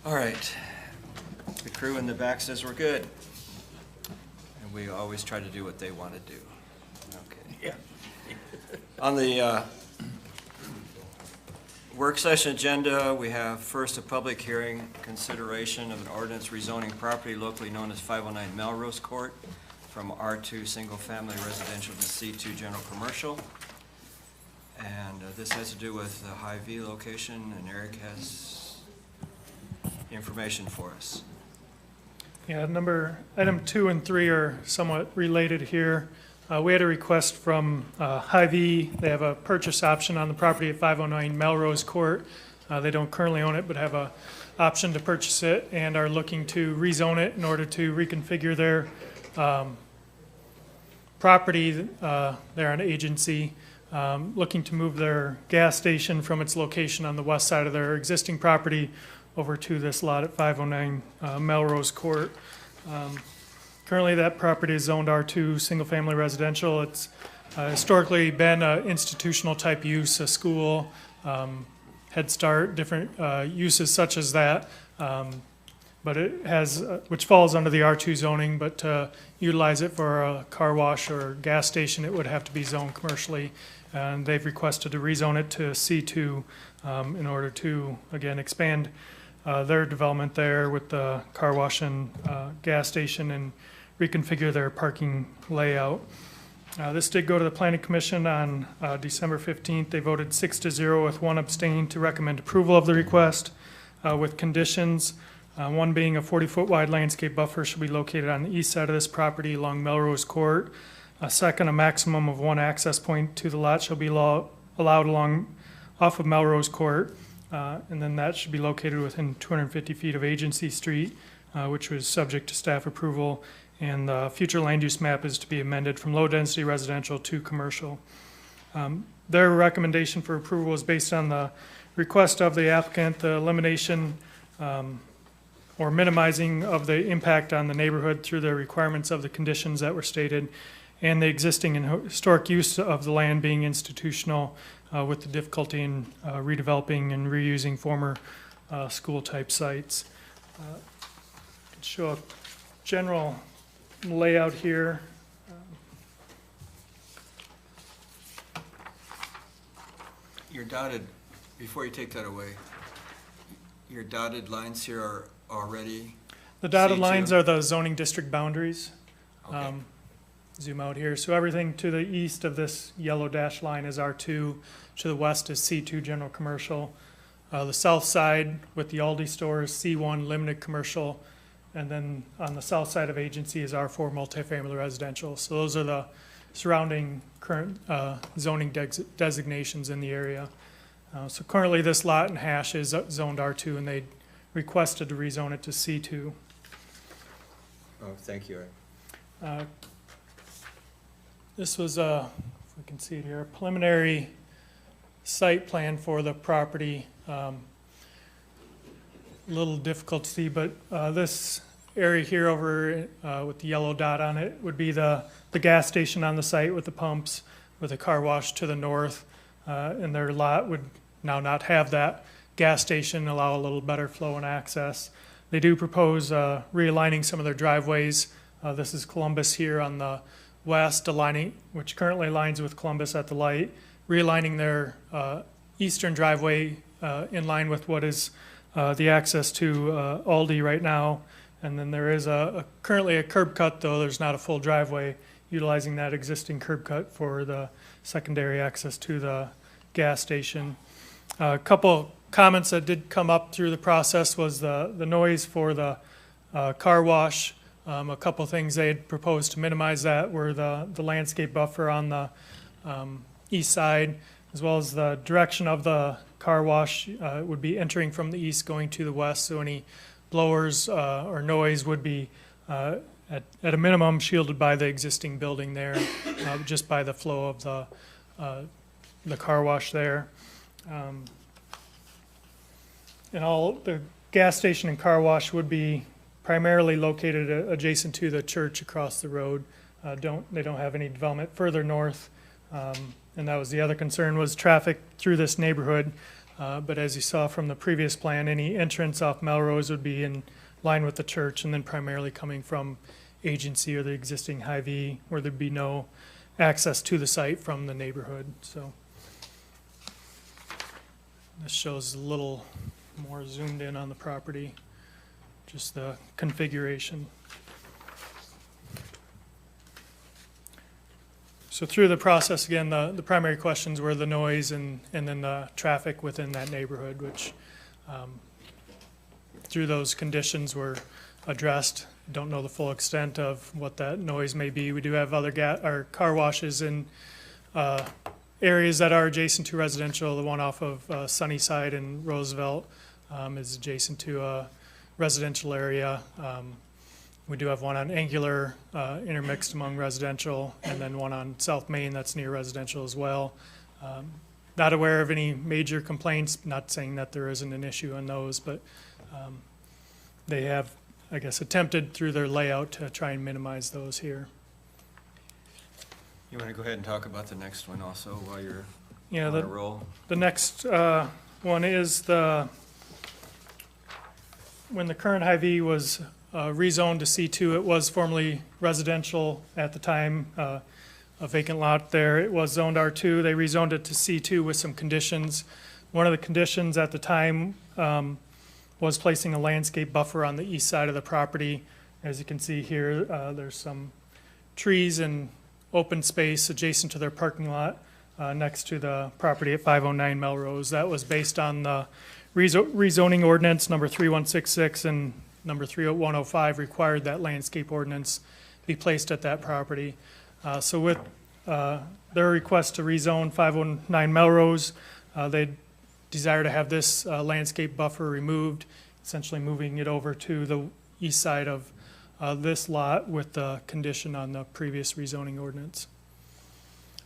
All right. The crew in the back says we're good. And we always try to do what they want to do. Okay. Yeah. On the work session agenda, we have first a public hearing, consideration of an ordinance rezoning property locally known as 509 Melrose Court from R2 Single Family Residential to C2 General Commercial. And this has to do with the Hy-Vee location, and Eric has information for us. Yeah, item 2 and 3 are somewhat related here. We had a request from Hy-Vee. They have a purchase option on the property at 509 Melrose Court. They don't currently own it, but have a option to purchase it and are looking to rezone it in order to reconfigure their property there on Agency, looking to move their gas station from its location on the west side of their existing property over to this lot at 509 Melrose Court. Currently, that property is zoned R2 Single Family Residential. It's historically been an institutional type use, a school, Head Start, different uses such as that. But it has, which falls under the R2 zoning, but to utilize it for a car wash or gas station, it would have to be zoned commercially. And they've requested to rezone it to C2 in order to, again, expand their development there with the car wash and gas station and reconfigure their parking layout. This did go to the Planning Commission on December 15th. They voted 6-0 with 1 abstain to recommend approval of the request with conditions. One being a 40-foot wide landscape buffer should be located on the east side of this property along Melrose Court. Second, a maximum of 1 access point to the lot shall be allowed along off of Melrose Court. And then that should be located within 250 feet of Agency Street, which was subject to staff approval. And the future land use map is to be amended from low-density residential to commercial. Their recommendation for approval is based on the request of the applicant, the elimination or minimizing of the impact on the neighborhood through the requirements of the conditions that were stated, and the existing and historic use of the land being institutional with the difficulty in redeveloping and reusing former school-type sites. Show a general layout here. Your dotted, before you take that away, your dotted lines here are already The dotted C2? lines are the zoning district boundaries. Okay. Zoom out here. So everything to the east of this yellow dash line is R2. To the west is C2 general commercial. The south side with the Aldi store is C1 limited commercial. And then on the south side of Agency is R4 multifamily residential. So those are the surrounding current zoning designations in the area. So currently this lot and hash is zoned R2, and they requested to rezone it to C2. Oh, thank you, Eric. This was if we can see it here, a preliminary site plan for the property. Little difficult to see, but this area here over with the yellow dot on it would be the gas station on the site with the pumps, with a car wash to the north, and their lot would now not have that gas station, allow a little better flow and access. They do propose realigning some of their driveways. This is Columbus here on the west, aligning, which currently aligns with Columbus at the light, realigning their eastern driveway in line with what is the access to Aldi right now. And then there is currently a curb cut, though there's not a full driveway, utilizing that existing curb cut for the secondary access to the gas station. A couple comments that did come up through the process was the noise for the car wash. A couple things they had proposed to minimize that were the landscape buffer on the east side, as well as the direction of the car wash would be entering from the east going to the west, so any blowers or noise would be at a minimum shielded by the existing building there, just by the flow of the car wash there. And all the gas station and car wash would be primarily located adjacent to the church across the road. They don't have any development further north. And that was the other concern, was traffic through this neighborhood. But as you saw from the previous plan, any entrance off Melrose would be in line with the church and then primarily coming from Agency or the existing Hy-Vee, where there'd be no access to the site from the neighborhood. So this shows a little more zoomed in on the property, just the configuration. So through the process, again, the primary questions were the noise and then the traffic within that neighborhood, which through those conditions were addressed. Don't know the full extent of what that noise may be. We do have other car washes in areas that are adjacent to residential. The one off of Sunnyside and Roosevelt is adjacent to a residential area. We do have one on Angular, intermixed among residential, and then one on South Main that's near residential as well. Not aware of any major complaints, not saying that there isn't an issue on those, but they have, I guess, attempted through their layout to try and minimize those here. You want to go ahead and talk about the next one also while you're Yeah, on a roll? The next one is when the current Hy-Vee was rezoned to C2, it was formerly residential at the time, a vacant lot there. It was zoned R2. They rezoned it to C2 with some conditions. One of the conditions at the time was placing a landscape buffer on the east side of the property. As you can see here, there's some trees and open space adjacent to their parking lot next to the property at 509 Melrose. That was based on the rezoning ordinance number 3166 and number 30105 required that landscape ordinance be placed at that property. So with their request to rezone 509 Melrose, they desire to have this landscape buffer removed, essentially moving it over to the east side of this lot with the condition on the previous rezoning ordinance.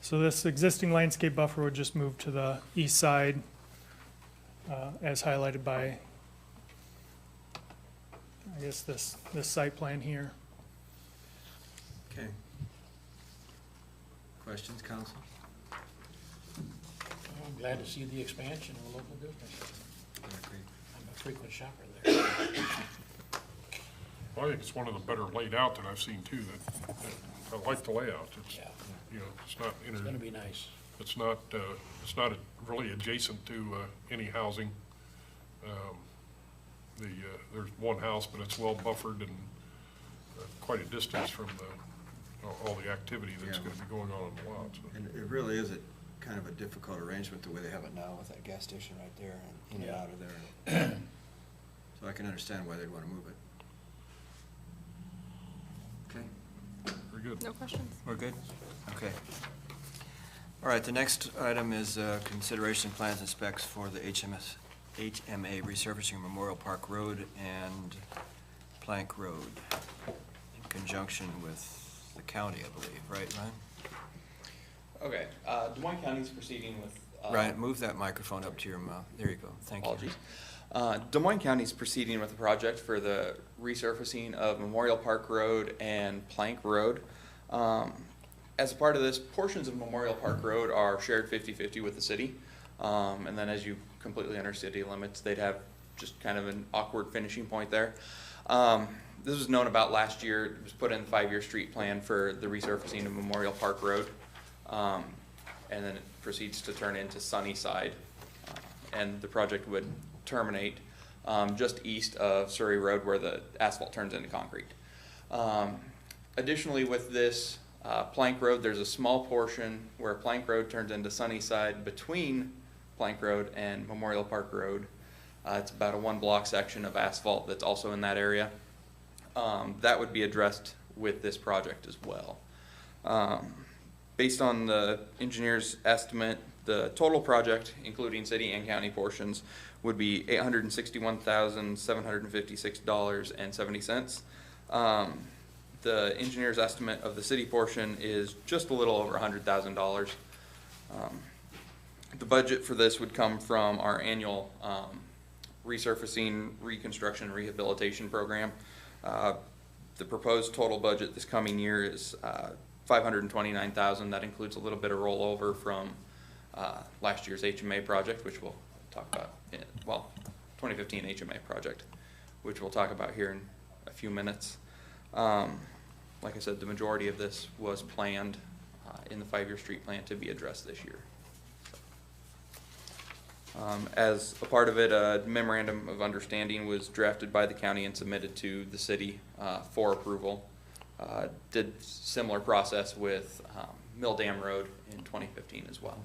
So this existing landscape buffer would just move to the east side as highlighted by, I guess, this site plan here. Okay. Questions, council? I'm glad to see the expansion of a local business. I agree. I'm a frequent shopper there. Well, I think it's one of the better laid out that I've seen too. That I like the layout. It's, Yeah, you know, it's not it's gonna be nice. it's not really adjacent to any housing. There's one house, but it's well buffered and quite a distance from all the activity that's Yeah. going to be going on in the lot. So. And it really is kind of a difficult arrangement the way they have it now with that gas station right there and in and Yeah. out of there. So I can understand why they'd want to move it. Okay, Very good. No questions. we're good? Okay. All right, the next item is consideration plans and specs for the HMA resurfacing Memorial Park Road and Plank Road in conjunction with the county, I believe, right, Ryan? Okay, Des Moines County is proceeding with. Ryan, move that microphone up to your mouth. There you go. Thank you. Apologies. Des Moines County is proceeding with the project for the resurfacing of Memorial Park Road and Plank Road. As a part of this, portions of Memorial Park Road are shared 50-50 with the city. And then as you completely enter city limits, they'd have just kind of an awkward finishing point there. This was known about last year. It was put in the 5-year street plan for the resurfacing of Memorial Park Road. And then it proceeds to turn into Sunnyside. And the project would terminate just east of Surrey Road where the asphalt turns into concrete. Additionally, with this Plank Road, there's a small portion where Plank Road turns into Sunnyside between Plank Road and Memorial Park Road. It's about a 1-block section of asphalt that's also in that area. That would be addressed with this project as well. Based on the engineer's estimate, the total project, including city and county portions, would be $861,756.70. The engineer's estimate of the city portion is just a little over $100,000. The budget for this would come from our annual resurfacing, reconstruction, rehabilitation program. The proposed total budget this coming year is $529,000. That includes a little bit of rollover from last year's HMA project, which we'll talk about, 2015 HMA project, which we'll talk about here in a few minutes. Like I said, the majority of this was planned in the 5-year street plan to be addressed this year. As a part of it, a memorandum of understanding was drafted by the county and submitted to the city for approval. Did similar process with Mill Dam Road in 2015 as well.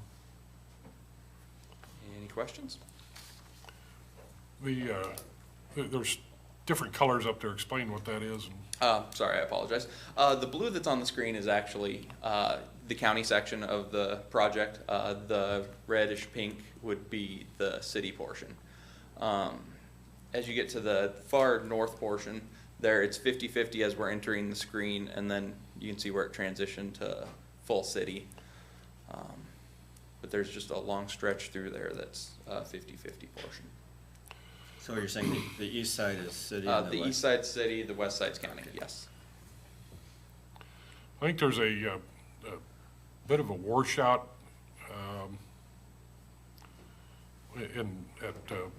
Any questions? There's different colors up there. Explain what that is. Sorry, I apologize. The blue that's on the screen is actually the county section of the project. The reddish pink would be the city portion. As you get to the far north portion, there it's 50-50 as we're entering the screen, and then you can see where it transitioned to full city. But there's just a long stretch through there that's 50-50 portion. So you're saying the east side is city and The west? east side's city, the west side's county, yes. I think there's a bit of a washout at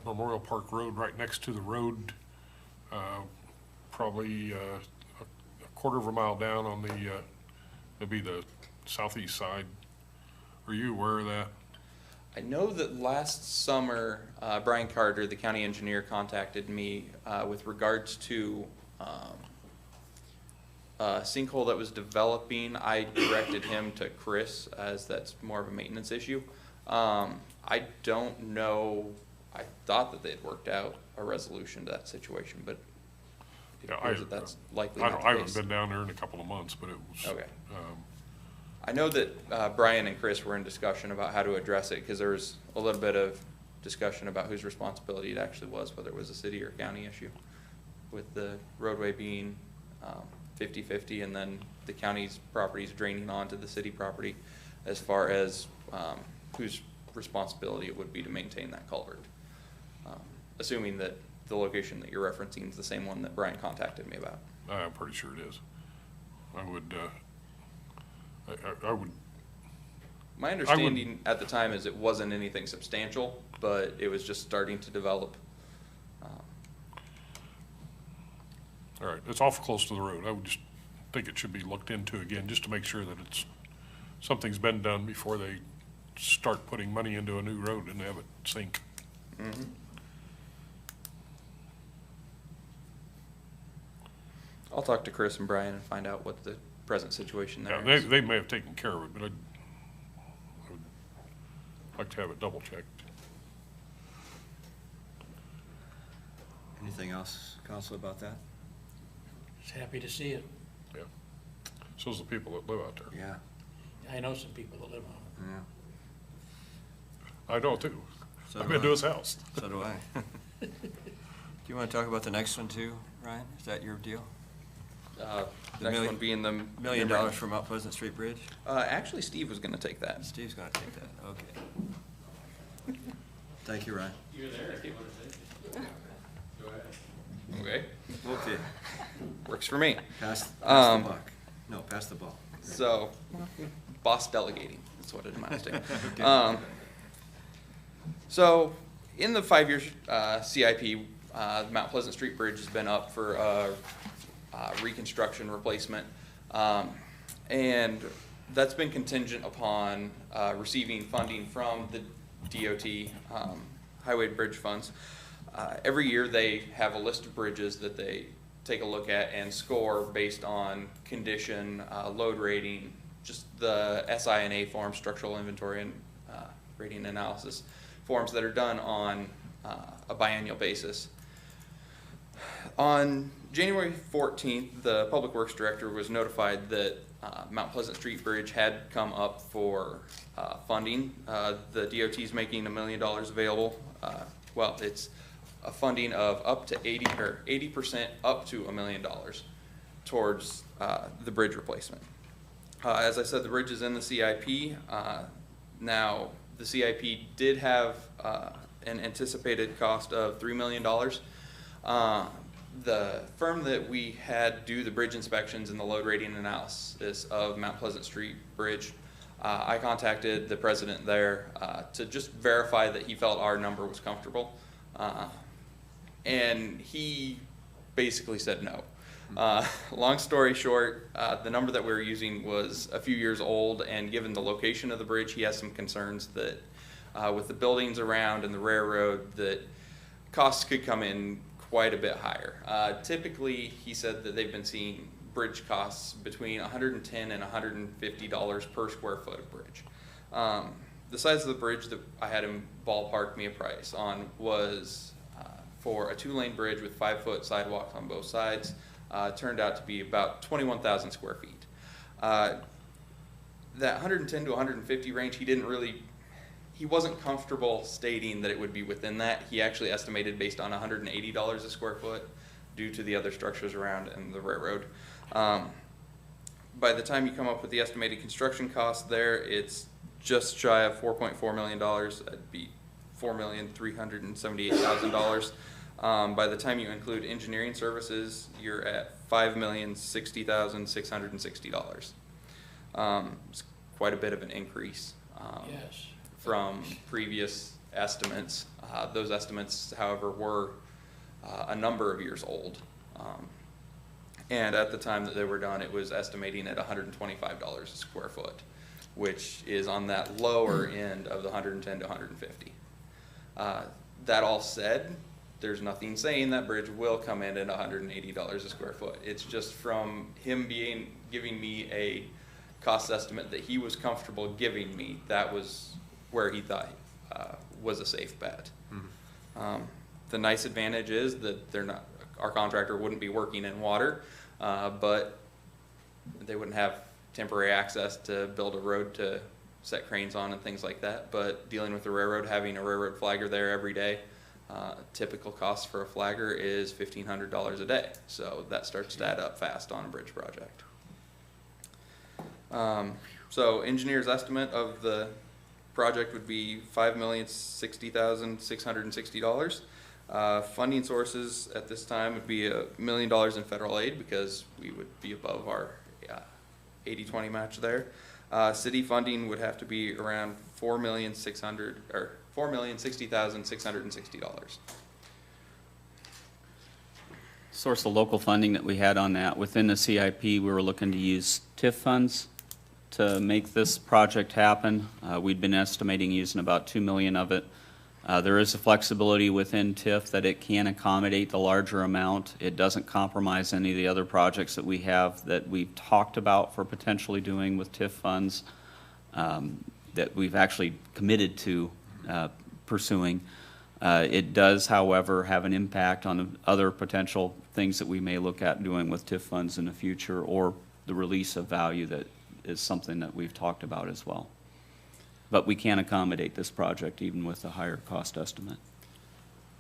Memorial Park Road, right next to the road, probably a quarter of a mile down on the maybe the southeast side. Are you aware of that? I know that last summer, Brian Carter, the county engineer, contacted me with regards to a sinkhole that was developing. I directed him to Chris, as that's more of a maintenance issue. I don't know. I thought that they had worked out a resolution to that situation, but it Yeah, appears that that's likely I not the haven't case. been down there in a couple of months, but it was. Okay. I know that Brian and Chris were in discussion about how to address it, because there was a little bit of discussion about whose responsibility it actually was, whether it was a city or county issue, with the roadway being 50-50, and then the county's properties draining onto the city property, as far as whose responsibility it would be to maintain that culvert. Assuming that the location that you're referencing is the same one that Brian contacted me about. I'm pretty sure it is. I would. I would. My understanding at the time is it wasn't anything substantial, but it was just starting to develop. All right, it's awful close to the road. I would just think it should be looked into again, just to make sure that something's been done before they start putting money into a new road and have it sink. Mm-hmm. I'll talk to Chris and Brian and find out what the present situation there Yeah, is. they may have taken care of it, but I would like to have it double checked. Anything else, council, about that? Just happy to see it. Yeah. So's the people that live out there. Yeah, I know some people that live on yeah. I know too. So I've do been to I. his house. So do I. Do you want to talk about the next one too, Ryan? Is that your deal? The The next million- one being the $1 million for Mount Pleasant Street Bridge? Actually, Steve was going to take that. Steve's gonna take that, okay. Thank you, Ryan. Okay, Okay, works for me. pass the Um, buck. No, pass the ball. So, boss delegating, that's what it amounts to. Okay. So, in the 5-year CIP, the Mount Pleasant Street Bridge has been up for reconstruction replacement. And that's been contingent upon receiving funding from the DOT Highway Bridge Funds. Every year they have a list of bridges that they take a look at and score based on condition, load rating, just the SI&A forms, structural inventory and rating analysis forms that are done on a biannual basis. On January 14th, the Public Works Director was notified that Mount Pleasant Street Bridge had come up for funding. The DOT is making $1 million available. Well, it's a funding of up to 80% up to $1 million towards the bridge replacement. As I said, the bridge is in the CIP. Now, the CIP did have an anticipated cost of $3 million. The firm that we had do the bridge inspections and the load rating analysis of Mount Pleasant Street Bridge I contacted the president there to just verify that he felt our number was comfortable. And he basically said no. Long story short, the number that we were using was a few years old, and given the location of the bridge, he has some concerns that with the buildings around and the railroad, that costs could come in quite a bit higher. Typically, he said that they've been seeing bridge costs between $110 and $150 per square foot of bridge. The size of the bridge that I had him ballpark me a price on was for a 2-lane bridge with 5-foot sidewalks on both sides. Turned out to be about 21,000 square feet. That 110 to 150 range, he wasn't comfortable stating that it would be within that. He actually estimated based on $180 a square foot due to the other structures around and the railroad. By the time you come up with the estimated construction cost there, it's just shy of $4.4 million. That'd be $4,378,000. By the time you include engineering services, you're at $5,060,660. It's quite a bit of an increase Yes. from previous estimates. Those estimates, however, were a number of years old. And at the time that they were done, it was estimating at $125 a square foot, which is on that lower end of the 110 to 150. That all said, there's nothing saying that bridge will come in at $180 a square foot. It's just from him giving me a cost estimate that he was comfortable giving me. That was where he thought was a safe bet. The nice advantage is that our contractor wouldn't be working in water, but they wouldn't have temporary access to build a road to set cranes on and things like that. But dealing with the railroad, having a railroad flagger there every day, typical cost for a flagger is $1,500 a day. So that starts to add up fast on a bridge project. So engineer's estimate of the project would be $5,060,660. Funding sources at this time would be $1 million in federal aid because we would be above our 80-20 match there. City funding would have to be around $4,060,660. Source of local funding that we had on that, within the CIP, we were looking to use TIF funds to make this project happen. We'd been estimating using about $2 million of it. There is a flexibility within TIF that it can accommodate the larger amount. It doesn't compromise any of the other projects that we have that we've talked about for potentially doing with TIF funds that we've actually committed to pursuing. It does, however, have an impact on other potential things that we may look at doing with TIF funds in the future, or the release of value that is something that we've talked about as well. But we can accommodate this project even with a higher cost estimate.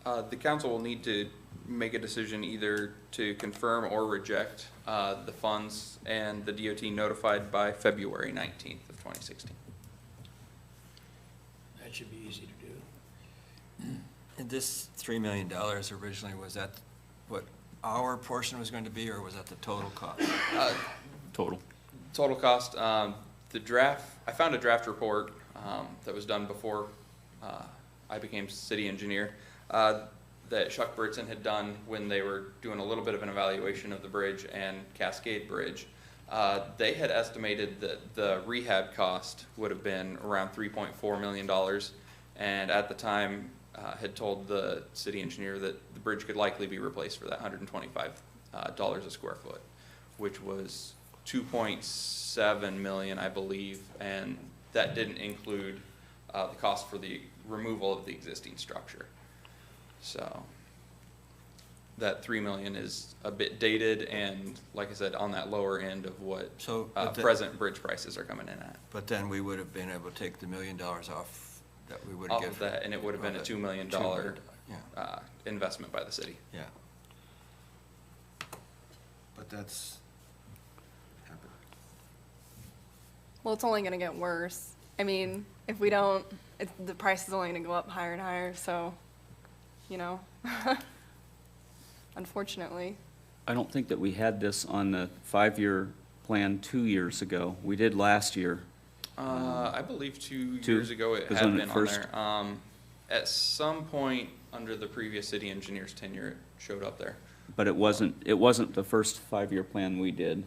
The council will need to make a decision either to confirm or reject the funds, and the DOT notified by February 19th of 2016. That should be easy to do. And this $3 million originally, was that what our portion was going to be, or was that the total cost? Total. Total cost, the draft, I found a draft report that was done before I became city engineer that Chuck Britson had done when they were doing a little bit of an evaluation of the bridge and Cascade Bridge. They had estimated that the rehab cost would have been around $3.4 million, and at the time had told the city engineer that the bridge could likely be replaced for that $125 a square foot, which was $2.7 million, I believe, and that didn't include the cost for the removal of the existing structure. So that $3 million is a bit dated, and like I said, on that lower end of what present bridge prices are coming in at. But then we would have been able to take the $1 million off that we would Off give. of that, and it would have been a $2 million yeah. investment by the city. Yeah. But that's happened. Well, it's only going to get worse. I mean, if we don't, the price is only going to go up higher and higher. So, you know, unfortunately. I don't think that we had this on the 5-year plan 2 years ago. We did last year. I believe two Two? years ago it Was had when it been on first- there. At some point under the previous city engineer's tenure, it showed up there. But it wasn't the first 5-year plan we did,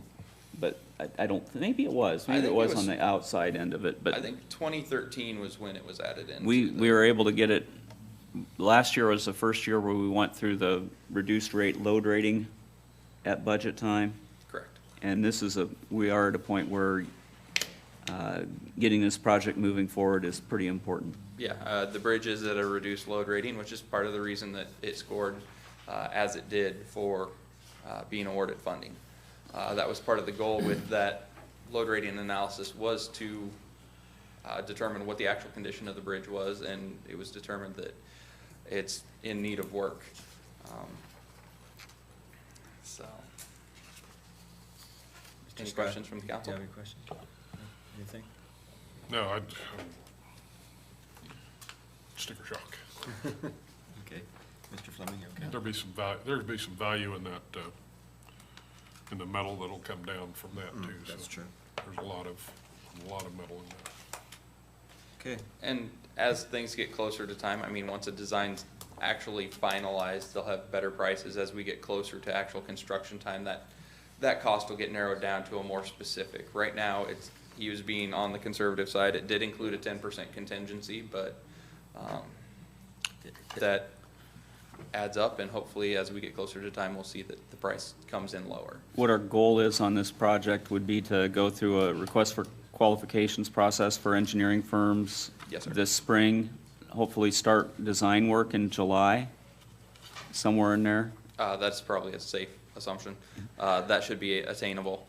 but I don't, maybe it was, I maybe think it it was was- on the outside end of it, I but think 2013 was when it was added in. we were able to get it, last year was the first year where we went through the reduced rate load rating at budget time, Correct. and we are at a point where getting this project moving forward is pretty important. Yeah, the bridge is at a reduced load rating, which is part of the reason that it scored as it did for being awarded funding. That was part of the goal with that load rating analysis, was to determine what the actual condition of the bridge was, and it was determined that it's in need of work. So, any Scott, questions from the do you council? have any questions? Anything? No, sticker shock. Okay. Mr. Fleming, you okay? There'd be some value in that, in the metal that'll come down from that too. That's So true. There's a lot of metal in there. Okay, and as things get closer to time, I mean, once a design's actually finalized, they'll have better prices. As we get closer to actual construction time, that cost will get narrowed down to a more specific. Right now, he was being on the conservative side. It did include a 10% contingency, but that adds up, and hopefully as we get closer to time, we'll see that the price comes in lower. What our goal is on this project would be to go through a request for qualifications process for engineering firms Yes, sir. this spring, hopefully start design work in July, somewhere in there. That's probably a safe assumption. That should be attainable.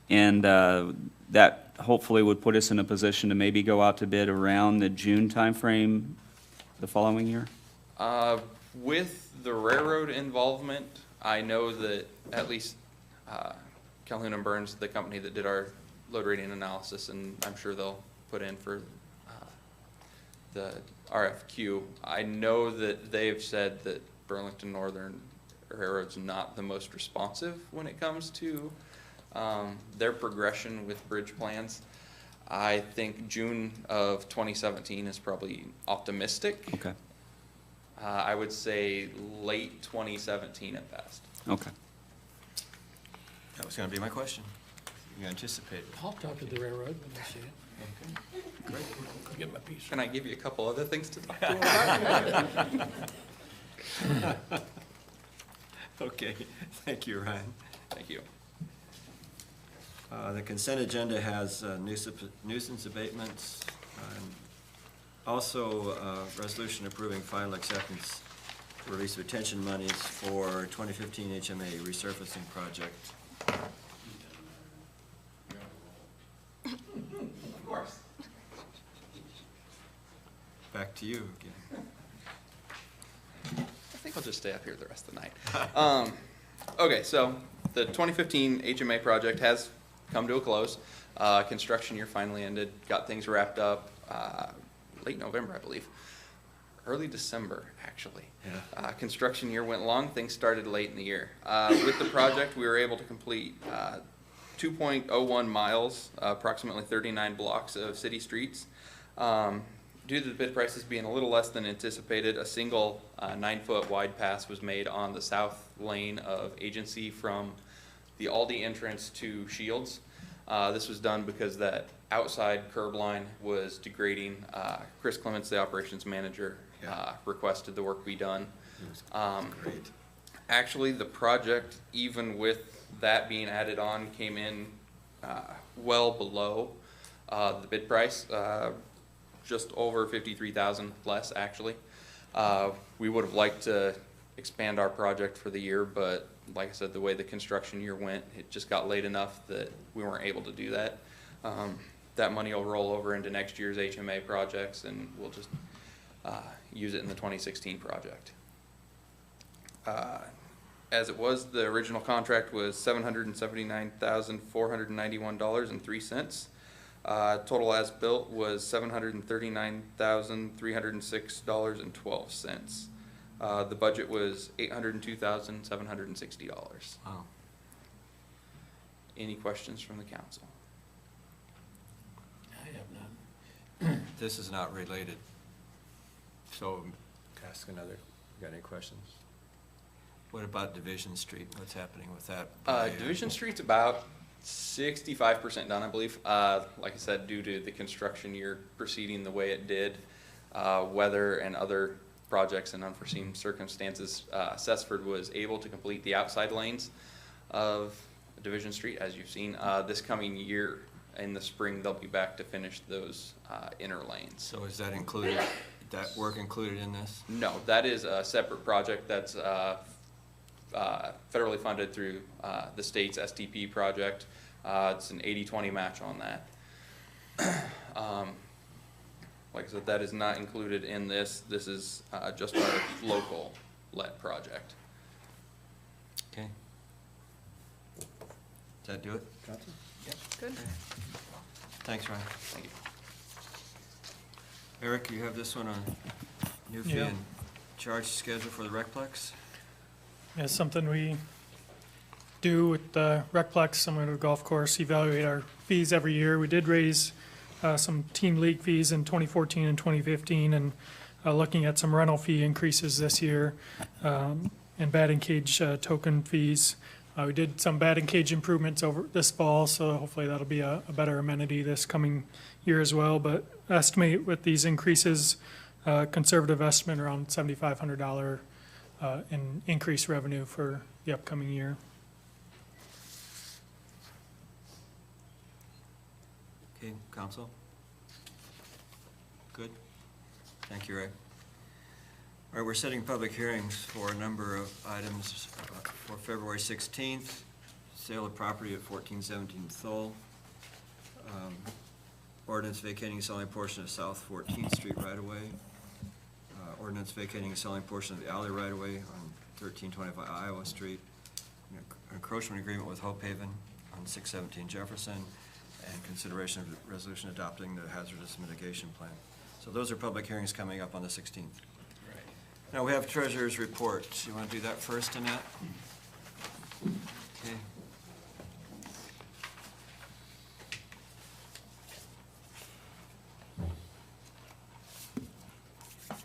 And that hopefully would put us in a position to maybe go out to bid around the June timeframe the following year? With the railroad involvement, I know that at least Calhoun and Burns, the company that did our load rating analysis, and I'm sure they'll put in for the RFQ. I know that they've said that Burlington Northern Railroad's not the most responsive when it comes to their progression with bridge plans. I think June of 2017 is probably optimistic. Okay, I would say late 2017 at best. okay. That was gonna be my question. You anticipated. I'll talk to the railroad when I see it. Great. Get my piece. Can I give you a couple other things to talk to them about? Okay, thank you, Ryan. Thank you. The consent agenda has nuisance abatements, also resolution approving final acceptance release retention monies for 2015 HMA resurfacing project. Of course. Back to you again. I think I'll just stay up here the rest of the night. Okay, so the 2015 HMA project has come to a close. Construction year finally ended, got things wrapped up late November, I believe. Early December, actually. Yeah. Construction year went long, things started late in the year. With the project, we were able to complete 2.01 miles, approximately 39 blocks of city streets. Due to the bid prices being a little less than anticipated, a single 9-foot wide pass was made on the south lane of Agency from the Aldi entrance to Shields. This was done because that outside curb line was degrading. Chris Clements, the operations manager, requested the work be done. Great. Actually, the project, even with that being added on, came in well below the bid price, just over 53,000 less, actually. We would have liked to expand our project for the year, but like I said, the way the construction year went, it just got late enough that we weren't able to do that. That money will roll over into next year's HMA projects, and we'll just use it in the 2016 project. As it was, the original contract was $779,491.03. Total as built was $739,306.12. The budget was $802,760. Wow. Any questions from the council? I have none. this is not related. So, ask another, got any questions? What about Division Street? What's happening with that? Division Street's about 65% done, I believe. Like I said, due to the construction year proceeding the way it did, weather and other projects and unforeseen circumstances, Cessford was able to complete the outside lanes of Division Street, as you've seen. This coming year, in the spring, they'll be back to finish those inner lanes. So is that included, that work included in this? No, that is a separate project that's federally funded through the state's STP project. It's an 80-20 match on that. Like I said, that is not included in this. This is just our local let project. Okay. Does that do it? Good. Thanks, Ryan. Thank you. Eric, you have this one on new fee Yeah. and charge schedule for the Recplex? It's something we do with the Recplex, similar to the golf course, evaluate our fees every year. We did raise some team league fees in 2014 and 2015, and looking at some rental fee increases this year, and batting cage token fees. We did some batting cage improvements over this fall, so hopefully that'll be a better amenity this coming year as well. But estimate with these increases, conservative estimate around $7,500 in increased revenue for the upcoming year. Okay, council? Good? Thank you, Ray. All right, we're setting public hearings for a number of items for February 16th, sale of property at 1417 Thole, ordinance vacating and selling portion of South 14th Street right-of-way, ordinance vacating and selling portion of the alley right-of-way on 1325 Iowa Street, encroachment agreement with Hope Haven on 617 Jefferson, and consideration of the resolution adopting the hazardous mitigation plan. So those are public hearings coming up on the 16th. Now, we have treasurer's report. You want to do that first, Annette? Okay.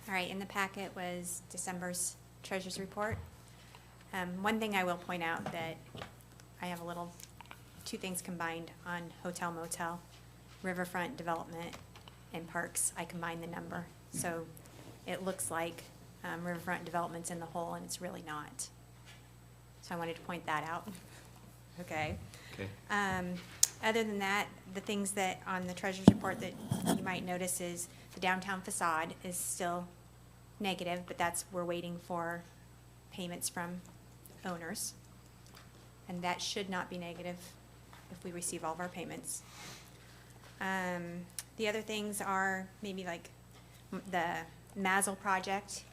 All right, in the packet was December's treasurer's report. One thing I will point out that I have two things combined on hotel motel, riverfront development, and parks. I combined the number. So it looks like riverfront development's in the hole, and it's really not. So I wanted to point that out. Okay. Okay. Other than that, the things that on the treasurer's report that you might notice is the downtown facade is still negative, but we're waiting for payments from owners. And that should not be negative if we receive all of our payments. The other things are maybe like the Mazel project.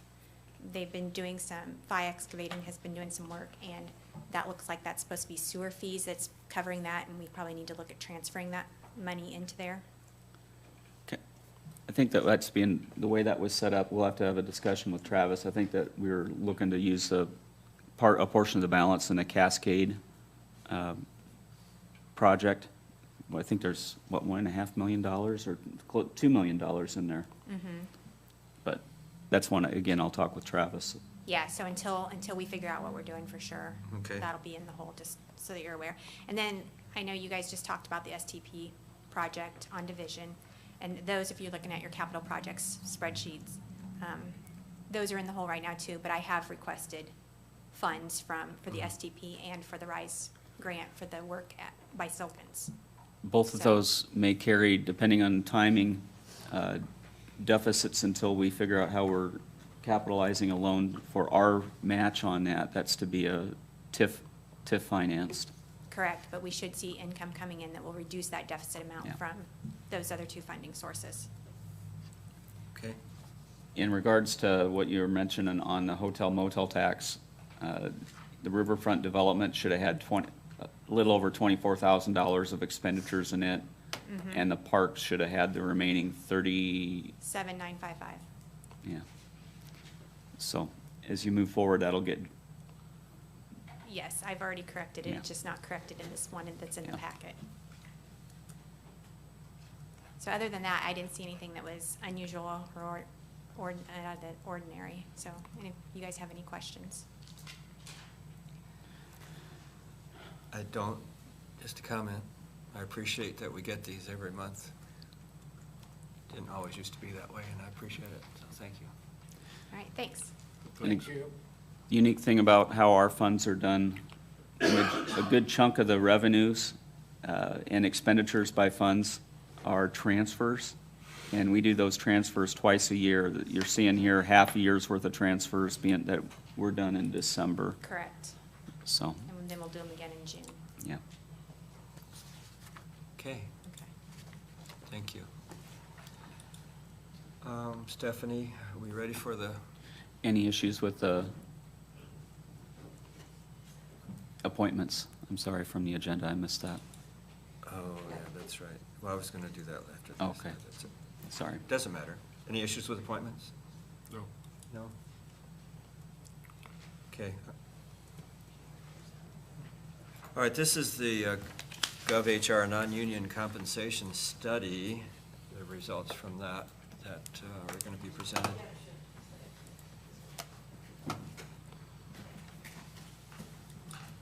They've been doing Phi Excavating has been doing some work, and that looks like that's supposed to be sewer fees that's covering that, and we probably need to look at transferring that money into there. Okay. I think that's being, the way that was set up, we'll have to have a discussion with Travis. I think that we were looking to use a portion of the balance in the Cascade project. Well, I think there's, $1.5 million or $2 million in there. But that's one, again, I'll talk with Travis. Yeah, so until we figure out what we're doing for sure, Okay. that'll be in the hole, just so that you're aware. And then, I know you guys just talked about the STP project on Division, and those, if you're looking at your capital projects spreadsheets, those are in the hole right now too, but I have requested funds for the STP and for the RISE grant for the work by Silkins. Both of So- those may carry, depending on timing, deficits until we figure out how we're capitalizing a loan for our match on that. That's to be a TIF financed. Correct, but we should see income coming in that will reduce that deficit amount Yeah. from those other two funding sources. Okay. In regards to what you were mentioning on the hotel motel tax, the riverfront development should have had a little over $24,000 of expenditures in it, and the park should have had the remaining 7955. yeah. So as you move forward, that'll get, Yes, I've already corrected it, Yeah. it's just not corrected in this one that's in the Yeah. packet. So other than that, I didn't see anything that was unusual or out of the ordinary. So, and if you guys have any questions. I don't, just a comment, I appreciate that we get these every month. Didn't always used to be that way, and I appreciate it, so thank you. All right, thanks. Thank you. Unique thing about how our funds are done, a good chunk of the revenues and expenditures by funds are transfers, and we do those transfers twice a year. You're seeing here half a year's worth of transfers being that were done in December, Correct. so, And then we'll do them again in June. yeah. Okay, Okay. thank you. Stephanie, are we ready for the, Any issues with the appointments? I'm sorry, from the agenda, I missed that. oh, yeah, that's right. Well, I was gonna do that after this. Okay. That's it. Sorry. Doesn't matter. Any issues with appointments? No. No? Okay. All right, this is the GovHR non-union compensation study, the results from that are going to be presented. I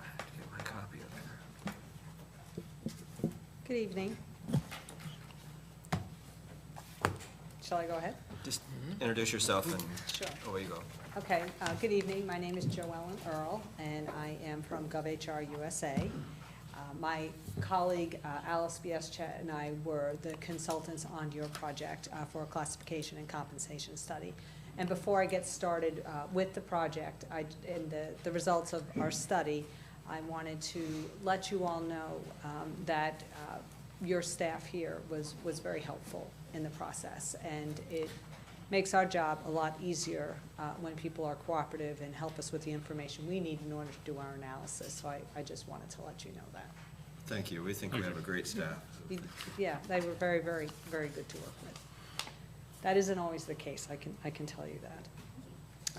have to get my copy up here. Good evening. Shall I go ahead? Just introduce yourself and Sure. away you go. Okay, good evening. My name is Joellen Earl, and I am from GovHR USA. My colleague Alice Biescha and I were the consultants on your project for a classification and compensation study. And before I get started with the project and the results of our study, I wanted to let you all know that your staff here was very helpful in the process, and it makes our job a lot easier when people are cooperative and help us with the information we need in order to do our analysis. So I just wanted to let you know that. Thank you. We think we have a great staff. Yeah, they were very, very, very good to work with. That isn't always the case, I can tell you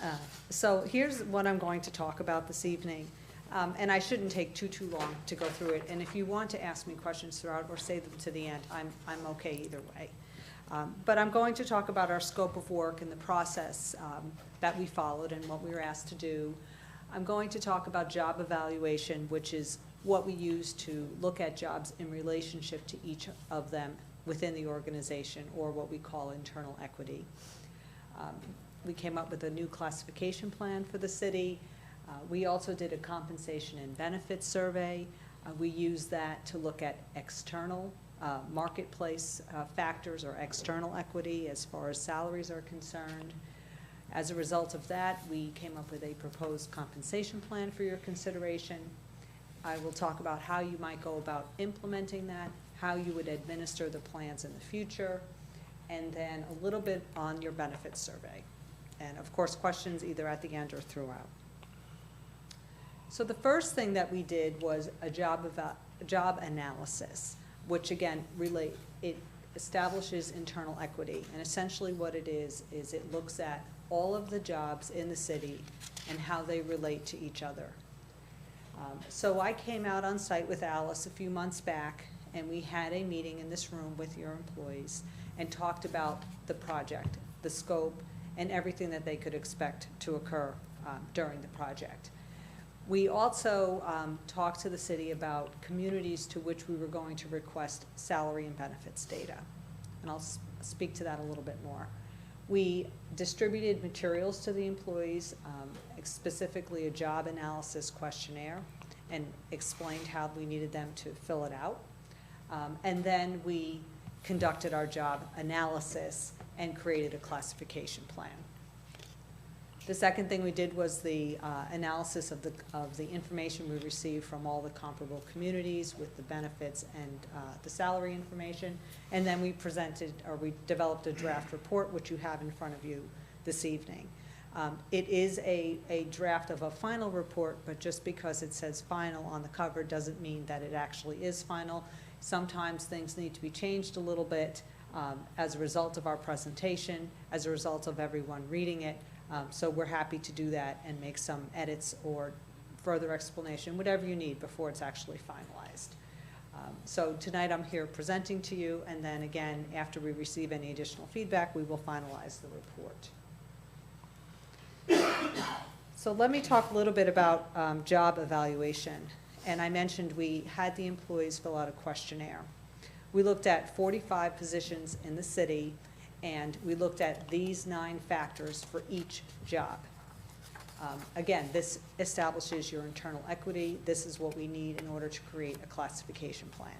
that. So here's what I'm going to talk about this evening. And I shouldn't take too long to go through it. And if you want to ask me questions throughout or save them to the end, I'm okay either way. But I'm going to talk about our scope of work and the process that we followed and what we were asked to do. I'm going to talk about job evaluation, which is what we use to look at jobs in relationship to each of them within the organization, or what we call internal equity. We came up with a new classification plan for the city. We also did a compensation and benefits survey. We used that to look at external marketplace factors or external equity as far as salaries are concerned. As a result of that, we came up with a proposed compensation plan for your consideration. I will talk about how you might go about implementing that, how you would administer the plans in the future, and then a little bit on your benefits survey. And of course, questions either at the end or throughout. So the first thing that we did was a job analysis, which again, it establishes internal equity. And essentially what it is it looks at all of the jobs in the city and how they relate to each other. So I came out on site with Alice a few months back, and we had a meeting in this room with your employees and talked about the project, the scope, and everything that they could expect to occur during the project. We also talked to the city about communities to which we were going to request salary and benefits data, and I'll speak to that a little bit more. We distributed materials to the employees, specifically a job analysis questionnaire, and explained how we needed them to fill it out. And then we conducted our job analysis and created a classification plan. The second thing we did was the analysis of the information we received from all the comparable communities with the benefits and the salary information. And then we developed a draft report, which you have in front of you this evening. It is a draft of a final report, but just because it says final on the cover doesn't mean that it actually is final. Sometimes things need to be changed a little bit as a result of our presentation, as a result of everyone reading it. So we're happy to do that and make some edits or further explanation, whatever you need before it's actually finalized. So tonight I'm here presenting to you, and then again, after we receive any additional feedback, we will finalize the report. So let me talk a little bit about job evaluation. And I mentioned we had the employees fill out a questionnaire. We looked at 45 positions in the city, and we looked at these 9 factors for each job. Again, this establishes your internal equity. This is what we need in order to create a classification plan.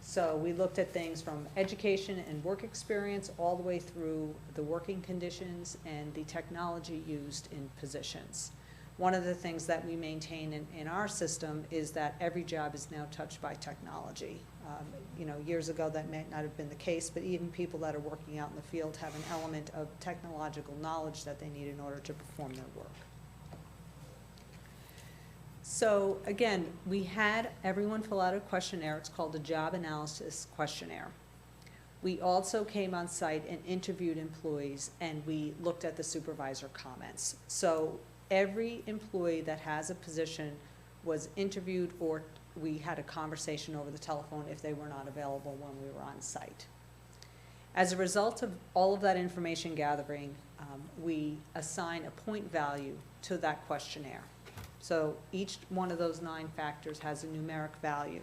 So we looked at things from education and work experience all the way through the working conditions and the technology used in positions. One of the things that we maintain in our system is that every job is now touched by technology. You know, years ago that may not have been the case, but even people that are working out in the field have an element of technological knowledge that they need in order to perform their work. So again, we had everyone fill out a questionnaire. It's called a job analysis questionnaire. We also came on site and interviewed employees, and we looked at the supervisor comments. So every employee that has a position was interviewed, or we had a conversation over the telephone if they were not available when we were on site. As a result of all of that information gathering, we assign a point value to that questionnaire. So each one of those 9 factors has a numeric value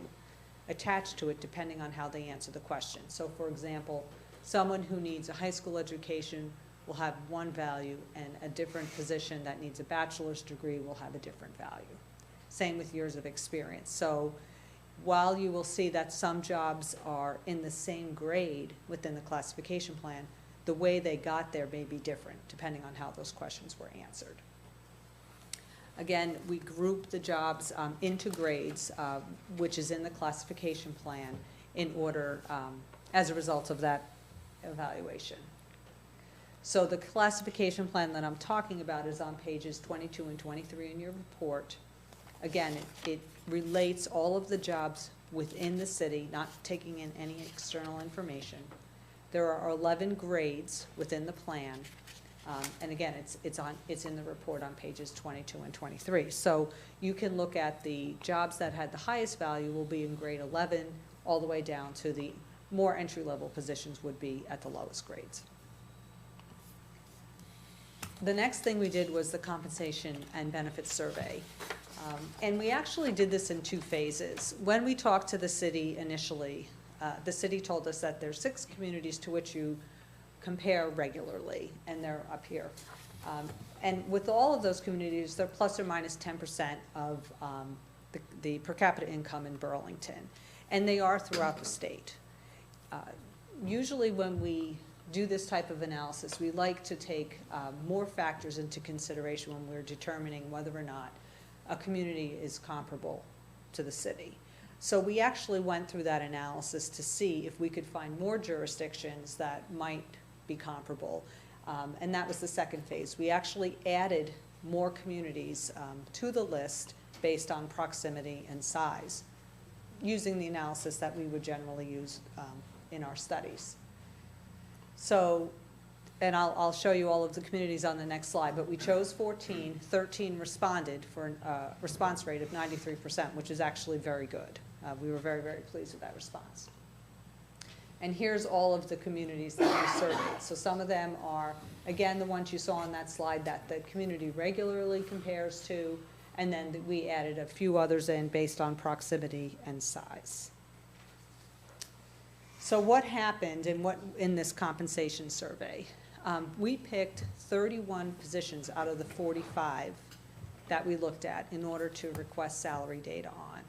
attached to it depending on how they answer the question. So for example, someone who needs a high school education will have one value, and a different position that needs a bachelor's degree will have a different value. Same with years of experience. So while you will see that some jobs are in the same grade within the classification plan, the way they got there may be different depending on how those questions were answered. Again, we group the jobs into grades, which is in the classification plan, in order as a result of that evaluation. So the classification plan that I'm talking about is on pages 22 and 23 in your report. Again, it relates all of the jobs within the city, not taking in any external information. There are 11 grades within the plan. And again, it's in the report on pages 22 and 23. So you can look at the jobs that had the highest value will be in grade 11, all the way down to the more entry-level positions would be at the lowest grades. The next thing we did was the compensation and benefits survey. And we actually did this in 2 phases. When we talked to the city initially, the city told us that there's 6 communities to which you compare regularly, and they're up here. And with all of those communities, they're plus or minus 10% of the per capita income in Burlington. And they are throughout the state. Usually when we do this type of analysis, we like to take more factors into consideration when we're determining whether or not a community is comparable to the city. So we actually went through that analysis to see if we could find more jurisdictions that might be comparable. And that was the second phase. We actually added more communities to the list based on proximity and size, using the analysis that we would generally use in our studies. So, and I'll show you all of the communities on the next slide, but we chose 14, 13 responded for a response rate of 93%, which is actually very good. We were very, very pleased with that response. And here's all of the communities that we surveyed. So some of them are, again, the ones you saw on that slide that the community regularly compares to, and then we added a few others in based on proximity and size. So what happened in this compensation survey? We picked 31 positions out of the 45 that we looked at in order to request salary data on.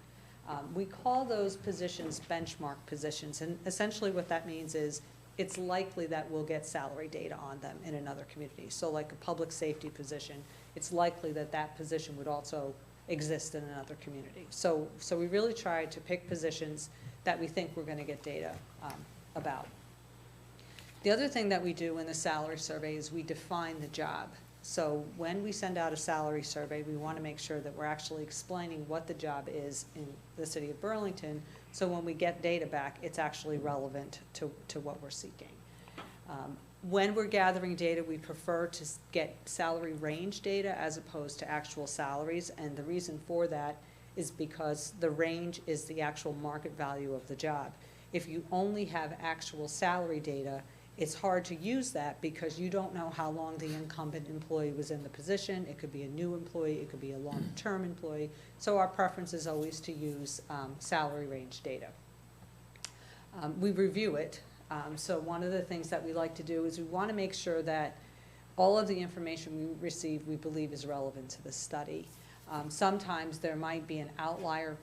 We call those positions benchmark positions, and essentially what that means is it's likely that we'll get salary data on them in another community. So like a public safety position, it's likely that that position would also exist in another community. So we really tried to pick positions that we think we're going to get data about. The other thing that we do in the salary survey is we define the job. So when we send out a salary survey, we want to make sure that we're actually explaining what the job is in the city of Burlington, so when we get data back, it's actually relevant to what we're seeking. When we're gathering data, we prefer to get salary range data as opposed to actual salaries, and the reason for that is because the range is the actual market value of the job. If you only have actual salary data, it's hard to use that because you don't know how long the incumbent employee was in the position. It could be a new employee, it could be a long-term employee. So our preference is always to use salary range data. We review it. So one of the things that we like to do is we want to make sure that all of the information we receive we believe is relevant to the study. Sometimes there might be an outlier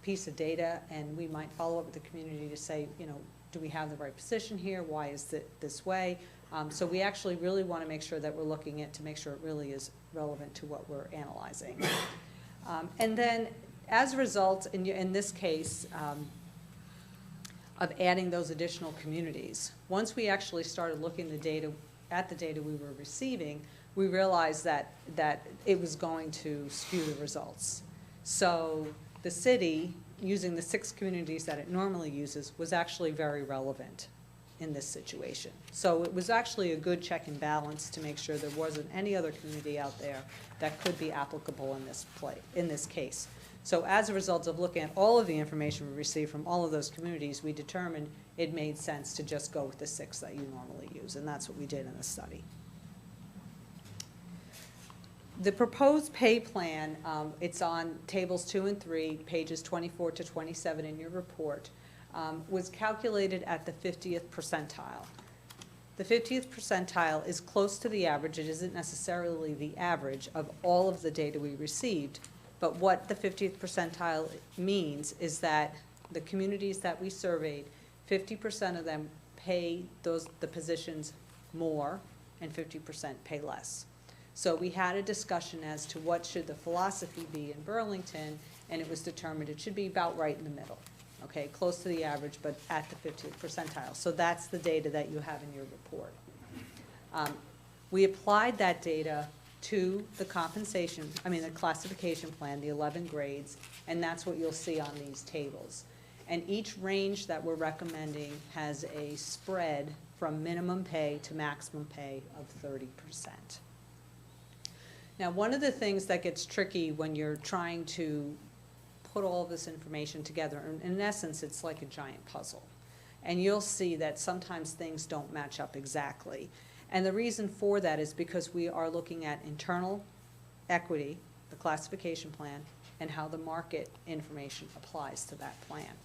piece of data, and we might follow up with the community to say, you know, do we have the right position here? Why is it this way? So we actually really want to make sure that we're looking at to make sure it really is relevant to what we're analyzing. And then as a result, in this case, of adding those additional communities, once we actually started looking at the data we were receiving, we realized that it was going to skew the results. So the city, using the 6 communities that it normally uses, was actually very relevant in this situation. So it was actually a good check and balance to make sure there wasn't any other community out there that could be applicable in this case. So as a result of looking at all of the information we received from all of those communities, we determined it made sense to just go with the 6 that you normally use, and that's what we did in the study. The proposed pay plan, it's on tables 2 and 3, pages 24 to 27 in your report, was calculated at the 50th percentile. The 50th percentile is close to the average. It isn't necessarily the average of all of the data we received, but what the 50th percentile means is that the communities that we surveyed, 50% of them pay the positions more and 50% pay less. So we had a discussion as to what should the philosophy be in Burlington, and it was determined it should be about right in the middle, okay, close to the average, but at the 50th percentile. So that's the data that you have in your report. We applied that data to the the classification plan, the 11 grades, and that's what you'll see on these tables. And each range that we're recommending has a spread from minimum pay to maximum pay of 30%. Now, one of the things that gets tricky when you're trying to put all of this information together, in essence, it's like a giant puzzle. And you'll see that sometimes things don't match up exactly. And the reason for that is because we are looking at internal equity, the classification plan, and how the market information applies to that plan.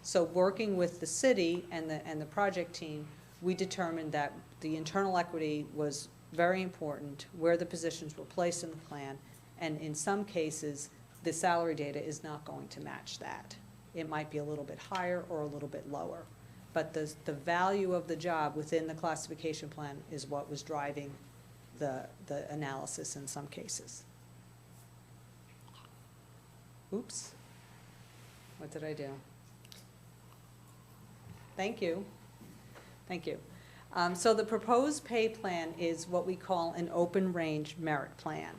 So working with the city and the project team, we determined that the internal equity was very important, where the positions were placed in the plan, and in some cases, the salary data is not going to match that. It might be a little bit higher or a little bit lower. But the value of the job within the classification plan is what was driving the analysis in some cases. Oops. What did I do? Thank you. Thank you. So the proposed pay plan is what we call an open range merit plan.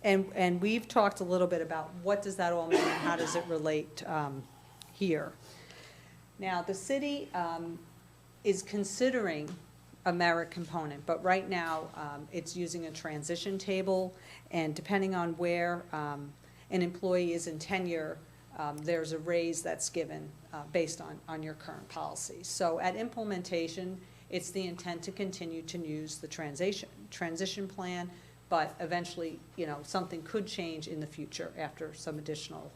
And we've talked a little bit about what does that all mean and how does it relate here. Now, the city is considering a merit component, but right now it's using a transition table, and depending on where an employee is in tenure, there's a raise that's given based on your current policies. So at implementation, it's the intent to continue to use the transition plan, but eventually, you know, something could change in the future after some additional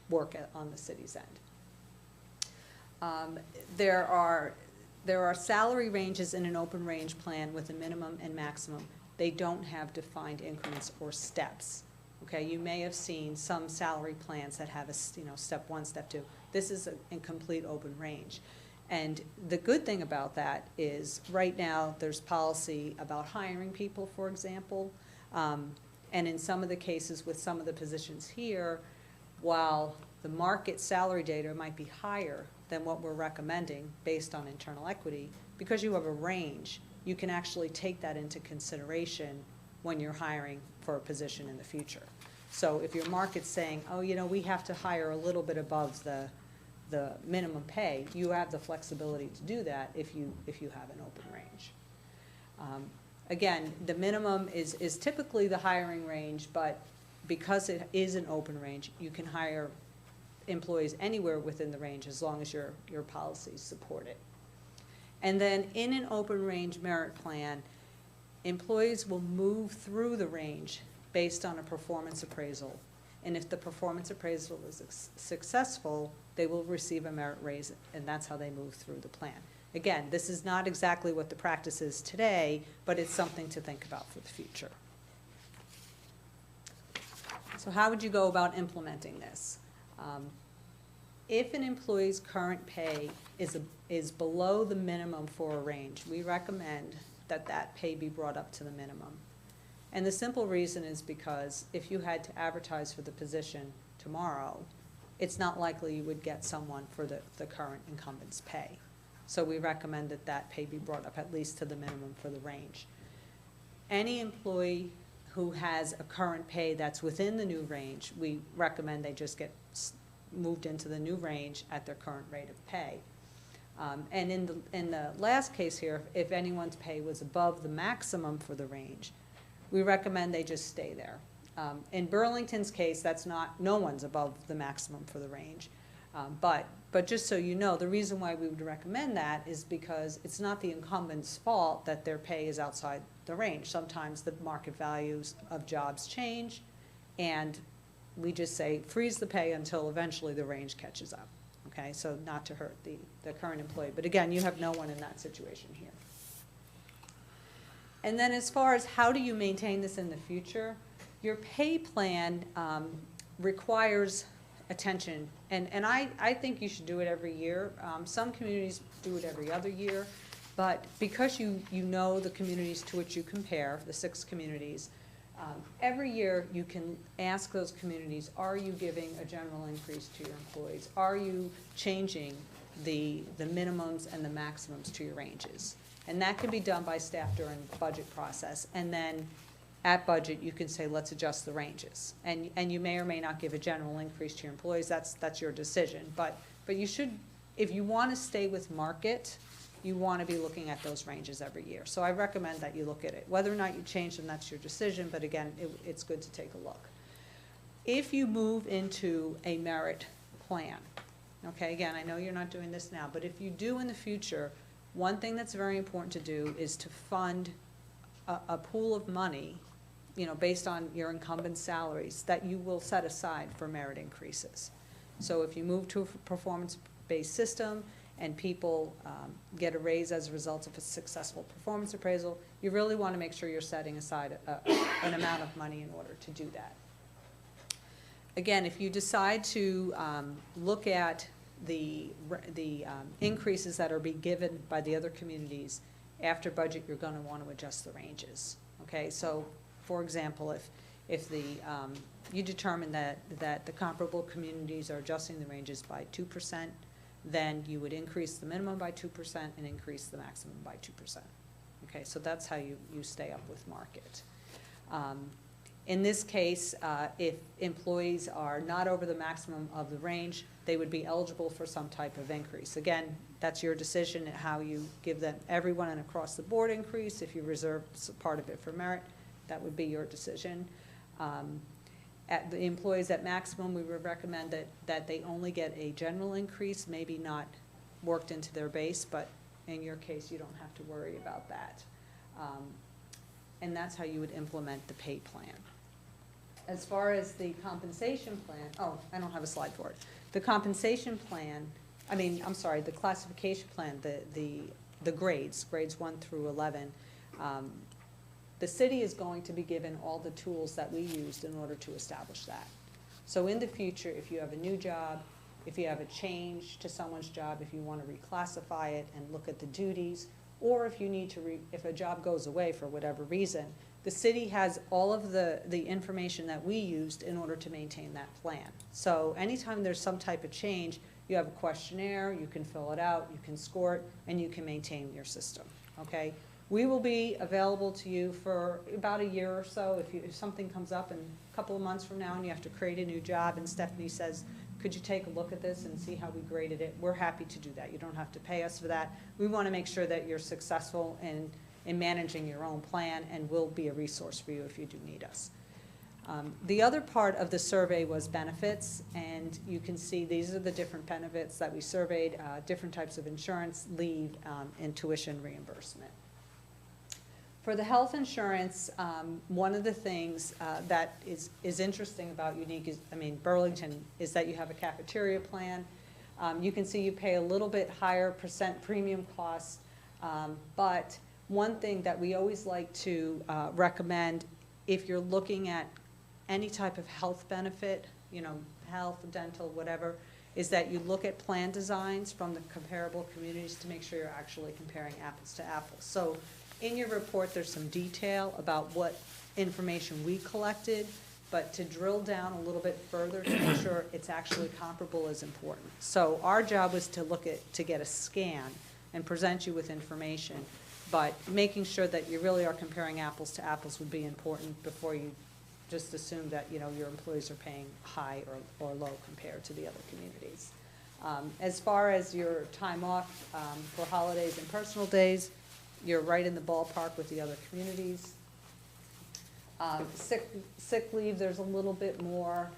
work on the city's end. There are salary ranges in an open range plan with a minimum and maximum. They don't have defined increments or steps. Okay, you may have seen some salary plans that have step 1, step 2. This is a complete open range. And the good thing about that is right now there's policy about hiring people, for example. And in some of the cases with some of the positions here, while the market salary data might be higher than what we're recommending based on internal equity, because you have a range, you can actually take that into consideration when you're hiring for a position in the future. So if your market's saying, oh, you know, we have to hire a little bit above the minimum pay, you have the flexibility to do that if you have an open range. Again, the minimum is typically the hiring range, but because it is an open range, you can hire employees anywhere within the range as long as your policies support it. And then in an open range merit plan, employees will move through the range based on a performance appraisal. And if the performance appraisal is successful, they will receive a merit raise, and that's how they move through the plan. Again, this is not exactly what the practice is today, but it's something to think about for the future. So how would you go about implementing this? If an employee's current pay is below the minimum for a range, we recommend that that pay be brought up to the minimum. And the simple reason is because if you had to advertise for the position tomorrow, it's not likely you would get someone for the current incumbent's pay. So we recommend that that pay be brought up at least to the minimum for the range. Any employee who has a current pay that's within the new range, we recommend they just get moved into the new range at their current rate of pay. And in the last case here, if anyone's pay was above the maximum for the range, we recommend they just stay there. In Burlington's case, that's not, no one's above the maximum for the range. But just so you know, the reason why we would recommend that is because it's not the incumbent's fault that their pay is outside the range. Sometimes the market values of jobs change, and we just say freeze the pay until eventually the range catches up. Okay, so not to hurt the current employee. But again, you have no one in that situation here. And then as far as how do you maintain this in the future, your pay plan requires attention. And I think you should do it every year. Some communities do it every other year. But because you know the communities to which you compare, the 6 communities, every year you can ask those communities, are you giving a general increase to your employees? Are you changing the minimums and the maximums to your ranges? And that can be done by staff during the budget process. And then at budget, you can say, let's adjust the ranges. And you may or may not give a general increase to your employees. That's your decision. But you should, if you want to stay with market, you want to be looking at those ranges every year. So I recommend that you look at it. Whether or not you change them, that's your decision. But again, it's good to take a look. If you move into a merit plan, okay, again, I know you're not doing this now, but if you do in the future, one thing that's very important to do is to fund a pool of money, you know, based on your incumbent salaries that you will set aside for merit increases. So if you move to a performance-based system and people get a raise as a result of a successful performance appraisal, you really want to make sure you're setting aside an amount of money in order to do that. Again, if you decide to look at the increases that are being given by the other communities after budget, you're going to want to adjust the ranges. Okay, so for example, if you determine that the comparable communities are adjusting the ranges by 2%, then you would increase the minimum by 2% and increase the maximum by 2%. Okay, so that's how you stay up with market. In this case, if employees are not over the maximum of the range, they would be eligible for some type of increase. Again, that's your decision how you give them everyone an across-the-board increase. If you reserve part of it for merit, that would be your decision. At the employees at maximum, we would recommend that they only get a general increase, maybe not worked into their base, but in your case, you don't have to worry about that. And that's how you would implement the pay plan. As far as the compensation plan, oh, I don't have a slide for it. The compensation plan, the classification plan, the grades 1 through 11, the city is going to be given all the tools that we used in order to establish that. So in the future, if you have a new job, if you have a change to someone's job, if you want to reclassify it and look at the duties, or if you need to, if a job goes away for whatever reason, the city has all of the information that we used in order to maintain that plan. So anytime there's some type of change, you have a questionnaire, you can fill it out, you can score it, and you can maintain your system, okay? We will be available to you for about a year or so. If something comes up in a couple of months from now and you have to create a new job and Stephanie says, could you take a look at this and see how we graded it? We're happy to do that. You don't have to pay us for that. We want to make sure that you're successful in managing your own plan, and we'll be a resource for you if you do need us. The other part of the survey was benefits, and you can see these are the different benefits that we surveyed, different types of insurance, leave, and tuition reimbursement. For the health insurance, one of the things that is interesting about Unique is, Burlington, is that you have a cafeteria plan. You can see you pay a little bit higher percent premium cost, but one thing that we always like to recommend if you're looking at any type of health benefit, health, dental, whatever, is that you look at plan designs from the comparable communities to make sure you're actually comparing apples to apples. So in your report, there's some detail about what information we collected, but to drill down a little bit further to make sure it's actually comparable is important. So our job was to get a scan and present you with information, but making sure that you really are comparing apples to apples would be important before you just assume that, your employees are paying high or low compared to the other communities. As far as your time off for holidays and personal days, you're right in the ballpark with the other communities. Sick leave, there's a little bit more.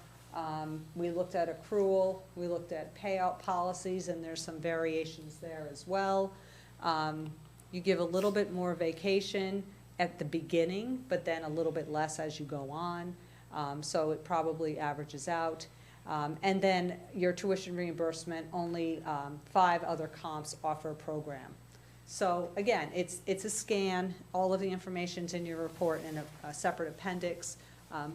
We looked at accrual, we looked at payout policies, and there's some variations there as well. You give a little bit more vacation at the beginning, but then a little bit less as you go on. So it probably averages out. And then your tuition reimbursement, only 5 other comps offer a program. So again, it's a scan. All of the information's in your report in a separate appendix,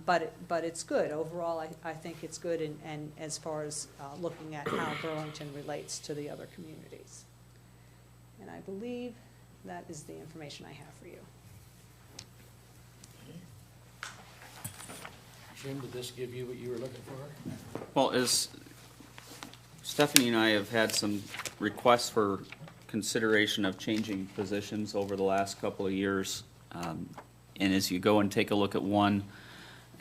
but it's good. Overall, I think it's good and as far as looking at how Burlington relates to the other communities. And I believe that is the information I have for you. Jim, did this give you what you were looking for? Well, as Stephanie and I have had some requests for consideration of changing positions over the last couple of years. And as you go and take a look at one,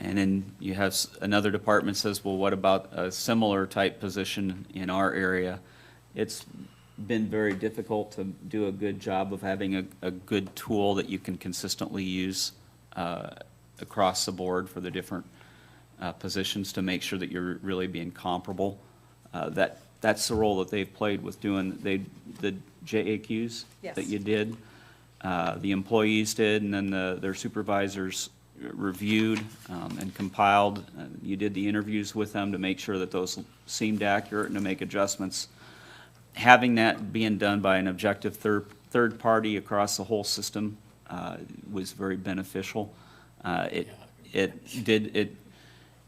and then you have another department says, well, what about a similar type position in our area? It's been very difficult to do a good job of having a good tool that you can consistently use across the board for the different positions to make sure that you're really being comparable. That's the role that they've played with doing the JAQs Yes. that you did. The employees did, and then their supervisors reviewed and compiled. You did the interviews with them to make sure that those seemed accurate and to make adjustments. Having that being done by an objective third party across the whole system was very beneficial.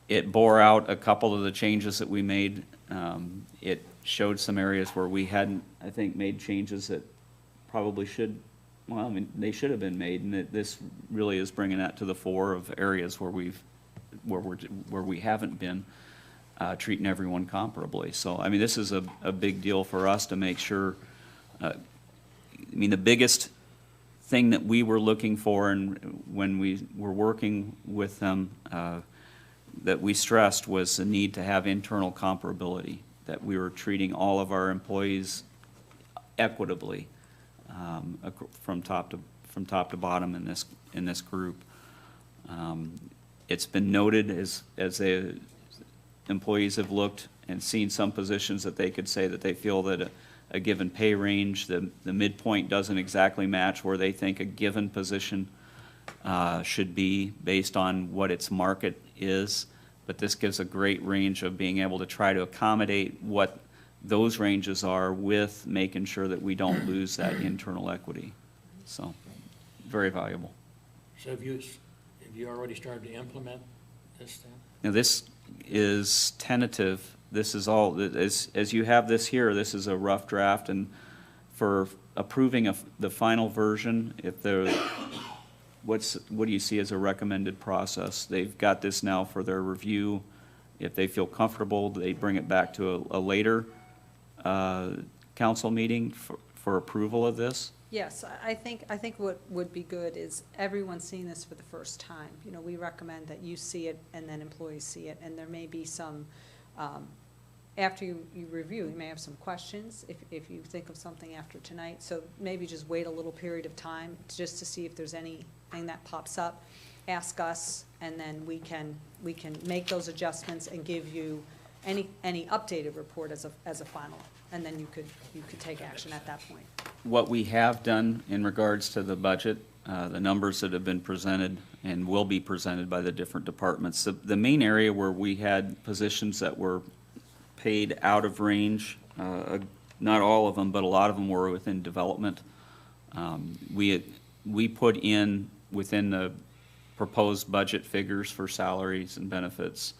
It bore out a couple of the changes that we made. It showed some areas where we hadn't, I think, made changes that probably they should have been made, and this really is bringing that to the fore of areas where we haven't been treating everyone comparably. So, this is a big deal for us to make sure. The biggest thing that we were looking for, and when we were working with them, that we stressed was the need to have internal comparability, that we were treating all of our employees equitably from top to bottom in this group. It's been noted as the employees have looked and seen some positions that they could say that they feel that a given pay range, the midpoint doesn't exactly match where they think a given position should be based on what its market is, but this gives a great range of being able to try to accommodate what those ranges are with making sure that we don't lose that internal equity. So, very valuable. So have you already started to implement this then? Now, this is tentative. This is all, as you have this here, this is a rough draft, and for approving the final version, what do you see as a recommended process? They've got this now for their review. If they feel comfortable, they bring it back to a later council meeting for approval of this? Yes, I think what would be good is everyone's seeing this for the first time. We recommend that you see it and then employees see it, and there may be some, after you review, you may have some questions if you think of something after tonight. So maybe just wait a little period of time just to see if there's anything that pops up. ask us, and then we can make those adjustments and give you any updated report as a final, and then you could take action at that point. What we have done in regards to the budget, the numbers that have been presented and will be presented by the different departments, the main area where we had positions that were paid out of range, not all of them, but a lot of them were within development. We put in within the proposed budget figures for salaries and benefits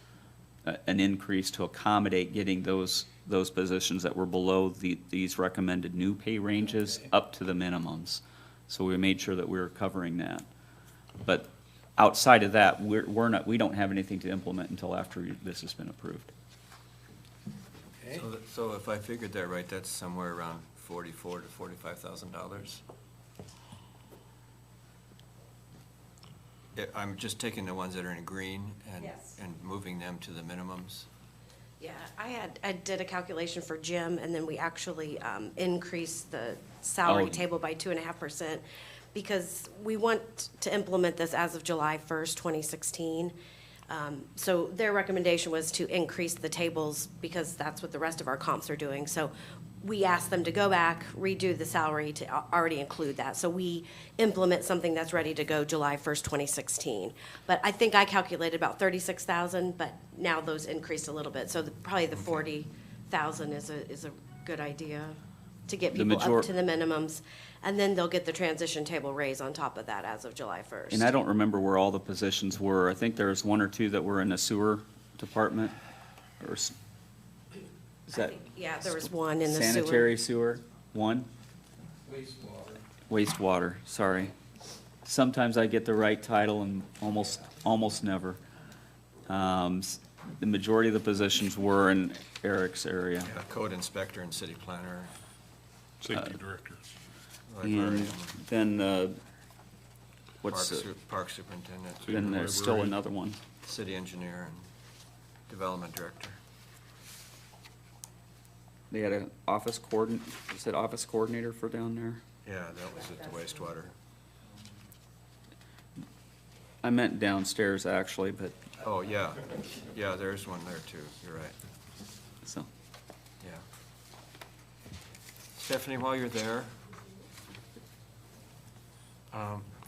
an increase to accommodate getting those positions that were below these recommended new pay ranges up to the minimums. So we made sure that we were covering that. But outside of that, we don't have anything to implement until after this has been approved. Okay. So if I figured that right, that's somewhere around $44,000 to $45,000. I'm just taking the ones that are in green Yes. and moving them to the minimums. Yeah, I did a calculation for Jim, and then we actually increased the salary Oh. table by 2.5%, because we want to implement this as of July 1st, 2016. So their recommendation was to increase the tables, because that's what the rest of our comps are doing. So we asked them to go back, redo the salary to already include that. So we implement something that's ready to go July 1st, 2016. But I think I calculated about 36,000, but now those increased a little bit. So probably the 40,000 is a good idea to get people up to the minimums. And then they'll get the transition table raise on top of that as of July 1st. And I don't remember where all the positions were. I think there was one or two that were in the sewer department, or is that? Yeah, there was one in the sewer. Sanitary sewer, one? Wastewater, sorry. Sometimes I get the right title and almost never. The majority of the positions were in Eric's area. Yeah, code inspector and city planner. Safety director. And then, what's, Park superintendent, then there's still another one. city engineer, and development director. They had an office office coordinator for down there? Yeah, that was at the wastewater. I meant downstairs, actually, but, Oh, yeah. Yeah, there's one there too. You're right. so. Yeah. Stephanie, while you're there,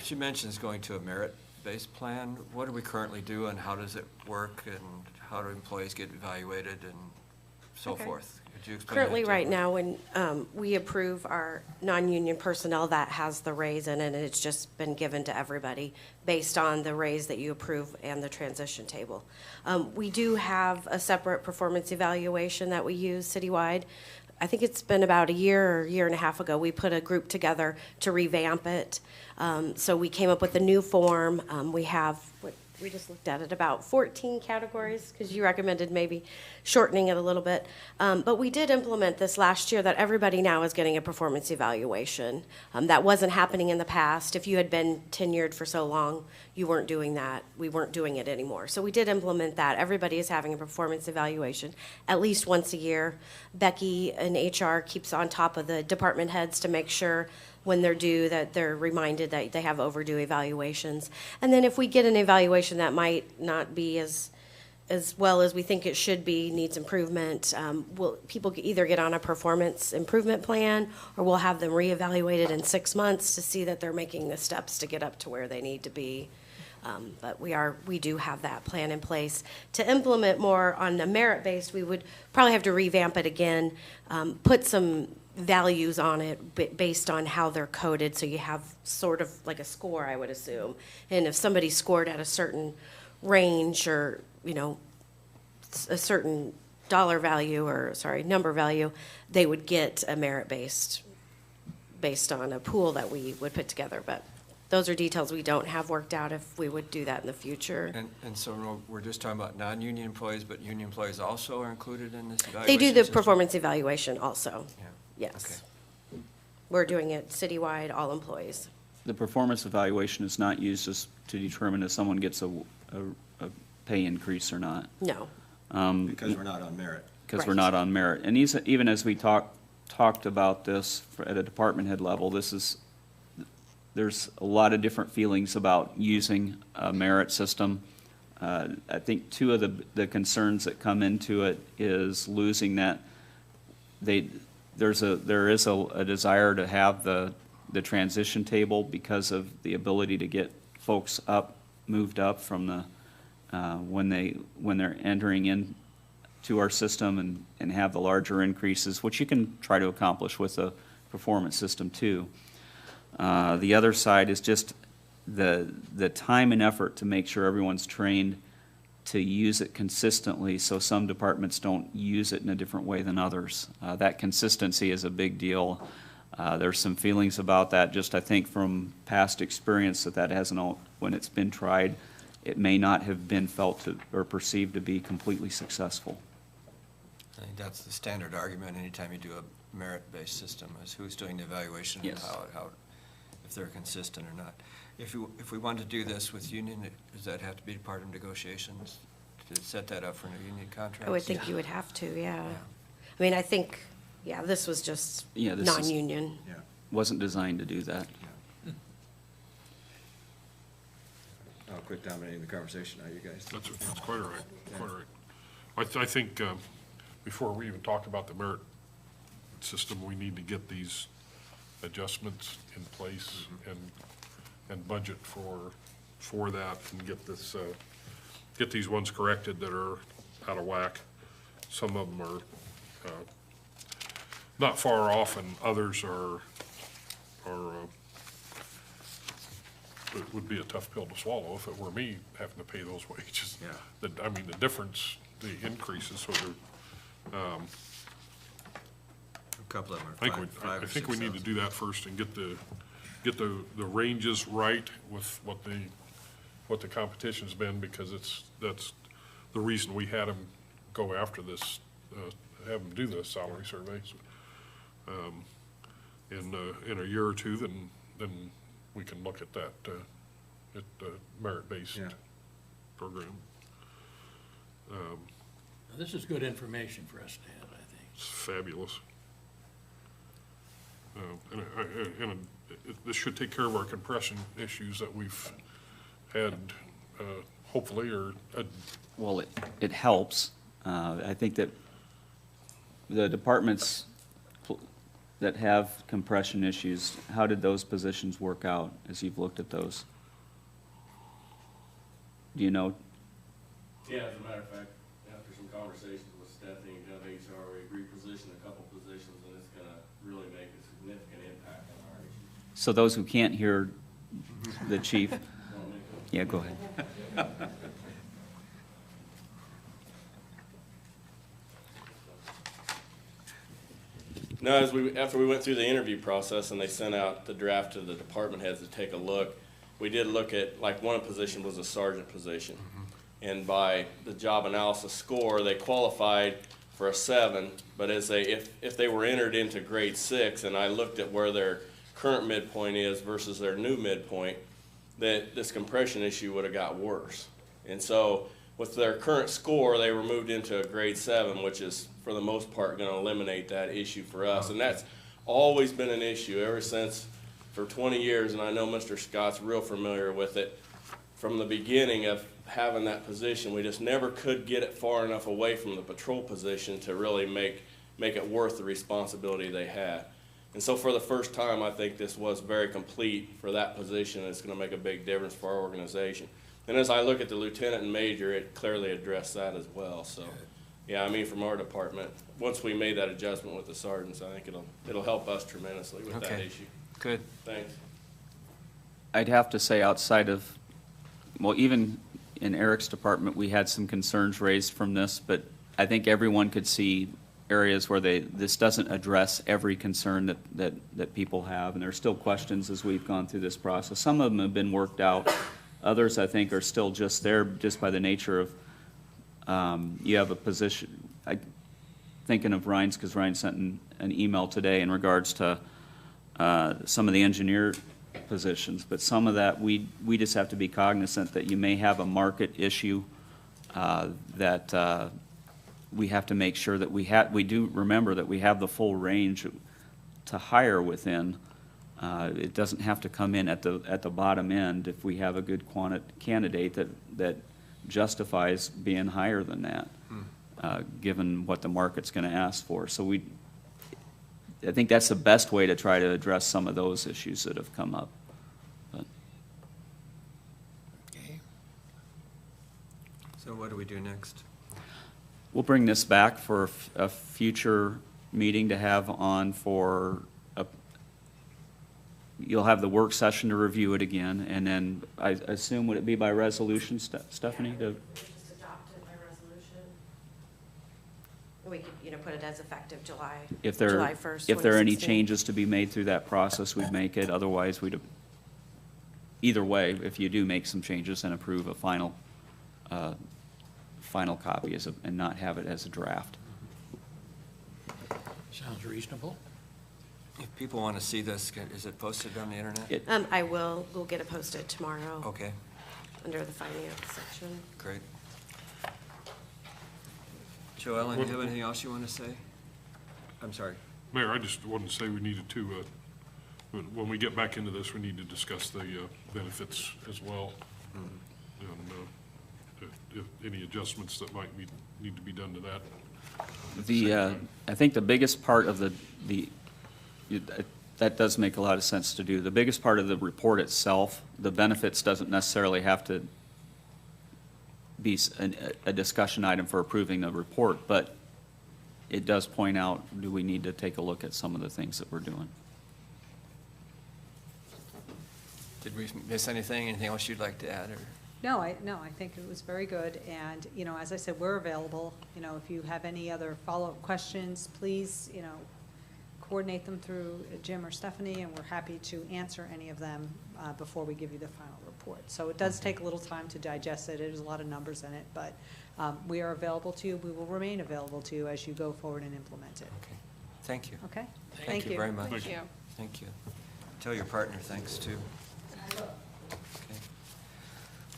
she mentions going to a merit-based plan. What do we currently do, and how does it work, and how do employees get evaluated, and so Okay. forth? Could you explain Currently, that to right her? now, when we approve our non-union personnel, that has the raise in it, and it's just been given to everybody based on the raise that you approve and the transition table. We do have a separate performance evaluation that we use citywide. I think it's been about a year or year and a half ago, we put a group together to revamp it. So we came up with a new form. We just looked at it, about 14 categories, because you recommended maybe shortening it a little bit. But we did implement this last year, that everybody now is getting a performance evaluation. That wasn't happening in the past. If you had been tenured for so long, you weren't doing that. We weren't doing it anymore. So we did implement that. Everybody is having a performance evaluation at least once a year. Becky in HR keeps on top of the department heads to make sure when they're due, that they're reminded that they have overdue evaluations. And then if we get an evaluation that might not be as well as we think it should be, needs improvement, people either get on a performance improvement plan, or we'll have them reevaluated in 6 months to see that they're making the steps to get up to where they need to be. But we do have that plan in place. To implement more on the merit-based, we would probably have to revamp it again, put some values on it based on how they're coded, so you have sort of like a score, I would assume. And if somebody scored at a certain range, or, a certain number value, they would get a merit-based based on a pool that we would put together. But those are details we don't have worked out if we would do that in the future. And so we're just talking about non-union employees, but union employees also are included in this evaluation They do the system? performance evaluation also, Yeah. yes. We're doing it citywide, all employees. The performance evaluation is not used to determine if someone gets a pay increase or not. No. Because we're not on merit. Because we're Right. not on merit. And even as we talked about this at a department head level, this there's a lot of different feelings about using a merit system. I think two of the concerns that come into it is losing that. There is a desire to have the transition table because of the ability to get folks moved up from the, when they're entering in to our system and have the larger increases, which you can try to accomplish with a performance system too. The other side is just the time and effort to make sure everyone's trained to use it consistently, so some departments don't use it in a different way than others. That consistency is a big deal. There's some feelings about that, just I think from past experience that hasn't, when it's been tried, it may not have been felt or perceived to be completely successful. I think that's the standard argument anytime you do a merit-based system, is who's doing the evaluation and Yes. how, if they're consistent or not. If we want to do this with union, does that have to be part of negotiations to set that up for a union contract? I would think you would have to, yeah. I mean, I think, yeah, this was just Yeah, this is- non-union. Yeah. Wasn't designed to do that. I'll quit dominating the conversation now, you guys. That's quite all right, quite all right. I think before we even talk about the merit system, we need to get these adjustments in place and budget for that and get these ones corrected that are out of whack. Some of them are not far off, and others are it would be a tough pill to swallow if it were me having to pay those wages. Yeah. I mean, the difference, the increases, so they're, A couple of them I are think five I or think we need to 6,000. do that first and get the ranges right with what the competition's been, because that's the reason we had them go after this, have them do the salary surveys. In a year or two, then we can look at that, at the merit-based Yeah. program. Now, this is good information for us to have, I think. It's fabulous. This should take care of our compression issues that we've had, hopefully, or, Well, it helps. I think that the departments that have compression issues, how did those positions work out as you've looked at those? Do you know? Yeah, as a matter of fact, after some conversations with Stephanie and HR, we repositioned a couple positions, and it's gonna really make a significant impact on our issues. So those who can't hear the chief, yeah, go ahead. No, after we went through the interview process and they sent out the draft to the department heads to take a look, we did look at, like, one position was a sergeant position. And by the job analysis score, they qualified for a 7, but if they were entered into grade 6, and I looked at where their current midpoint is versus their new midpoint, that this compression issue would have got worse. And so with their current score, they were moved into a grade 7, which is for the most part going to eliminate that issue for us. And that's always been an issue ever since, for 20 years, and I know Mr. Scott's real familiar with it. From the beginning of having that position, we just never could get it far enough away from the patrol position to really make it worth the responsibility they had. And so for the first time, I think this was very complete for that position. It's going to make a big difference for our organization. And as I look at the lieutenant and major, it clearly addressed that as well. So, yeah, I mean, from our department, once we made that adjustment with the sergeants, I think it'll help us tremendously with that Okay. issue. Good. Thanks. I'd have to say outside of, well, even in Eric's department, we had some concerns raised from this, but I think everyone could see areas where this doesn't address every concern that people have, and there's still questions as we've gone through this process. Some of them have been worked out. Others, I think, are still just there just by the nature of, you have a position, thinking of Ryan's, because Ryan sent an email today in regards to some of the engineer positions, but some of that, we just have to be cognizant that you may have a market issue that we have to make sure that we do remember that we have the full range to hire within, It doesn't have to come in at the bottom end if we have a good candidate that justifies being higher than that, given what the market's gonna ask for. So I think that's the best way to try to address some of those issues that have come up. But Okay. So what do we do next? we'll bring this back for a future meeting to have on you'll have the work session to review it again, and then I assume, would it be by resolution, Stephanie? Just adopt it by resolution. We could, put it as effective July 1st. If there are any 2016. changes to be made through that process, we'd make it. Otherwise, either way, if you do make some changes, then approve a final copy and not have it as a draft. Sounds reasonable. If people want to see this, is it posted on the internet? We'll get it posted tomorrow. Okay, Under the finance section. great. Joellen, do you have anything else you want to say? I'm sorry. Mayor, I just wanted to say we needed to, when we get back into this, we need to discuss the benefits as well. And if any adjustments that might need to be done to that. I think the biggest part of that does make a lot of sense to do. The biggest part of the report itself, the benefits doesn't necessarily have to be a discussion item for approving the report, but it does point out, do we need to take a look at some of the things that we're doing? Did we miss anything? Anything else you'd like to add, or? No, I think it was very good, and, as I said, we're available. If you have any other follow-up questions, please, coordinate them through Jim or Stephanie, and we're happy to answer any of them before we give you the final report. So it does take a little time to digest it. There's a lot of numbers in it, but we are available to you. We will remain available to you as you go forward and implement it. Okay, thank you. Okay? Thank you very much. Thank you. Thank you. Tell your partner thanks, too. Okay.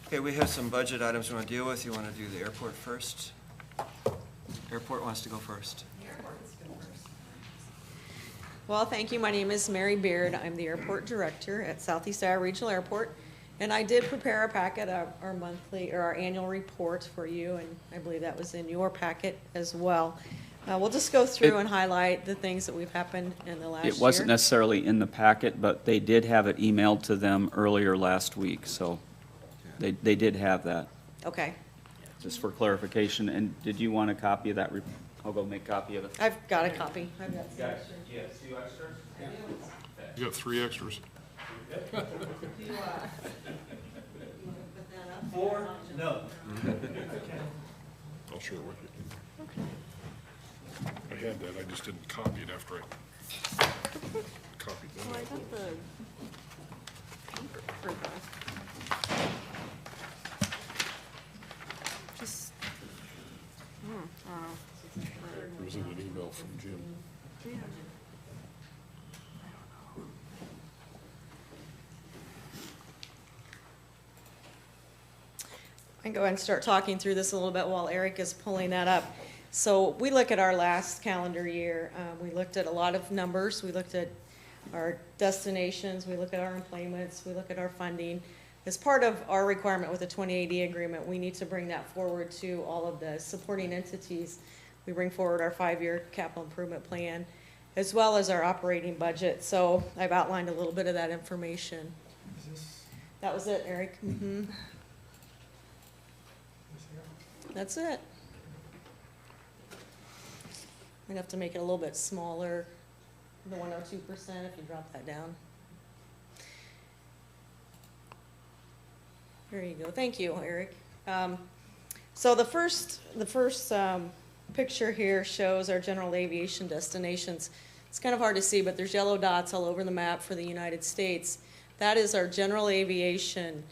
Okay, we have some budget items we want to deal with. You want to do the airport first? Airport wants to go first. Well, thank you. My name is Mary Beard. I'm the airport director at Southeast Iowa Regional Airport. And I did prepare a packet of our annual report for you, and I believe that was in your packet as well. We'll just go through and highlight the things that we've happened in the last year. It wasn't necessarily in the packet, but they did have it emailed to them earlier last week, so they did have that, Okay. just for clarification. And did you want a copy of that? I'll go make a copy of it. I've got a copy. I've got some. You have 2 extras? You got 3 extras. 4? No. I'll share it with you. I had that, I just didn't copy it after I copied Well, I that. got the paper for the, just, I don't know. It was in an email from Jim. I can go ahead and start talking through this a little bit while Eric is pulling that up. So we look at our last calendar year. We looked at a lot of numbers. We looked at our destinations. We look at our employments. We look at our funding. As part of our requirement with the 2080 agreement, we need to bring that forward to all of the supporting entities. We bring forward our 5-year capital improvement plan, as well as our operating budget. So I've outlined a little bit of that information. That was it, Eric. Mm-hmm. That's it. We'd have to make it a little bit smaller, the 102% if you drop that down. There you go. Thank you, Eric. So the first picture here shows our general aviation destinations. It's kind of hard to see, but there's yellow dots all over the map for the United States. That is our general aviation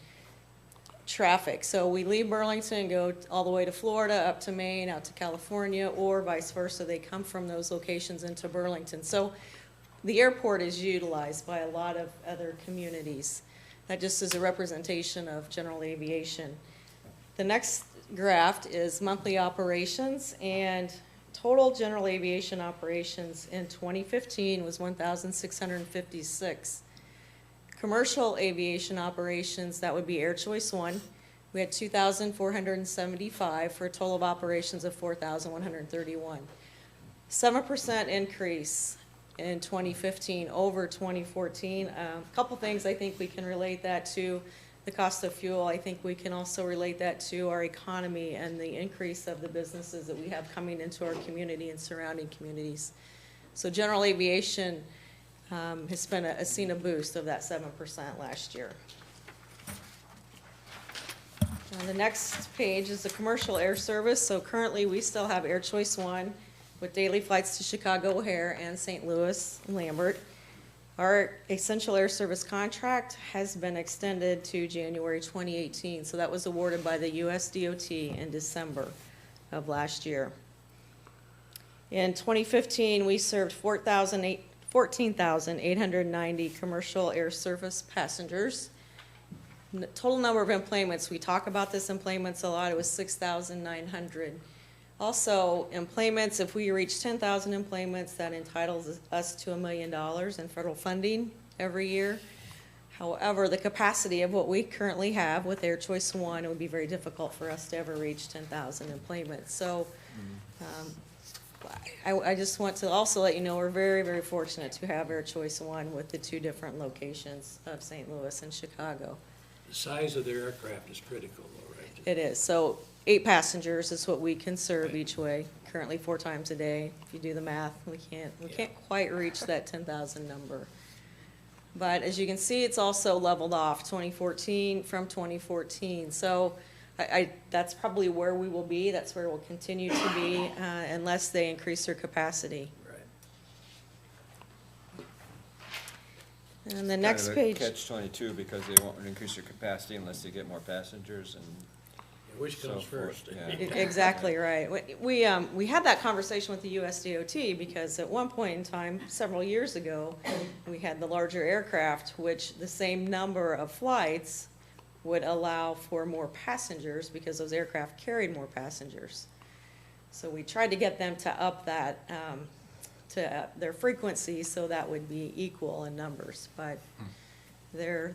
traffic. So we leave Burlington and go all the way to Florida, up to Maine, out to California, or vice versa. They come from those locations into Burlington. So the airport is utilized by a lot of other communities. That just is a representation of general aviation. The next graph is monthly operations, and total general aviation operations in 2015 was 1,656. Commercial aviation operations, that would be Air Choice One. We had 2,475 for a total of operations of 4,131. 7% increase in 2015 over 2014. A couple things I think we can relate that to. The cost of fuel, I think we can also relate that to our economy and the increase of the businesses that we have coming into our community and surrounding communities. So general aviation has seen a boost of that 7% last year. Now, the next page is the commercial air service. So currently we still have Air Choice One with daily flights to Chicago O'Hare and St. Louis Lambert. Our essential air service contract has been extended to January 2018. So that was awarded by the US DOT in December of last year. In 2015, we served 14,890 commercial air service passengers. The total number of employments, we talk about this employments a lot, it was 6,900. Also, employments, if we reach 10,000 employments, that entitles us to $1 million in federal funding every year. However, the capacity of what we currently have with Air Choice One, it would be very difficult for us to ever reach 10,000 employments. So I just want to also let you know we're very, very fortunate to have Air Choice One with the 2 different locations of St. Louis and Chicago. The size of their aircraft is critical, though, right? It is. So 8 passengers is what we can serve each way. Currently 4 times a day. If you do the math, we can't quite reach that 10,000 number. But as you can see, it's also leveled off 2014 from 2014. So that's probably where we will be. That's where we'll continue to be unless they increase their capacity. And the next page. Catch-22 because they won't increase their capacity unless they get more passengers and. Which comes first? Yeah. Exactly right. We had that conversation with the US DOT because at one point in time, several years ago, we had the larger aircraft, which the same number of flights would allow for more passengers because those aircraft carried more passengers. So we tried to get them to up that to their frequency so that would be equal in numbers, but their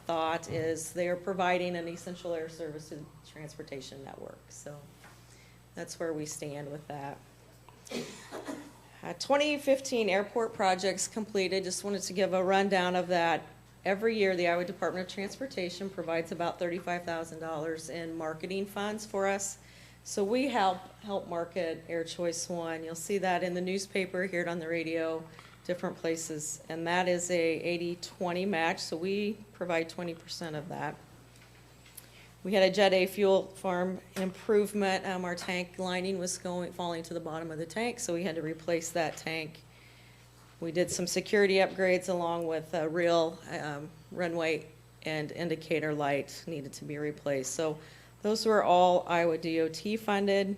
thought is they are providing an essential air service transportation network. So that's where we stand with that. 2015 airport projects completed. Just wanted to give a rundown of that. Every year, the Iowa Department of Transportation provides about $35,000 in marketing funds for us. So we help market Air Choice One. You'll see that in the newspaper, hear it on the radio, different places. And that is a 80-20 match, so we provide 20% of that. We had a Jet A fuel farm improvement. Our tank lining was falling to the bottom of the tank, so we had to replace that tank. We did some security upgrades along with a real runway and indicator light needed to be replaced. So those were all Iowa DOT funded.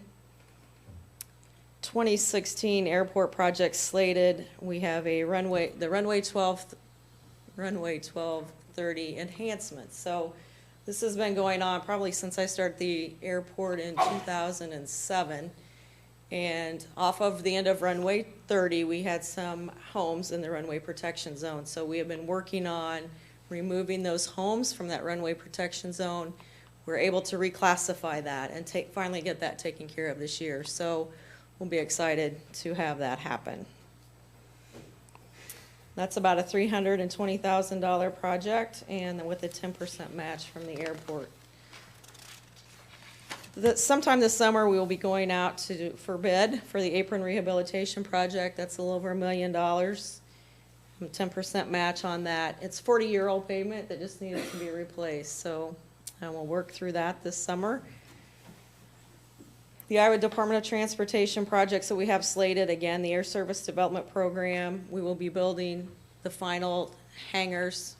2016 airport projects slated. We have the runway 1230 enhancements. So this has been going on probably since I started the airport in 2007. And off of the end of runway 30, we had some homes in the runway protection zone. So we have been working on removing those homes from that runway protection zone. We're able to reclassify that and finally get that taken care of this year. So we'll be excited to have that happen. That's about a $320,000 project and with a 10% match from the airport. Sometime this summer, we will be going out for bid for the apron rehabilitation project. That's a little over $1 million. 10% match on that. It's 40-year-old pavement that just needed to be replaced. So we'll work through that this summer. The Iowa Department of Transportation projects that we have slated, again, the Air Service Development Program. We will be building the final hangars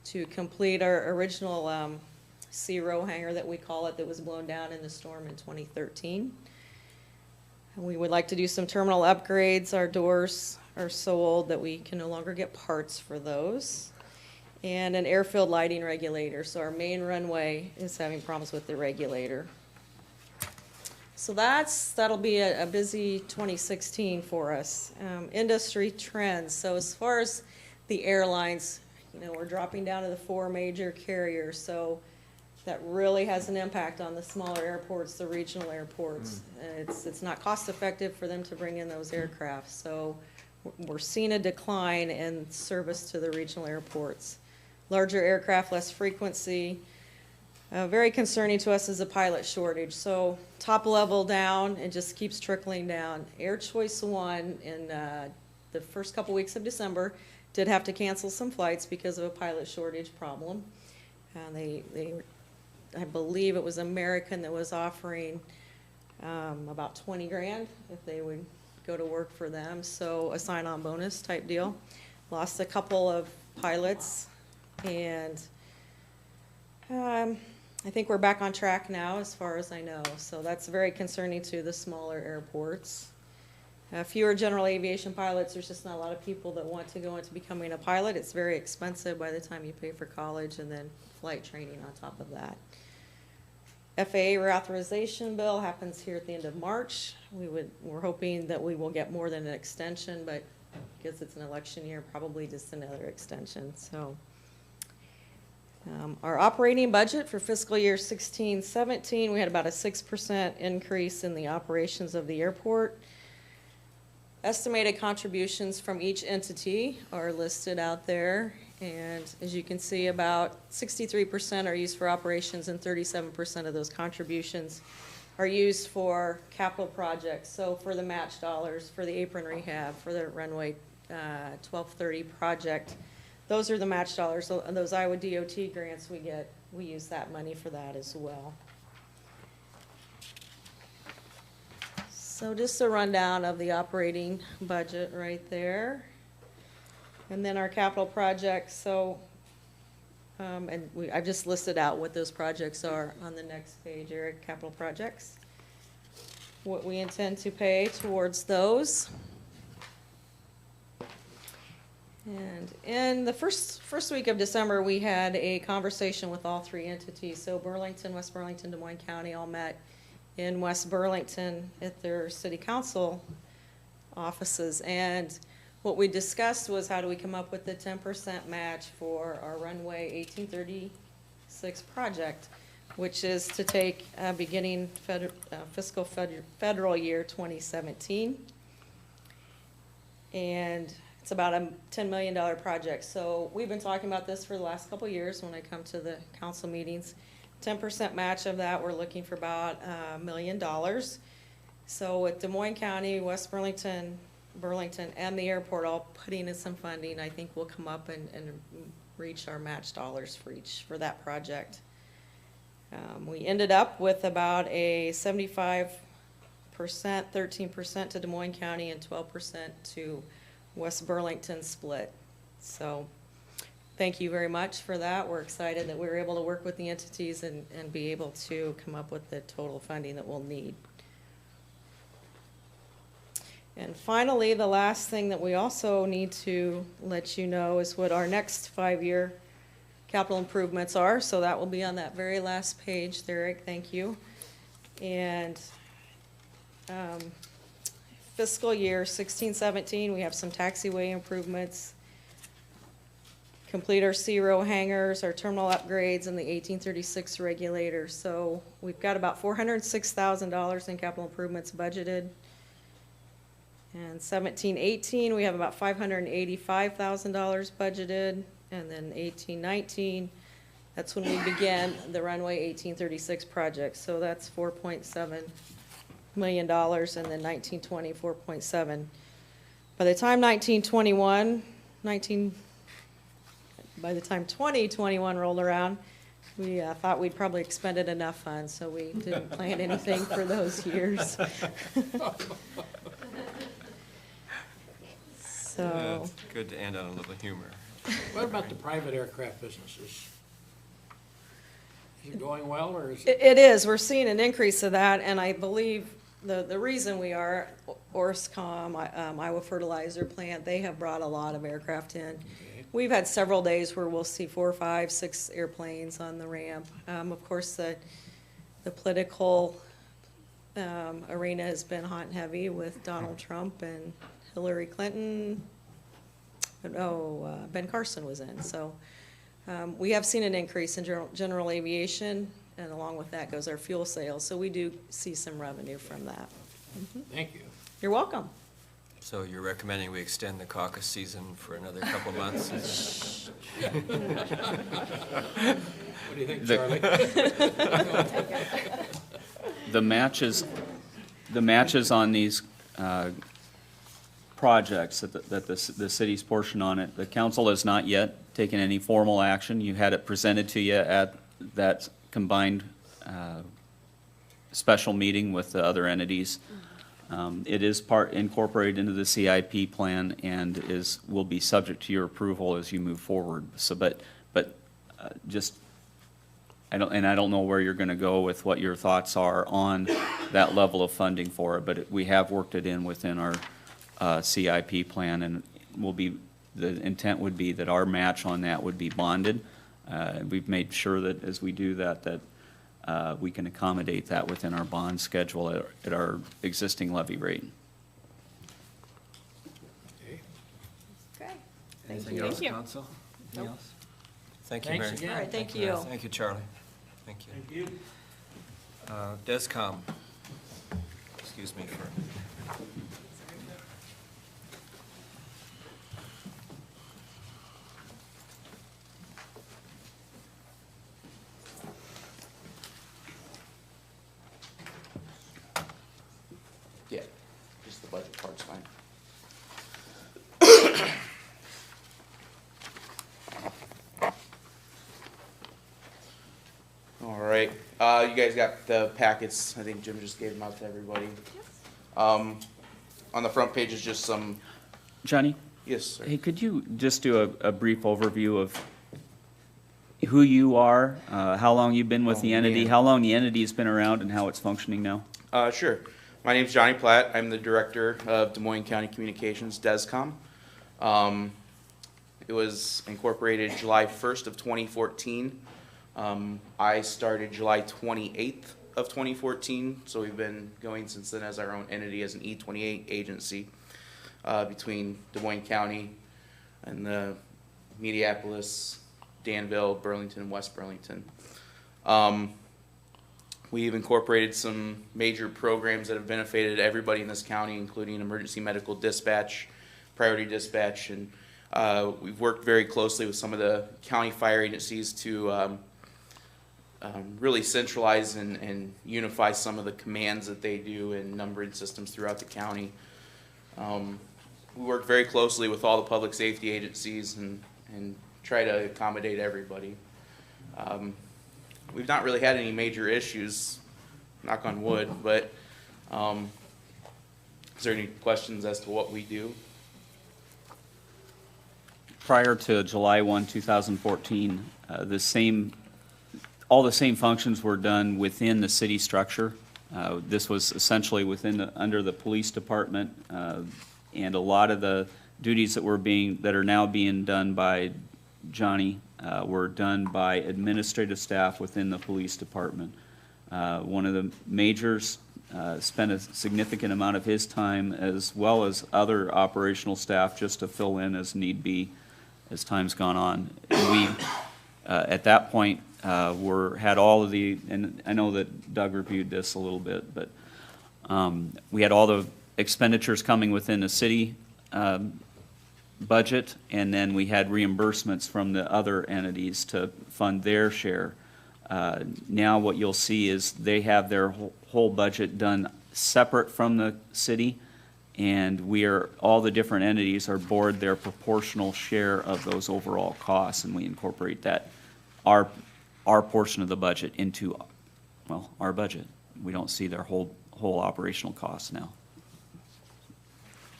to complete our original C-row hangar that we call it that was blown down in the storm in 2013. And we would like to do some terminal upgrades. Our doors are so old that we can no longer get parts for those. And an airfield lighting regulator. So our main runway is having problems with the regulator. So that'll be a busy 2016 for us. Industry trends. So as far as the airlines, You know, we're dropping down to the 4 major carriers, so that really has an impact on the smaller airports, the regional airports. It's not cost effective for them to bring in those aircraft, so we're seeing a decline in service to the regional airports. Larger aircraft, less frequency. Very concerning to us is a pilot shortage. So top level down, it just keeps trickling down. Air Choice One in the first couple weeks of December did have to cancel some flights because of a pilot shortage problem. I believe it was American that was offering about 20 grand if they would go to work for them. So a sign-on bonus type deal. Lost a couple of pilots, and I think we're back on track now as far as I know. So that's very concerning to the smaller airports. Fewer general aviation pilots. There's just not a lot of people that want to go into becoming a pilot. It's very expensive by the time you pay for college and then flight training on top of that. FAA reauthorization bill happens here at the end of March. We're hoping that we will get more than an extension, but because it's an election year, probably just another extension. So our operating budget for fiscal year 16-17, we had about a 6% increase in the operations of the airport. Estimated contributions from each entity are listed out there, and as you can see, about 63% are used for operations and 37% of those contributions are used for capital projects. So for the match dollars, for the apron rehab, for the Runway 1230 project, those are the match dollars. So those Iowa DOT grants we get, we use that money for that as well. So just a rundown of the operating budget right there. And then our capital projects, so, I've just listed out what those projects are on the next page, Eric, capital projects. What we intend to pay towards those. And in the first week of December, we had a conversation with all 3 entities. So Burlington, West Burlington, Des Moines County all met in West Burlington at their city council offices. And what we discussed was how do we come up with the 10% match for our Runway 1836 project, which is to take beginning fiscal federal year 2017. And it's about a $10 million project. So we've been talking about this for the last couple of years when I come to the council meetings. 10% match of that, we're looking for about $1 million. So with Des Moines County, West Burlington, and the airport all putting in some funding, I think we'll come up and reach our match dollars for that project. We ended up with about a 75%, 13% to Des Moines County, and 12% to West Burlington split. So thank you very much for that. We're excited that we were able to work with the entities and be able to come up with the total funding that we'll need. And finally, the last thing that we also need to let you know is what our next 5-year capital improvements are. So that will be on that very last page there, Eric. Thank you. And fiscal year 16-17, we have some taxiway improvements. Complete our C-row hangars, our terminal upgrades, and the 1836 regulator. So we've got about $406,000 in capital improvements budgeted. And 17-18, we have about $585,000 budgeted. And then 18-19, that's when we began the Runway 1836 project. So that's $4.7 million, and then 19-20, 4.7. By the time 2021 rolled around, we thought we'd probably expended enough funds, so we didn't plan anything for those years. So It's good to end on a little humor. What about the private aircraft businesses? Is it going well, or is it is. We're seeing an increase of that, and I believe the reason we are, Orscom, Iowa Fertilizer Plant, they have brought a lot of aircraft in. Okay. We've had several days where we'll see 4, 5, 6 airplanes on the ramp. Of course, the political arena has been hot and heavy with Donald Trump and Hillary Clinton. Ben Carson was in. So we have seen an increase in general aviation, and along with that goes our fuel sales. So we do see some revenue from that. Thank you. You're welcome. So you're recommending we extend the caucus season for another couple months? What do you think, The- Charlie? The matches on these projects, that the city's portion on it, the council has not yet taken any formal action. You had it presented to you at that combined special meeting with the other entities. It is incorporated into the CIP plan and will be subject to your approval as you move forward. So, but just, I don't know where you're gonna go with what your thoughts are on that level of funding for it, but we have worked it in within our CIP plan, and the intent would be that our match on that would be bonded. We've made sure that as we do that we can accommodate that within our bond schedule at our existing levy rate. Okay. Okay. Anything you. else, Thank you. council? Anything else? Thank you, Thanks Mary. again. All right, thank you. Thank you, Charlie. Thank you. Thank you. Descom. Excuse me for. Yeah, just the budget part's fine. All right, you guys got the packets. I think Jim just gave them out to everybody. On the front page is just some, Johnny, yes, sir. hey, could you just do a brief overview of who you are, how long you've been with the entity, man. how long the entity's been around, and how it's functioning now? Sure. My name's Johnny Platt. I'm the Director of Des Moines County Communications, DESCOM. It was incorporated July 1st of 2014. I started July 28th of 2014, so we've been going since then as our own entity as an E28 agency between Des Moines County and the Mediapolis, Danville, Burlington, and West Burlington. We've incorporated some major programs that have benefited everybody in this county, including emergency medical dispatch, priority dispatch, and we've worked very closely with some of the county fire agencies to really centralize and unify some of the commands that they do in numbering systems throughout the county. We work very closely with all the public safety agencies and try to accommodate everybody. We've not really had any major issues, knock on wood, but is there any questions as to what we do? Prior to July 1, 2014, all the same functions were done within the city structure. This was essentially under the police department, and a lot of the duties that are now being done by Johnny were done by administrative staff within the police department. One of the majors spent a significant amount of his time, as well as other operational staff, just to fill in as need be as time's gone on. We, at that point, had all of the, and I know that Doug reviewed this a little bit, but we had all the expenditures coming within the city budget, and then we had reimbursements from the other entities to fund their share. Now what you'll see is they have their whole budget done separate from the city, and all the different entities are board their proportional share of those overall costs, and we incorporate that, our portion of the budget into, well, our budget. We don't see their whole operational costs now.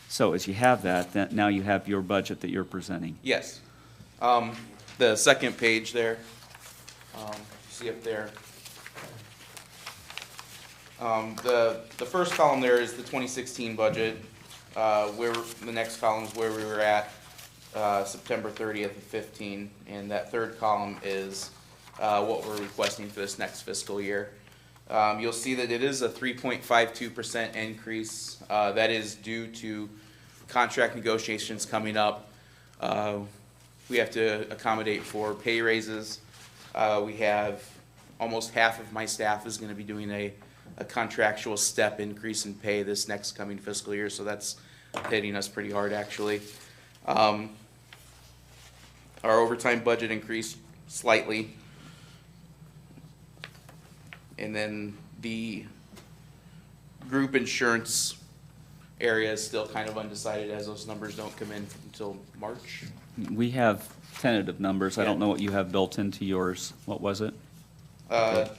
So as you have that, now you have your budget that you're presenting. Yes. The second page there, see up there. The first column there is the 2016 budget. The next column is where we were at September 30th of 15, and that third column is what we're requesting for this next fiscal year. You'll see that it is a 3.52% increase. That is due to contract negotiations coming up. We have to accommodate for pay raises. We have almost half of my staff is gonna be doing a contractual step increase in pay this next coming fiscal year, so that's hitting us pretty hard, actually. Our overtime budget increased slightly. And then the group insurance area is still kind of undecided, as those numbers don't come in until March. We have tentative numbers. I don't Yeah. know what you have built into yours. What was it? I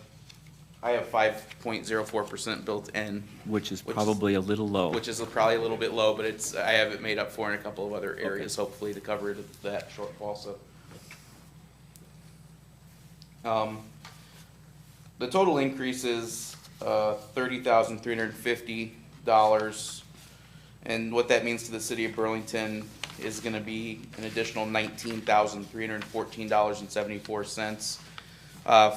have 5.04% built in, Which is Which is- probably a little low. which is probably a little bit low, but I have it made up for in a couple of other areas, hopefully, to cover that shortfall, so. The total increase is $30,350, and what that means to the city of Burlington is gonna be an additional $19,314.74,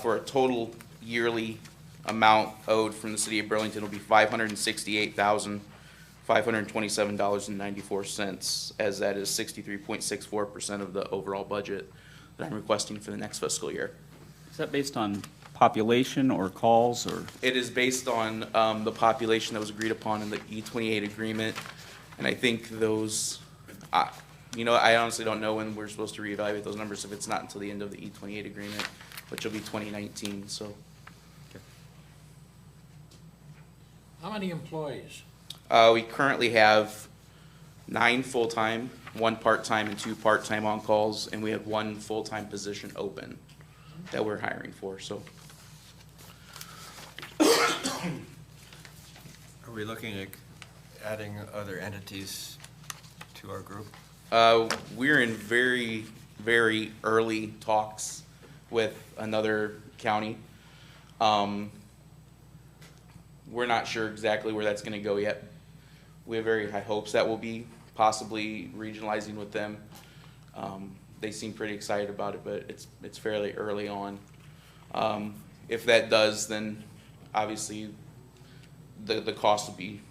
for a total yearly amount owed from the city of Burlington will be $568,527.94, as that is 63.64% of the overall budget that I'm requesting for the next fiscal year. Is that based on population or calls or? It is based on the population that was agreed upon in the E28 agreement, and I think those, you know, I honestly don't know when we're supposed to reevaluate those numbers, if it's not until the end of the E28 agreement, which will be 2019, so. How many employees? We currently have 9 full-time, 1 part-time, and 2 part-time on-calls, and we have 1 full-time position open that we're hiring for, so. Are we looking at adding other entities to our group? We're in very, very early talks with another county. We're not sure exactly where that's gonna go yet. We have very high hopes that we'll be possibly regionalizing with them. They seem pretty excited about it, but it's fairly early on. If that does, then obviously the cost will be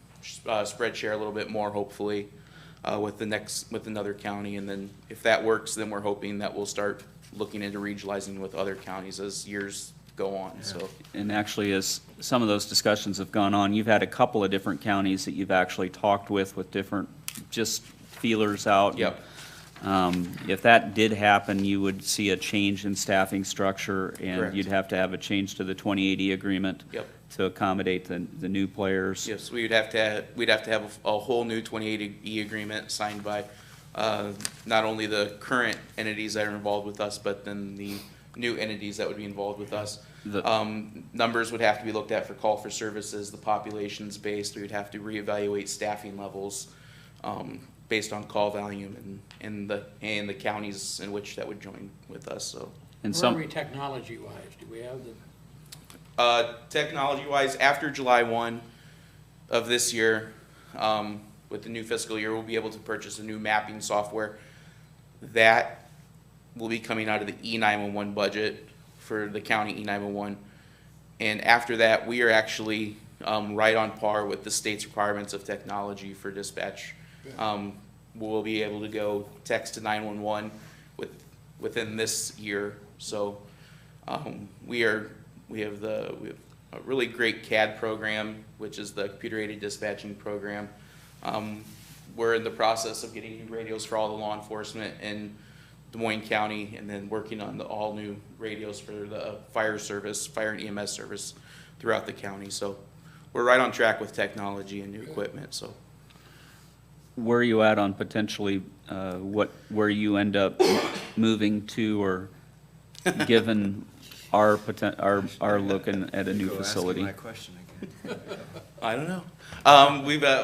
spread share a little bit more, hopefully, with another county. And then if that works, then we're hoping that we'll start looking into regionalizing with other counties as years go on, so. And actually, as some of those discussions have gone on, you've had a couple of different counties that you've actually talked with different, just feelers out. Yep. If that did happen, you would see a change in staffing structure, and Correct. you'd have to have a change to the 2080 agreement. Yep. To accommodate the new players. Yes, we'd have to have a whole new 28E agreement signed by not only the current entities that are involved with us, but then the new entities that would be involved with us. Numbers would have to be looked at for call for services, the population's based, we would have to reevaluate staffing levels based on call volume and the counties in which that would join with us, so. And Where some, are we technology-wise? Do we have the, technology-wise, after July 1 of this year, with the new fiscal year, we'll be able to purchase a new mapping software. That will be coming out of the E911 budget for the county E911. And after that, we are actually right on par with the state's requirements of technology for dispatch. We'll be able to go text to 911 within this year. So we have a really great CAD program, which is the computer-aided dispatching program. We're in the process of getting new radios for all the law enforcement in Des Moines County, and then working on the all-new radios for the fire and EMS service throughout the county. So we're right on track with technology and new equipment, so. where are you at on potentially, where you end up moving to, or given our looking at a new facility? Go asking my question again. I don't know.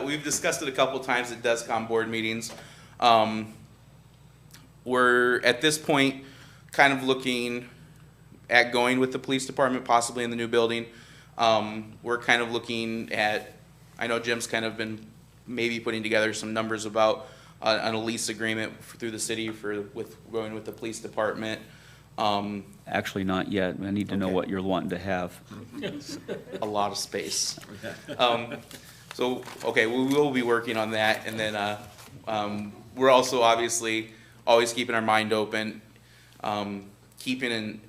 We've discussed it a couple of times at DESCOM board meetings. We're at this point kind of looking at going with the police department, possibly in the new building. We're kind of looking at, I know Jim's kind of been maybe putting together some numbers about on a lease agreement through the city with going with the police department. Actually, not yet. I need to know Okay. what you're wanting to have. A lot of space. So, okay, we will be working on that, and then we're also obviously always keeping our mind open, keeping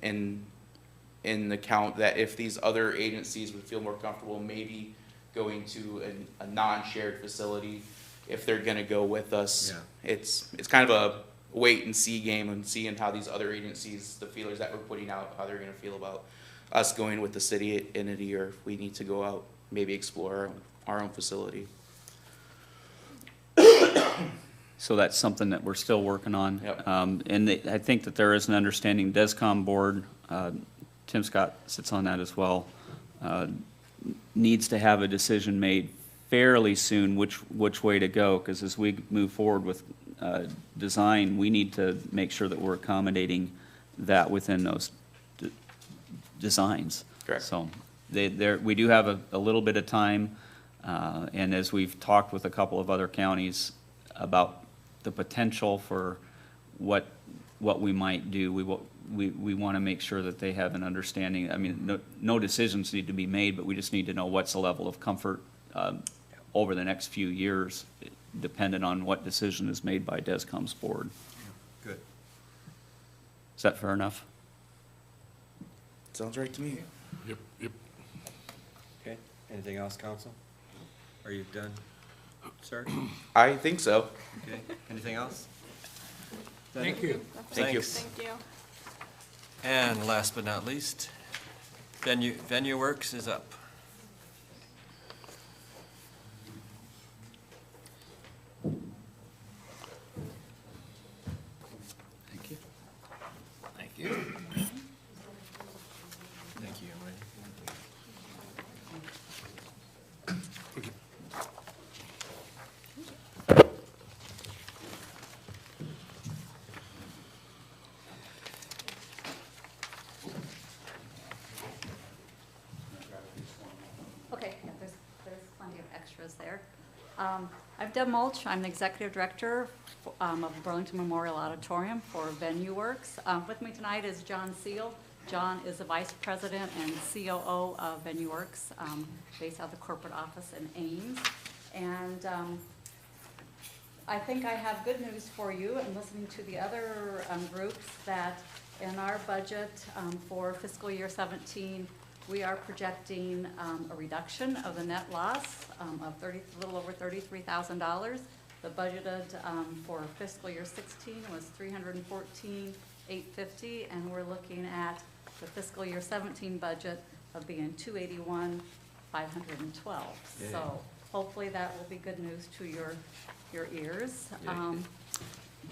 in account that if these other agencies would feel more comfortable, maybe going to a non-shared facility, if they're gonna go with us. Yeah. It's kind of a wait and see game and seeing how these other agencies, the feelers that we're putting out, how they're gonna feel about us going with the city entity, or if we need to go out, maybe explore our own facility. So that's something that we're still working on. Yep. I think that there is an understanding, DESCOM board, Tim Scott sits on that as well, needs to have a decision made fairly soon which way to go, because as we move forward with design, we need to make sure that we're accommodating that within those designs. Correct. So we do have a little bit of time, and as we've talked with a couple of other counties about the potential for what we might do, we want to make sure that they have an understanding. I mean, no decisions need to be made, but we just need to know what's the level of comfort over the next few years, dependent on what decision is made by DESCOM's board. Good. Is that fair enough? Sounds right to me. Yep, yep. Okay, anything else, council? Are you done, sir? I think so. Okay, anything else? Thank you. Thank you. Thanks. Thank you. And last but not least, Venue Works is up. Thank you. Thank you. Thank you, Emily. Okay, yeah, there's plenty of extras there. I'm Deb Mulch. I'm the Executive Director of Burlington Memorial Auditorium for Venue Works. With me tonight is John Seal. John is the Vice President and COO of Venue Works, based out of the corporate office in Ames. And I think I have good news for you, and listening to the other groups, that in our budget for fiscal year 17, we are projecting a reduction of the net loss of a little over $33,000. The budgeted for fiscal year 16 was $314,850, and we're looking at the fiscal year 17 budget of being $281,512. Yay. So hopefully that will be good news to your ears. Yay.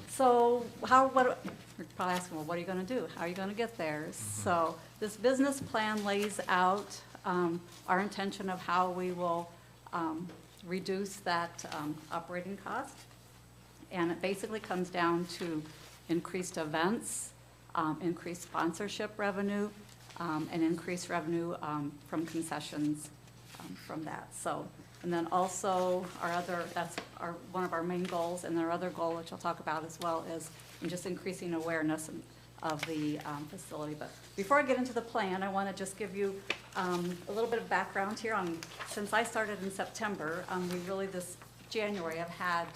So you're probably asking, well, what are you going to do? How are you going to get there? So this business plan lays out our intention of how we will reduce that operating cost. And it basically comes down to increased events, increased sponsorship revenue, and increased revenue from concessions from that. So, and then also that's one of our main goals, and our other goal, which I'll talk about as well, is just increasing awareness of the facility. But before I get into the plan, I want to just give you a little bit of background here on, since I started in September, we really this January have had,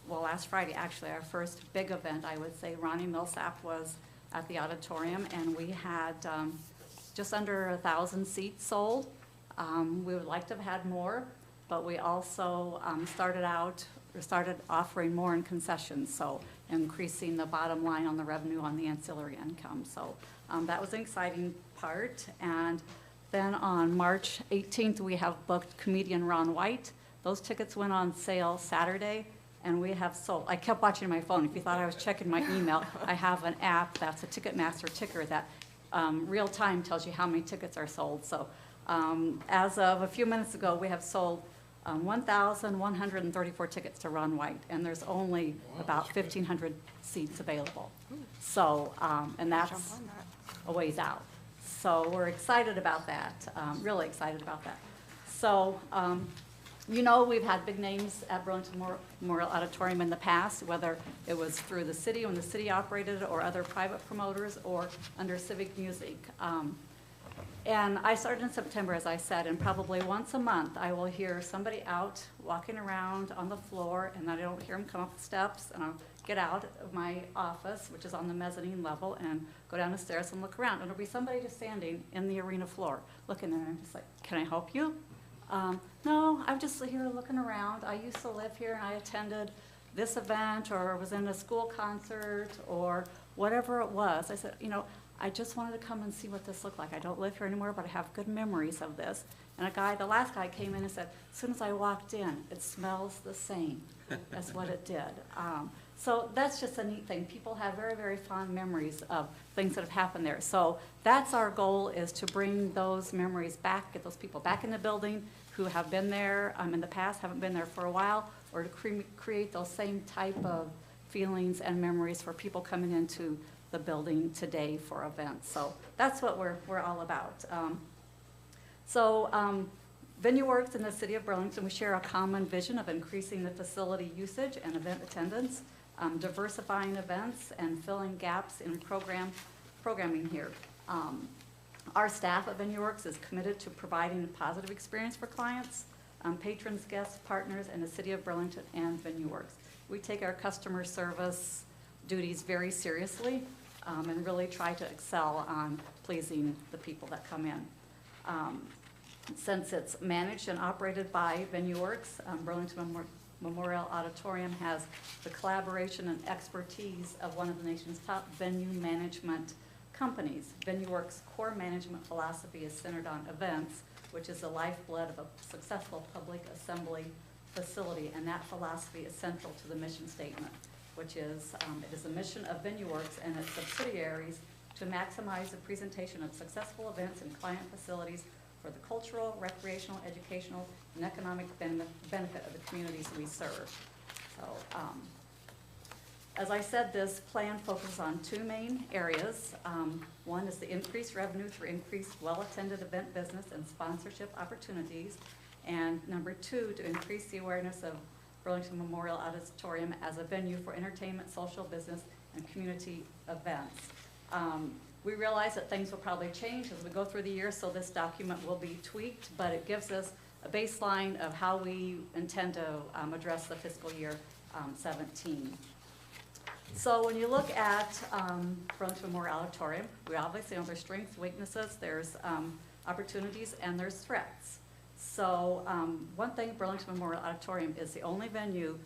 well, last Friday, actually, our first big event, I would say. Ronnie Millsap was at the auditorium, and we had just under 1,000 seats sold. We would like to have had more, but we also started offering more in concessions, so increasing the bottom line on the revenue on the ancillary income. So that was an exciting part. And then on March 18th, we have booked comedian Ron White. Those tickets went on sale Saturday, and we have sold. I kept watching my phone. If you thought I was checking my email, I have an app that's a Ticketmaster ticker that real time tells you how many tickets are sold. So as of a few minutes ago, we have sold 1,134 tickets to Ron White, and there's only about 1,500 seats available. So, and that's a ways out. So we're excited about that, really excited about that. So, you know, we've had big names at Burlington Memorial Auditorium in the past, whether it was through the city when the city operated, or other private promoters, or under Civic Music. And I started in September, as I said, and probably once a month, I will hear somebody out walking around on the floor, and I don't hear them come up the steps, and I'll get out of my office, which is on the mezzanine level, and go down the stairs and look around. And there'll be somebody just standing in the arena floor, looking there, and I'm just like, can I help you? No, I'm just here looking around. I used to live here, and I attended this event, or was in a school concert, or whatever it was. I said, you know, I just wanted to come and see what this looked like. I don't live here anymore, but I have good memories of this. And the last guy came in and said, as soon as I walked in, it smells the same as what it did. So that's just a neat thing. People have very, very fond memories of things that have happened there. So that's our goal, is to bring those memories back, get those people back in the building who have been there in the past, haven't been there for a while, or to create those same type of feelings and memories for people coming into the building today for events. So that's what we're all about. VenueWorks in the city of Burlington, we share a common vision of increasing the facility usage and event attendance, diversifying events, and filling gaps in programming here. Our staff at VenueWorks is committed to providing a positive experience for clients, patrons, guests, partners, and the city of Burlington and VenueWorks. We take our customer service duties very seriously, and really try to excel on pleasing the people that come in. Since it's managed and operated by VenueWorks, Burlington Memorial Auditorium has the collaboration and expertise of one of the nation's top venue management companies. VenueWorks' core management philosophy is centered on events, which is the lifeblood of a successful public assembly facility, and that philosophy is central to the mission statement, which is, it is the mission of VenueWorks and its subsidiaries to maximize the presentation of successful events and client facilities for the cultural, recreational, educational, and economic benefit of the communities we serve. So, as I said, this plan focuses on two main areas. One is the increased revenue through increased well-attended event business and sponsorship opportunities. And number two, to increase the awareness of Burlington Memorial Auditorium as a venue for entertainment, social, business, and community events. We realize that things will probably change as we go through the year, so this document will be tweaked, but it gives us a baseline of how we intend to address the fiscal year 17. So when you look at Burlington Memorial Auditorium, we obviously know there's strengths, weaknesses, there's opportunities, and there's threats. So one thing, Burlington Memorial Auditorium is the only venue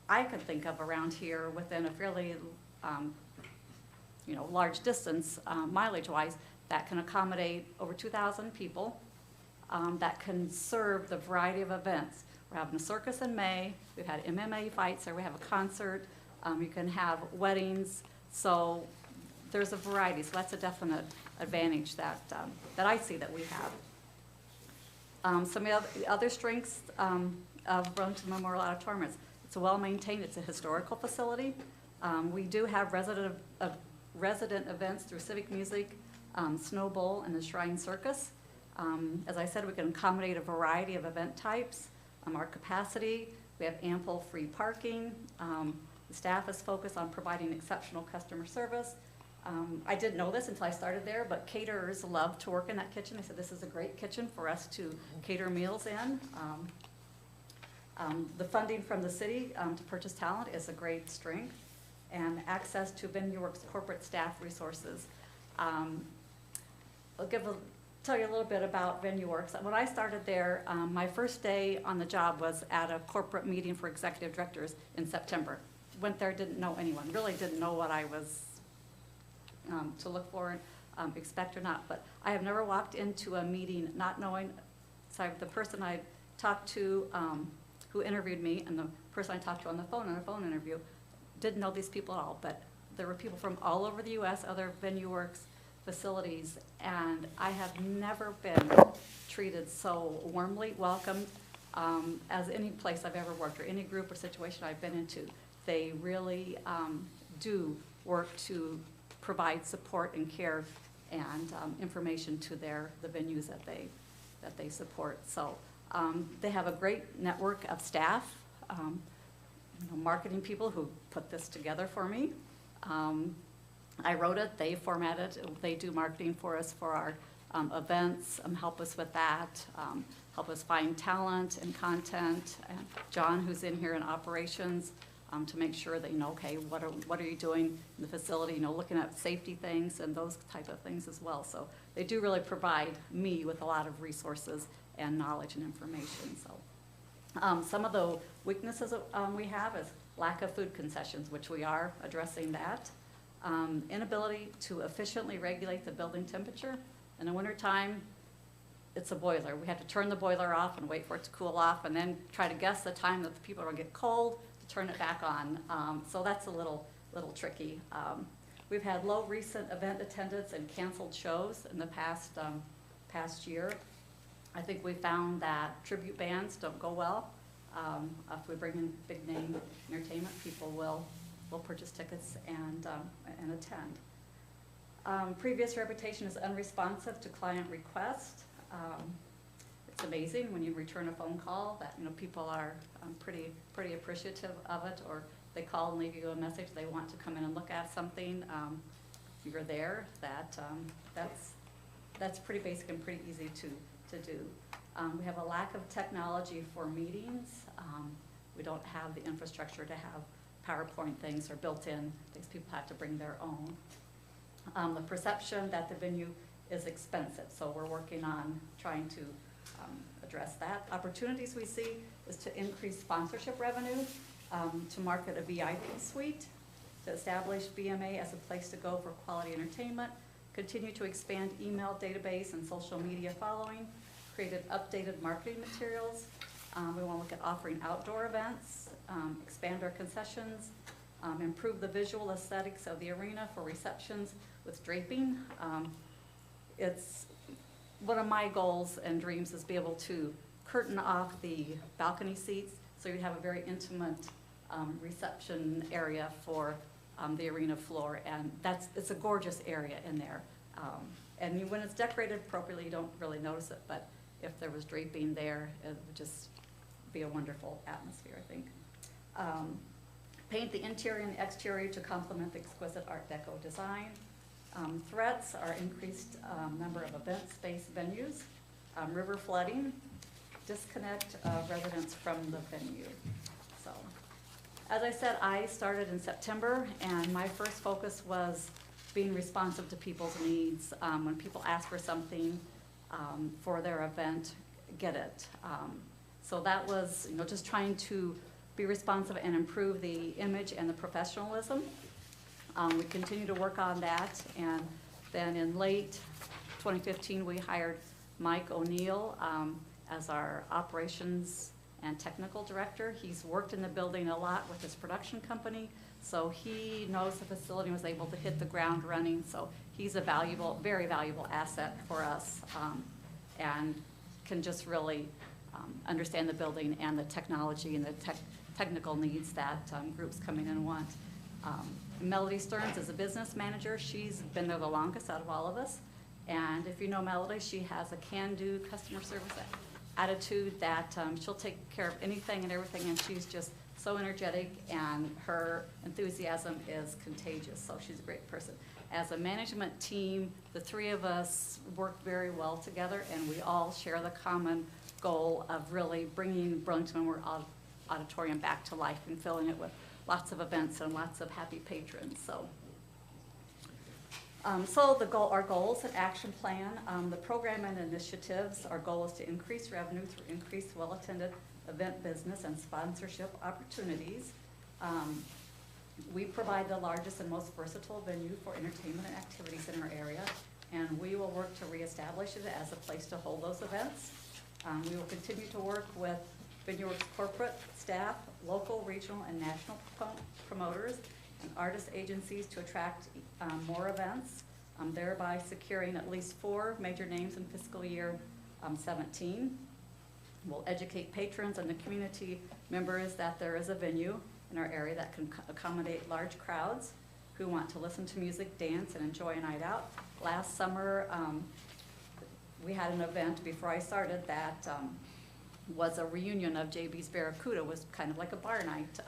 I can think of around here within a fairly large distance, mileage-wise, that can accommodate over 2,000 people, that can serve the variety of events. We're having a circus in May, we've had MMA fights there, we have a concert, you can have weddings, so there's a variety, so that's a definite advantage that I see that we have. Some of the other strengths of Burlington Memorial Auditorium is it's well-maintained, it's a historical facility. We do have resident events through civic music, Snow Bowl, and the Shrine Circus. As I said, we can accommodate a variety of event types. Our capacity, we have ample free parking. The staff is focused on providing exceptional customer service. I didn't know this until I started there, but caterers love to work in that kitchen. They said this is a great kitchen for us to cater meals in. The funding from the city to purchase talent is a great strength, and access to VenueWorks corporate staff resources. I'll tell you a little bit about VenueWorks. When I started there, my first day on the job was at a corporate meeting for executive directors in September. Went there, didn't know anyone, really didn't know what I was to look for, expect or not. But I have never walked into a meeting not knowing, so the person I talked to who interviewed me and the person I talked to on the phone in a phone interview didn't know these people at all, but there were people from all over the U.S., other VenueWorks facilities, and I have never been treated so warmly welcomed as any place I've ever worked or any group or situation I've been into. They really do work to provide support and care and information to the venues that they support. So they have a great network of staff, marketing people who put this together for me. I wrote it, they formatted it, they do marketing for us for our events, help us with that, help us find talent and content. And John, who's in here in operations, to make sure that, okay, what are you doing in the facility, looking at safety things and those type of things as well. So they do really provide me with a lot of resources and knowledge and information, so. Some of the weaknesses we have is lack of food concessions, which we are addressing that. Inability to efficiently regulate the building temperature. In the wintertime, it's a boiler. We have to turn the boiler off and wait for it to cool off, and then try to guess the time that the people are gonna get cold to turn it back on. So that's a little tricky. We've had low recent event attendance and canceled shows in the past year. I think we found that tribute bands don't go well. If we bring in big name entertainment, people will purchase tickets and attend. Previous reputation is unresponsive to client requests. It's amazing when you return a phone call that people are pretty appreciative of it, or they call and leave you a message they want to come in and look at something. If you're there, that's pretty basic and pretty easy to do. We have a lack of technology for meetings. We don't have the infrastructure to have PowerPoint things or built-in things. People have to bring their own. The perception that the venue is expensive, so we're working on trying to address that. Opportunities we see is to increase sponsorship revenue, to market a VIP suite, to establish BMA as a place to go for quality entertainment, continue to expand email database and social media following, created updated marketing materials. We want to look at offering outdoor events, expand our concessions, improve the visual aesthetics of the arena for receptions with draping. It's one of my goals and dreams is be able to curtain off the balcony seats so you have a very intimate reception area for the arena floor, and it's a gorgeous area in there. And when it's decorated appropriately, you don't really notice it, but if there was draping there, it would just be a wonderful atmosphere, I think. Paint the interior and exterior to complement the exquisite Art Deco design. Threats are increased number of event space venues, river flooding, disconnect residents from the venue. So, as I said, I started in September, and my first focus was being responsive to people's needs. When people ask for something for their event, get it. So that was, just trying to be responsive and improve the image and the professionalism. We continue to work on that, and then in late 2015, we hired Mike O'Neill as our operations and technical director. He's worked in the building a lot with his production company, so he knows the facility and was able to hit the ground running. So he's a valuable, very valuable asset for us, and can just really understand the building and the technology and the technical needs that groups coming in want. Melody Stearns is a business manager. She's been there the longest out of all of us. And if you know Melody, she has a can-do customer service attitude that she'll take care of anything and everything, and she's just so energetic, and her enthusiasm is contagious, so she's a great person. As a management team, the three of us work very well together, and we all share the common goal of really bringing Burlington Memorial Auditorium back to life and filling it with lots of events and lots of happy patrons. So, our goals and action plan, the program and initiatives, our goal is to increase revenue through increased well-attended event business and sponsorship opportunities. We provide the largest and most versatile venue for entertainment and activities in our area, and we will work to reestablish it as a place to hold those events. We will continue to work with VenueWorks corporate staff, local, regional, and national promoters, and artist agencies to attract more events, thereby securing at least 4 major names in fiscal year 17. We'll educate patrons and the community members that there is a venue in our area that can accommodate large crowds who want to listen to music, dance, and enjoy a night out. Last summer, we had an event before I started that was a reunion of JB's Barracuda. It was kind of like a bar night.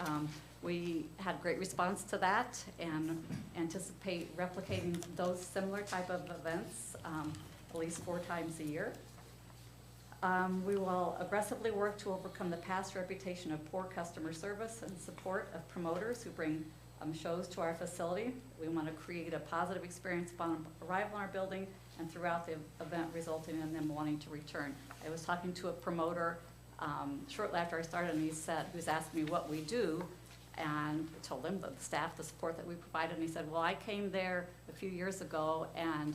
We had great response to that and anticipate replicating those similar type of events at least 4 times a year. We will aggressively work to overcome the past reputation of poor customer service and support of promoters who bring shows to our facility. We want to create a positive experience upon arrival in our building and throughout the event, resulting in them wanting to return. I was talking to a promoter shortly after I started, and he was asking me what we do, and I told him the staff, the support that we provided, and he said, well, I came there a few years ago, and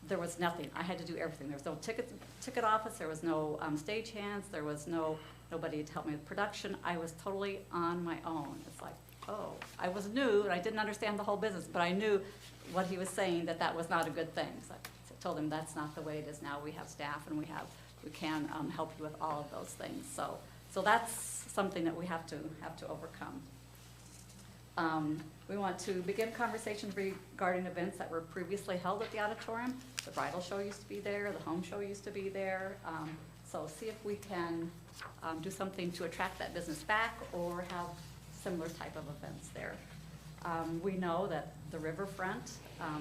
there was nothing. I had to do everything. There was no ticket office, there was no stagehands, there was nobody to help me with production. I was totally on my own. It's like, oh, I was new, and I didn't understand the whole business, but I knew what he was saying, that was not a good thing. So I told him that's not the way it is now. We have staff, and we can help you with all of those things. So that's something that we have to overcome. We want to begin conversations regarding events that were previously held at the auditorium. The bridal show used to be there, the home show used to be there. So see if we can do something to attract that business back or have similar type of events there. We know that the riverfront,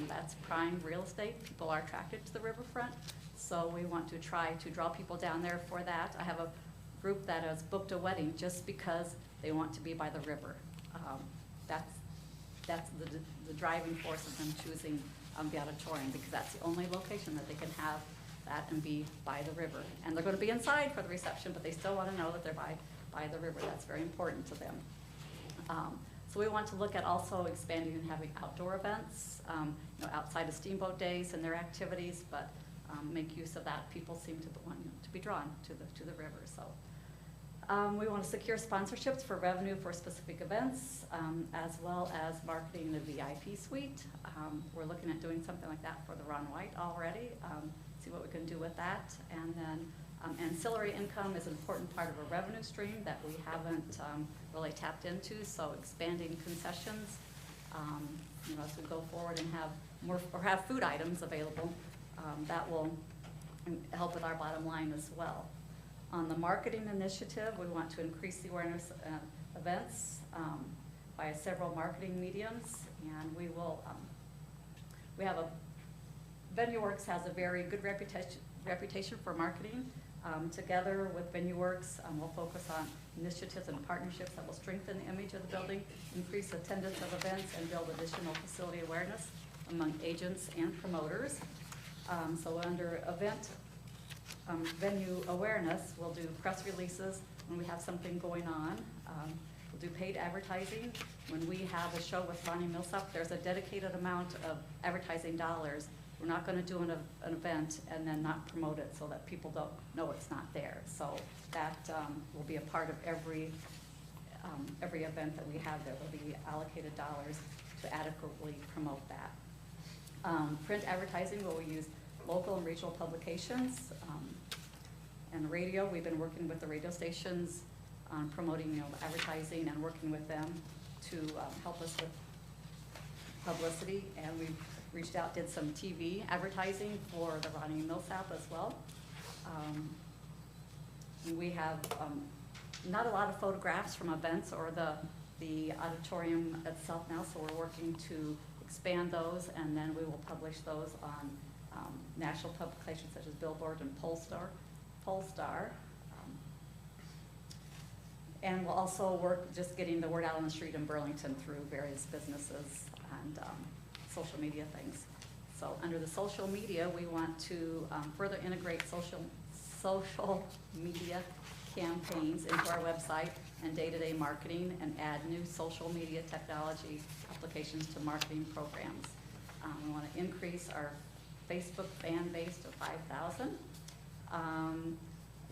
that's prime real estate. People are attracted to the riverfront. So we want to try to draw people down there for that. I have a group that has booked a wedding just because they want to be by the river. That's the driving force of them choosing the auditorium, because that's the only location that they can have that and be by the river. And they're going to be inside for the reception, but they still want to know that they're by the river. That's very important to them. So we want to look at also expanding and having outdoor events, outside of Steamboat Days and their activities, but make use of that. People seem to want to be drawn to the river. So we want to secure sponsorships for revenue for specific events, as well as marketing the VIP suite. We're looking at doing something like that for the Runway already. See what we can do with that. And then ancillary income is an important part of a revenue stream that we haven't really tapped into. So expanding concessions, as we go forward and have more or have food items available, that will help with our bottom line as well. On the marketing initiative, we want to increase the awareness events by several marketing mediums, and we will. We have VenueWorks has a very good reputation for marketing. Together with VenueWorks, we'll focus on initiatives and partnerships that will strengthen the image of the building, increase attendance of events, and build additional facility awareness among agents and promoters. So under event venue awareness, we'll do press releases when we have something going on. We'll do paid advertising. When we have a show with Ronnie Millsap, there's a dedicated amount of advertising dollars. We're not going to do an event and then not promote it so that people don't know it's not there. So that will be a part of every event that we have. There will be allocated dollars to adequately promote that. Print advertising, where we use local and regional publications. And radio, we've been working with the radio stations on promoting advertising and working with them to help us with publicity. And we've reached out, did some TV advertising for the Ronnie Millsap as well. We have not a lot of photographs from events or the auditorium itself now, so we're working to expand those, and then we will publish those on national publications such as Billboard and Polestar. And we'll also work just getting the word out on the street in Burlington through various businesses and social media things. So under the social media, we want to further integrate social media campaigns into our website and day-to-day marketing, and add new social media technology applications to marketing programs. We want to increase our Facebook fan base to 5,000.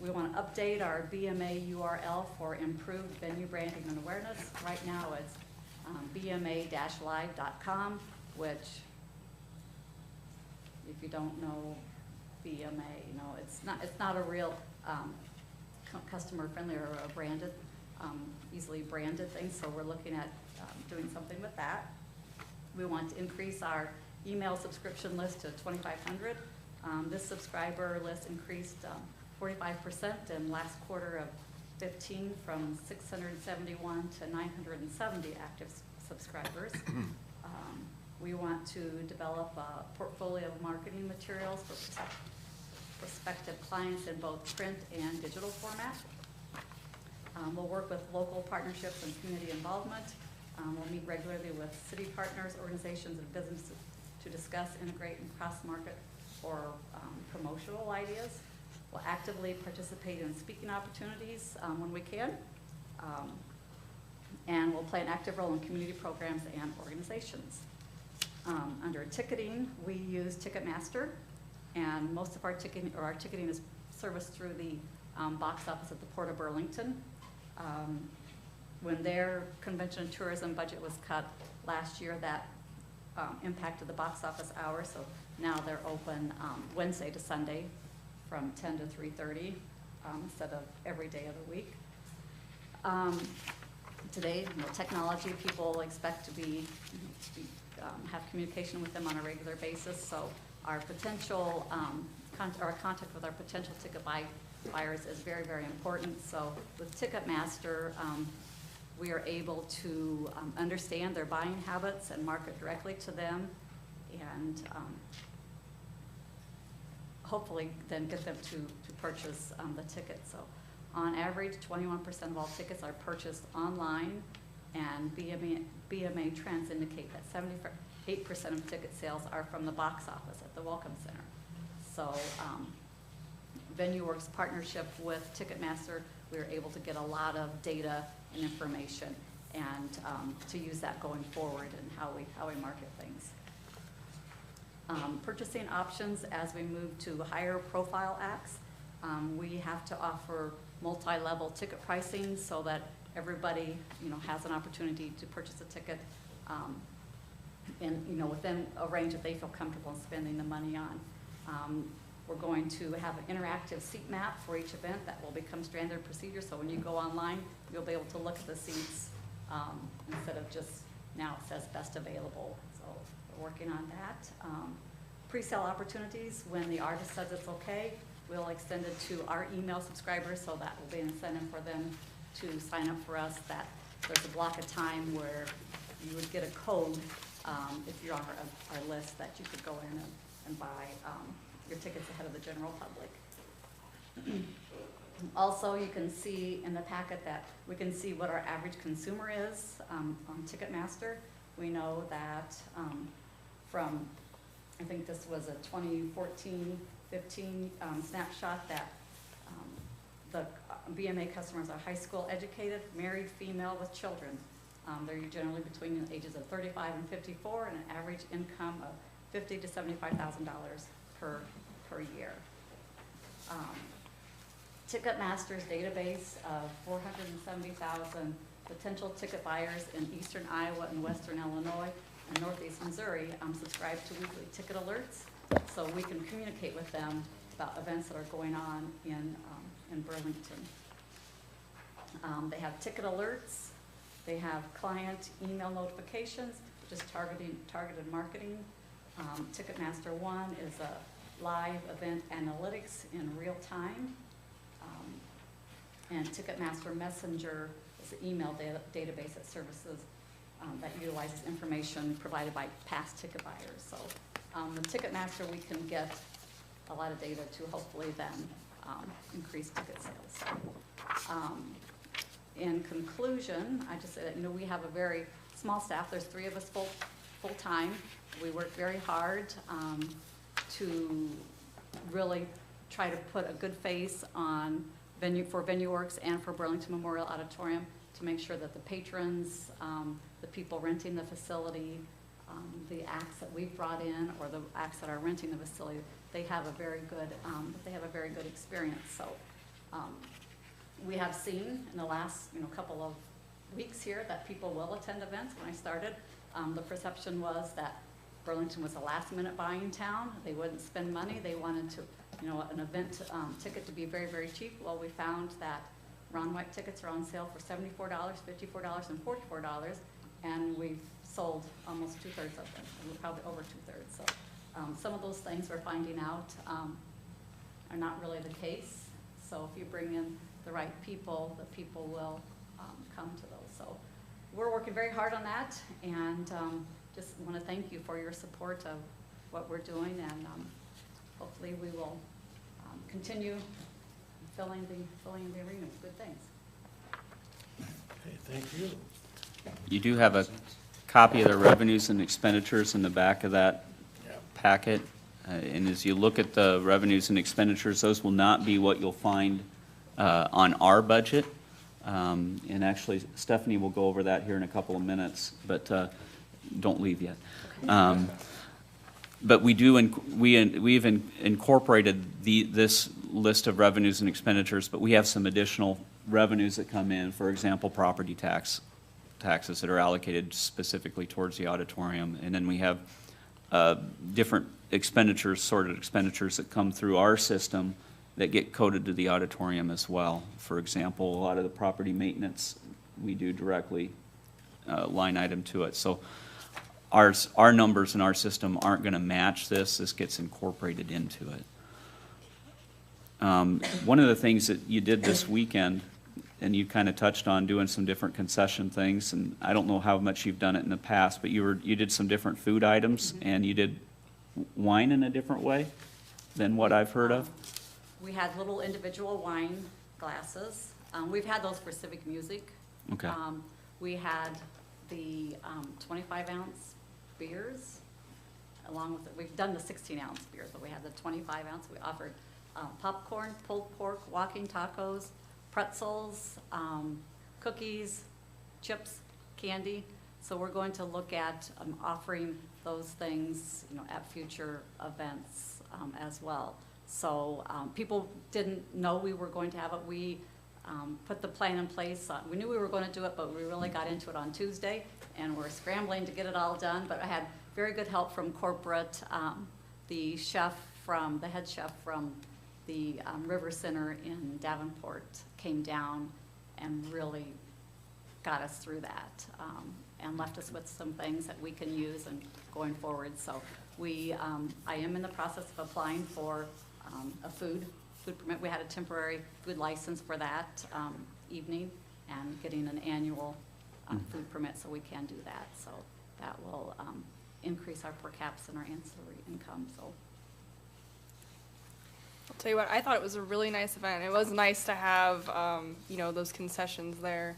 We want to update our BMA URL for improved venue branding and awareness. Right now it's bma-live.com, which, if you don't know BMA, it's not a real customer friendly or a branded, easily branded thing. So we're looking at doing something with that. We want to increase our email subscription list to 2,500. This subscriber list increased 45% in last quarter of 15, from 671 to 970 active subscribers. We want to develop a portfolio of marketing materials for prospective clients in both print and digital format. We'll work with local partnerships and community involvement. We'll meet regularly with city partners, organizations, and businesses to discuss, integrate, and cross-market or promotional ideas. We'll actively participate in speaking opportunities when we can. And we'll play an active role in community programs and organizations. Under ticketing, we use Ticketmaster, and most of our ticketing is serviced through the box office at the Port of Burlington. When their convention and tourism budget was cut last year, that impacted the box office hours, so now they're open Wednesday to Sunday from 10 to 3:30 instead of every day of the week. Today, technology, people expect to be, have communication with them on a regular basis, so our potential, our contact with our potential ticket buyers is very, very important. So with Ticketmaster, we are able to understand their buying habits and market directly to them, and hopefully then get them to purchase the ticket. So on average, 21% of all tickets are purchased online, and BMA trends indicate that 78% of ticket sales are from the box office at the Welcome Center. So VenueWorks partnership with Ticketmaster, we were able to get a lot of data and information, and to use that going forward and how we market things. Purchasing options as we move to higher profile acts. We have to offer multi-level ticket pricing so that everybody, has an opportunity to purchase a ticket, and within a range that they feel comfortable in spending the money on. We're going to have an interactive seat map for each event that will become standard procedure. So when you go online, you'll be able to look at the seats instead of just now it says best available. So we're working on that. Pre-sale opportunities, when the artist says it's okay, we'll extend it to our email subscribers, so that will be an incentive for them to sign up for us, that there's a block of time where you would get a code if you're on our list, that you could go in and buy your tickets ahead of the general public. Also, you can see in the packet that we can see what our average consumer is on Ticketmaster. We know that from, I think this was a 2014-15 snapshot, that the BMA customers are high school educated, married, female with children. They're generally between the ages of 35 and 54, and an average income of $50,000 to $75,000 per year. Ticketmaster's database of 470,000 potential ticket buyers in eastern Iowa and western Illinois and northeast Missouri subscribe to weekly ticket alerts, so we can communicate with them about events that are going on in Burlington. They have ticket alerts. They have client email notifications, which is targeted marketing. Ticketmaster One is a live event analytics in real time. And Ticketmaster Messenger is an email database that services, that utilizes information provided by past ticket buyers. So with Ticketmaster, we can get a lot of data to hopefully then increase ticket sales. In conclusion, I just said, we have a very small staff. There's 3 of us full-time. We work very hard to really try to put a good face on for VenueWorks and for Burlington Memorial Auditorium, to make sure that the patrons, the people renting the facility, the acts that we've brought in, or the acts that are renting the facility, they have a very good experience. So we have seen in the last couple of weeks here that people will attend events. When I started, the perception was that Burlington was a last-minute buying town. They wouldn't spend money. They wanted to, an event ticket to be very, very cheap. Well, we found that Runway tickets are on sale for $74, $54, and $44, and we've sold almost 2/3 of them, probably over 2/3. So some of those things we're finding out are not really the case. So if you bring in the right people, the people will come to those. So we're working very hard on that, and just want to thank you for your support of what we're doing, and hopefully we will continue filling the arena with good things. Okay, thank you. You do have a copy of the revenues and expenditures in the back of that Yep. packet. And as you look at the revenues and expenditures, those will not be what you'll find on our budget. And actually, Stephanie will go over that here in a couple of minutes, but don't leave yet. But we do, we've incorporated this list of revenues and expenditures, but we have some additional revenues that come in, for example, property taxes that are allocated specifically towards the auditorium. And then we have different expenditures, sorted expenditures that come through our system that get coded to the auditorium as well. For example, a lot of the property maintenance, we do directly line item to it. So our numbers in our system aren't going to match this. This gets incorporated into it. One of the things that you did this weekend, and you kind of touched on doing some different concession things, and I don't know how much you've done it in the past, but you did some different food items, and you did wine in a different way than what I've heard of. We had little individual wine glasses. We've had those for civic music. Okay. We had the 25-ounce beers, along with, we've done the 16-ounce beers, but we had the 25-ounce. We offered popcorn, pulled pork, walking tacos, pretzels, cookies, chips, candy. So we're going to look at offering those things, at future events as well. So people didn't know we were going to have it. We put the plan in place. We knew we were going to do it, but we really got into it on Tuesday, and we're scrambling to get it all done. But I had very good help from corporate. The head chef from the River Center in Davenport came down and really got us through that, and left us with some things that we can use and going forward. So I am in the process of applying for a food permit. We had a temporary food license for that evening, and getting an annual food permit, so we can do that. So that will increase our per caps and our ancillary income. So I'll tell you what, I thought it was a really nice event. It was nice to have, those concessions there.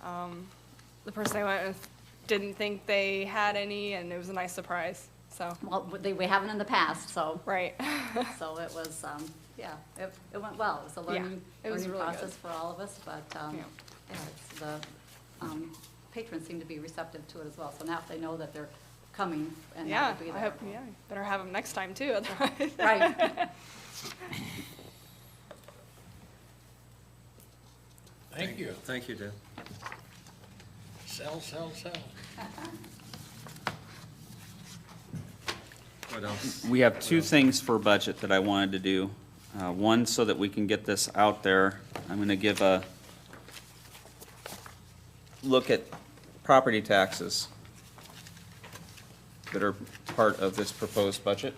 The person I went with didn't think they had any, and it was a nice surprise. So. Well, we haven't in the past, so. Right. So it was, it went well. It was a learning really process good. for all of us, but, the patrons seem to be receptive to it as well. So now if they know that they're coming and that will be there. Better have them next time too, otherwise. Right. Thank you. Thank you, Deb. Sell. What else? We have two things for budget that I wanted to do. One, so that we can get this out there, I'm going to give a look at property taxes that are part of this proposed budget.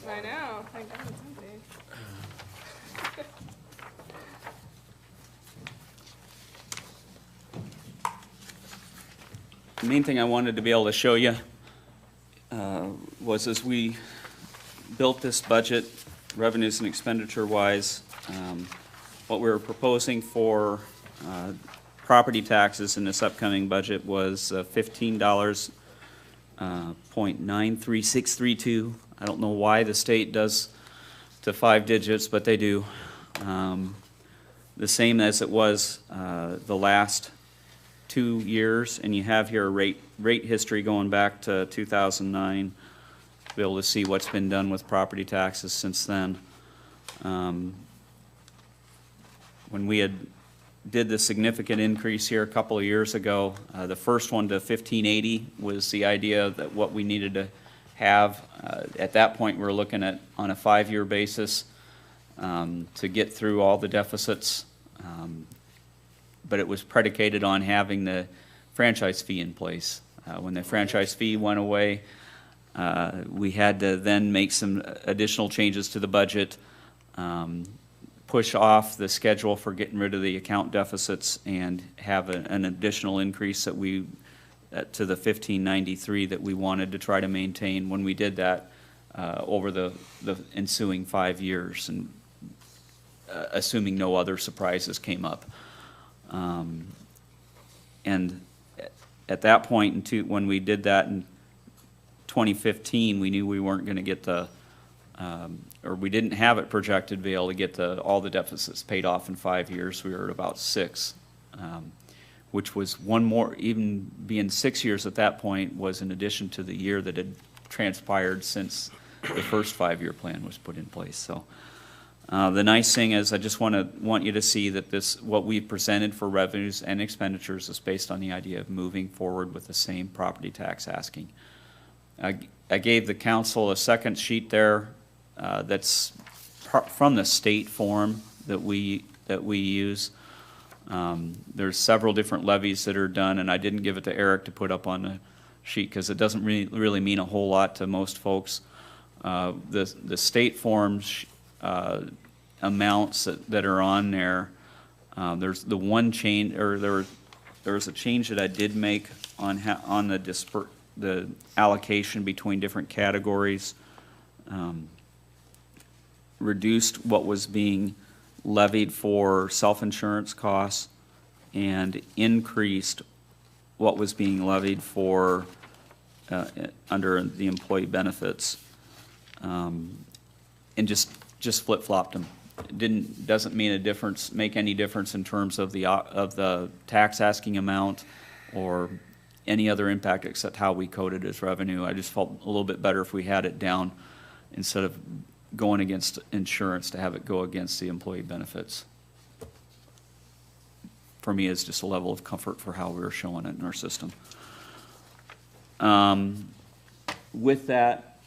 I know. Thank God it's empty. The main thing I wanted to be able to show you was as we built this budget, revenues and expenditure-wise, what we were proposing for property taxes in this upcoming budget was $15.93632. I don't know why the state does to 5 digits, but they do. The same as it was the last 2 years, and you have here a rate history going back to 2009 to be able to see what's been done with property taxes since then. When we did the significant increase here a couple of years ago, the first one to 1580 was the idea that what we needed to have. At that point, we were looking at on a 5-year basis to get through all the deficits. But it was predicated on having the franchise fee in place. When the franchise fee went away, we had to then make some additional changes to the budget, push off the schedule for getting rid of the account deficits, and have an additional increase that we, to the 1593 that we wanted to try to maintain when we did that over the ensuing 5 years, and assuming no other surprises came up. And at that point, when we did that in 2015, we knew we weren't going to get the, or we didn't have it projected to be able to get all the deficits paid off in 5 years. We were at about 6, which was one more, even being 6 years at that point, was in addition to the year that had transpired since the first 5-year plan was put in place. So the nice thing is, I just want you to see that what we presented for revenues and expenditures is based on the idea of moving forward with the same property tax asking. I gave the council a second sheet there that's from the state form that we use. There's several different levies that are done, and I didn't give it to Eric to put up on the sheet because it doesn't really mean a whole lot to most folks. The state forms amounts that are on there. There's the one change, or there was a change that I did make on the allocation between different categories. Reduced what was being levied for self-insurance costs and increased what was being levied for under the employee benefits, and just flip-flopped them. It doesn't make any difference in terms of the tax asking amount or any other impact except how we coded as revenue. I just felt a little bit better if we had it down instead of going against insurance, to have it go against the employee benefits. For me, it's just a level of comfort for how we were showing it in our system. With that,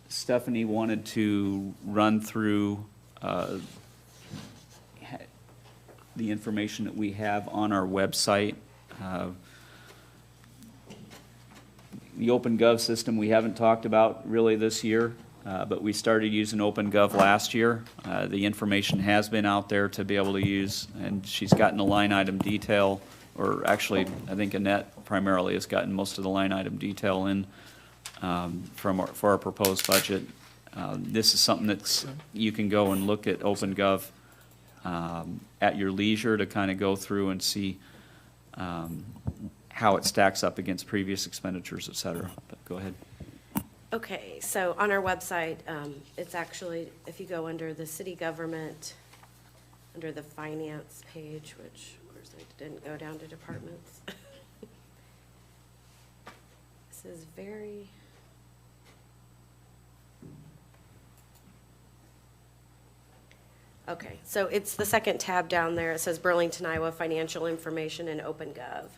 Stephanie wanted to run through the information that we have on our website. The OpenGov system we haven't talked about really this year, but we started using OpenGov last year. The information has been out there to be able to use, and she's gotten a line item detail, or actually I think Annette primarily has gotten most of the line item detail in for our proposed budget. This is something that you can go and look at OpenGov at your leisure to kind of go through and see how it stacks up against previous expenditures, et cetera. But go ahead. Okay, so on our website, it's actually, if you go under the city government, under the finance page, which of course I didn't go down to departments. This is very, okay, so it's the second tab down there. It says Burlington, Iowa Financial Information in OpenGov.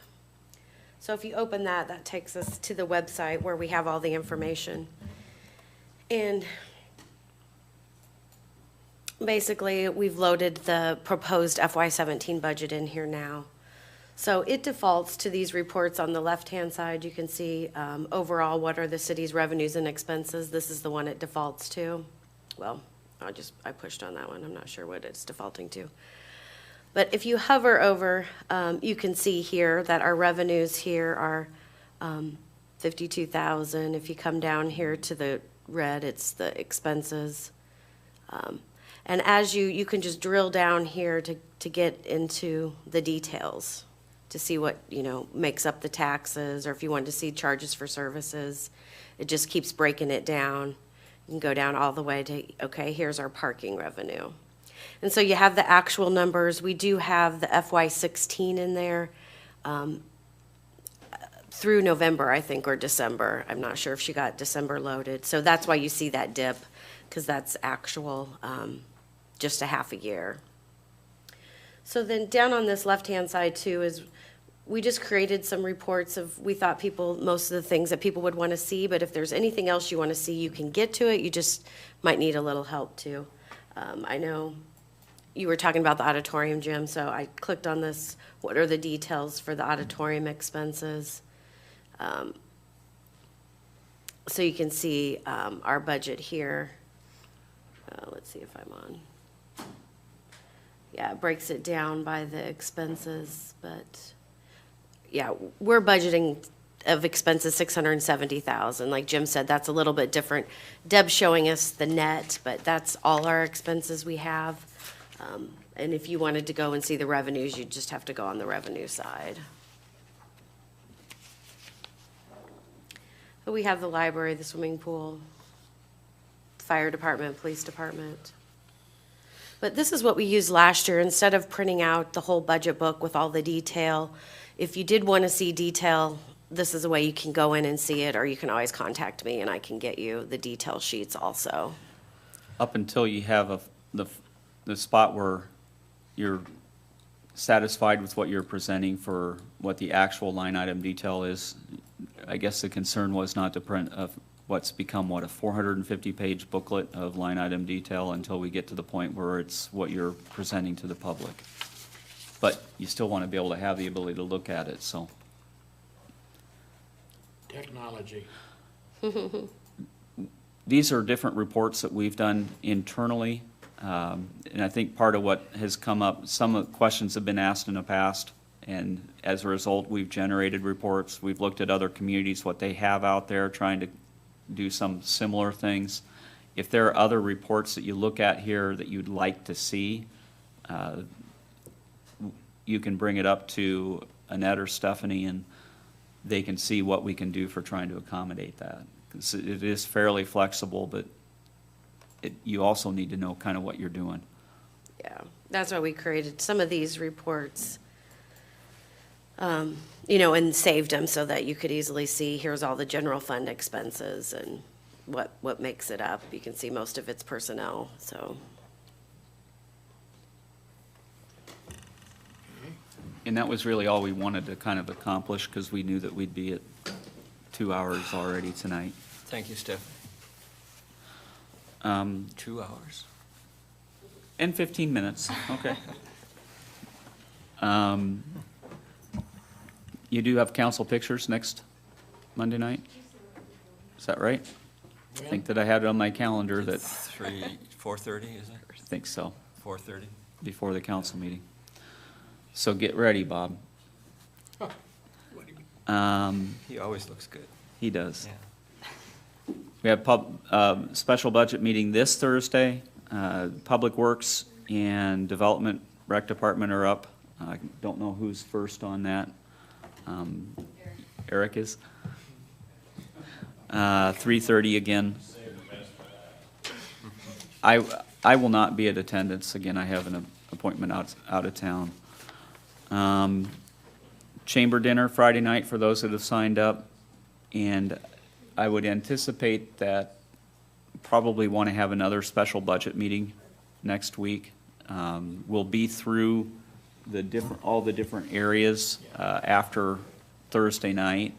So if you open that, that takes us to the website where we have all the information. And basically, we've loaded the proposed FY17 budget in here now. So it defaults to these reports on the left-hand side. You can see overall what are the city's revenues and expenses. This is the one it defaults to. Well, I pushed on that one. I'm not sure what it's defaulting to. But if you hover over, you can see here that our revenues here are $52,000. If you come down here to the red, it's the expenses. And as you can just drill down here to get into the details to see what, makes up the taxes, or if you want to see charges for services, it just keeps breaking it down. You can go down all the way to, okay, here's our parking revenue. And so you have the actual numbers. We do have the FY16 in there through November, I think, or December. I'm not sure if she got December loaded. So that's why you see that dip, because that's actual, just a half a year. So then down on this left-hand side too is we just created some reports of, we thought most of the things that people would want to see, but if there's anything else you want to see, you can get to it. You just might need a little help too. I know you were talking about the auditorium, Jim, so I clicked on this, what are the details for the auditorium expenses? So you can see our budget here. Let's see if I'm on. Yeah, it breaks it down by the expenses, but yeah, we're budgeting of expenses 670,000. Like Jim said, that's a little bit different. Deb's showing us the net, but that's all our expenses we have. And if you wanted to go and see the revenues, you'd just have to go on the revenue side. But we have the library, the swimming pool, fire department, police department. But this is what we used last year. Instead of printing out the whole budget book with all the detail, if you did want to see detail, this is a way you can go in and see it, or you can always contact me and I can get you the detail sheets also. Up until you have the spot where you're satisfied with what you're presenting for what the actual line item detail is, I guess the concern was not to print what's become, what, a 450-page booklet of line item detail until we get to the point where it's what you're presenting to the public. But you still want to be able to have the ability to look at it, so. Technology. These are different reports that we've done internally, and I think part of what has come up, some of the questions have been asked in the past, and as a result, we've generated reports. We've looked at other communities, what they have out there, trying to do some similar things. If there are other reports that you look at here that you'd like to see, you can bring it up to Annette or Stephanie, and they can see what we can do for trying to accommodate that. 'Cause it is fairly flexible, but you also need to know kind of what you're doing. Yeah, that's why we created some of these reports, you know, and saved them so that you could easily see, here's all the general fund expenses and what makes it up. You can see most of it's personnel, so. And that was really all we wanted to kind of accomplish, because we knew that we'd be at 2 hours already tonight. Thank you, Stephanie. 2 hours. And 15 minutes, okay. You do have council pictures next Monday night? Is that right? I think that I had it on my calendar that, 4:30, is it? I think so, 4:30? before the council meeting. So get ready, Bob. He always looks good. He does. Yeah. We have special budget meeting this Thursday. Public Works and Development Rec Department are up. I don't know who's first on that. Eric is. 3:30 again. I will not be at attendance. Again, I have an appointment out of town. Chamber dinner Friday night for those that have signed up. And I would anticipate that probably want to have another special budget meeting next week. We'll be through all the different areas after Thursday night,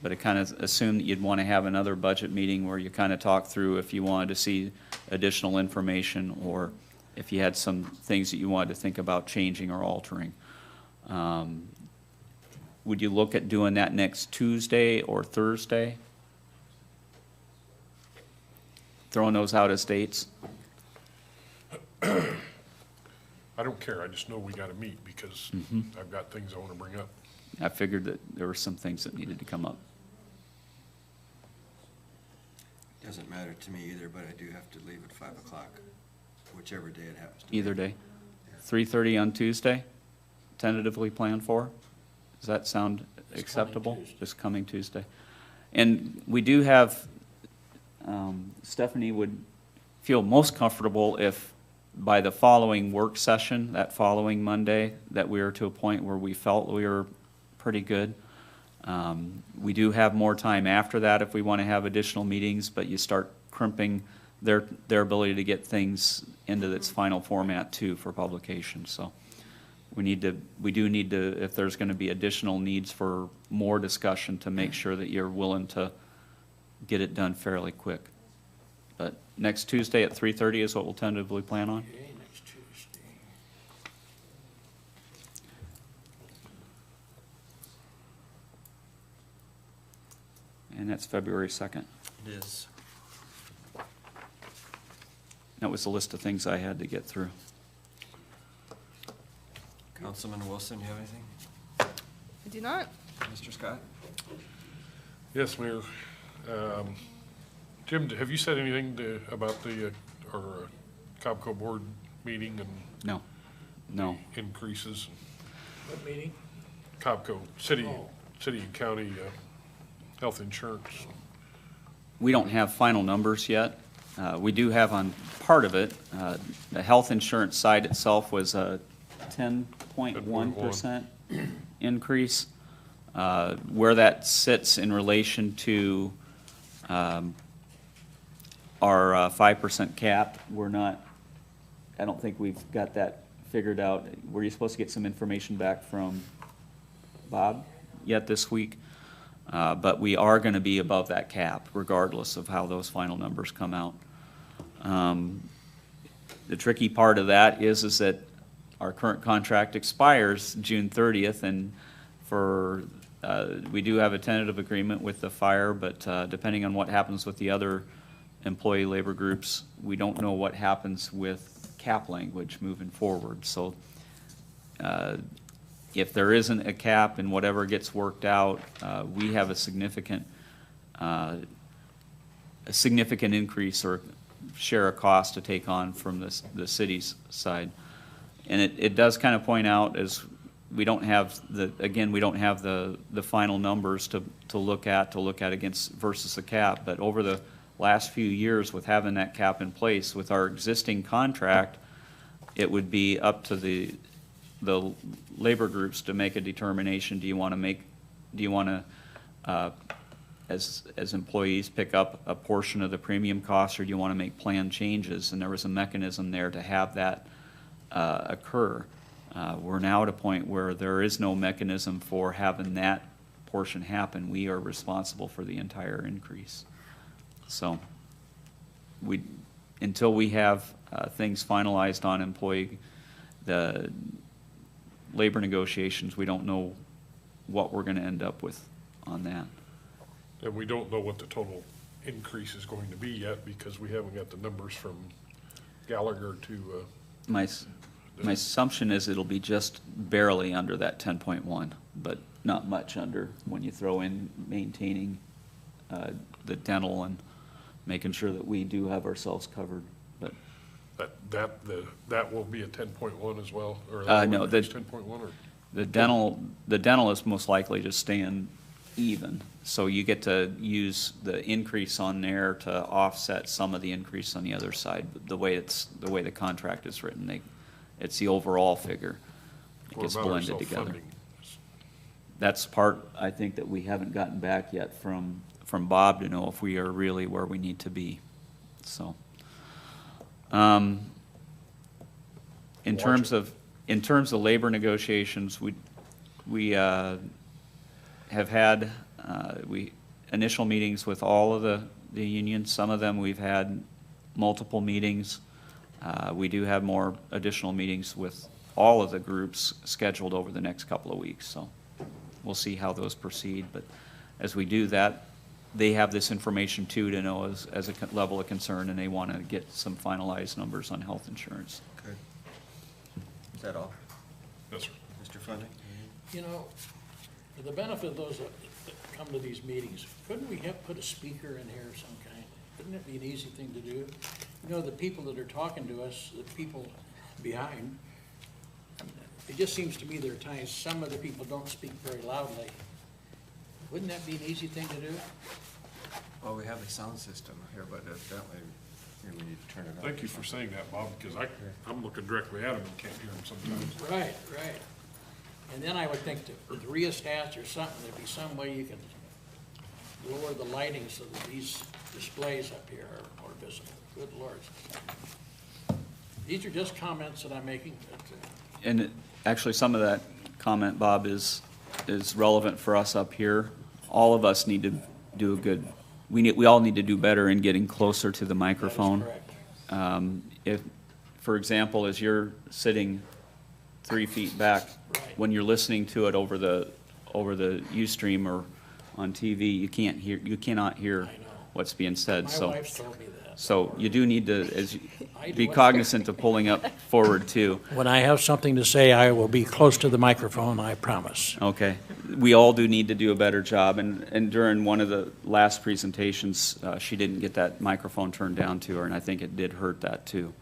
but I kind of assumed that you'd want to have another budget meeting where you kind of talk through if you wanted to see additional information or if you had some things that you wanted to think about changing or altering. Would you look at doing that next Tuesday or Thursday? Throwing those out as dates? I don't care, I just know we gotta meet because I've got things I wanna bring up. I figured that there were some things that needed to come up. Doesn't matter to me either, but I do have to leave at 5 o'clock, whichever day it happens to be. Either day. 3:30 on Tuesday, tentatively planned for? Does that sound acceptable? This coming Tuesday. And we do have, Stephanie would feel most comfortable if by the following work session, that following Monday, that we were to a point where we felt we were pretty good. We do have more time after that if we want to have additional meetings, but you start crimping their ability to get things into its final format too for publication. So we do need to, if there's going to be additional needs for more discussion, to make sure that you're willing to get it done fairly quick. But next Tuesday at 3:30 is what we'll tentatively plan on. Okay, next Tuesday. And that's February 2nd. It is. That was the list of things I had to get through. Councilman Wilson, you have anything? I do not. Mr. Scott? Yes, Mayor. Jim, have you said anything about the, Cobco board meeting and No, no. increases? What meeting? Cobco, city Oh. and county health insurance. We don't have final numbers yet. We do have on part of it, the health insurance side itself was a 10.1% increase. Where that sits in relation to our 5% cap, we're not, I don't think we've got that figured out. Were you supposed to get some information back from Bob yet this week? But we are going to be above that cap regardless of how those final numbers come out. The tricky part of that is that our current contract expires June 30th, and we do have a tentative agreement with the fire, but depending on what happens with the other employee labor groups, we don't know what happens with cap language moving forward. So if there isn't a cap and whatever gets worked out, we have a significant increase or share of cost to take on from the city's side. And it does kind of point out as we don't have the final numbers to look at against versus the cap. But over the last few years with having that cap in place with our existing contract, it would be up to the labor groups to make a determination. Do you want to as employees pick up a portion of the premium cost, or do you want to make plan changes? And there was a mechanism there to have that occur. We're now at a point where there is no mechanism for having that portion happen. We are responsible for the entire increase. So until we have things finalized on the labor negotiations, we don't know what we're going to end up with on that. And we don't know what the total increase is going to be yet because we haven't got the numbers from Gallagher to. My assumption is it'll be just barely under that 10.1, but not much under when you throw in maintaining the dental and making sure that we do have ourselves covered. But that will be a 10.1 as well, or no, the 10.1 or the dental is most likely just staying even. So you get to use the increase on there to offset some of the increase on the other side. But the way the contract is written, it's the overall figure. It gets blended together. That's part, I think, that we haven't gotten back yet from Bob to know if we are really where we need to be. So, in terms of labor negotiations, we have had initial meetings with all of the unions. Some of them we've had multiple meetings. We do have more additional meetings with all of the groups scheduled over the next couple of weeks. So we'll see how those proceed. But as we do that, they have this information too to know as a level of concern, and they want to get some finalized numbers on health insurance. Okay. Is that all? yes, sir. Mr. Fleming? You know, for the benefit of those that come to these meetings, couldn't we put a speaker in here of some kind? Couldn't it be an easy thing to do? You know, the people that are talking to us, the people behind, it just seems to me there are times some of the people don't speak very loudly. Wouldn't that be an easy thing to do? Well, we have a sound system here, but evidently we need to turn it on. Thank you for saying that, Bob, because I'm looking directly at him and can't hear him sometimes. Right. And then I would think that with rheostats or something, there'd be some way you can lower the lighting so that these displays up here are more visible. Good Lord. These are just comments that I'm making. And actually, some of that comment, Bob, is relevant for us up here. All of us need to do we all need to do better in getting closer to the microphone. That is correct. If, for example, as you're sitting 3 feet back, Right. when you're listening to it over the Ustream or on TV, you cannot hear what's being said, My so. wife's told me that. So you do need to, I be do. cognizant of pulling up forward too. When I have something to say, I will be close to the microphone, I promise. Okay. We all do need to do a better job, and during one of the last presentations, she didn't get that microphone turned down to her, and I think it did hurt that too.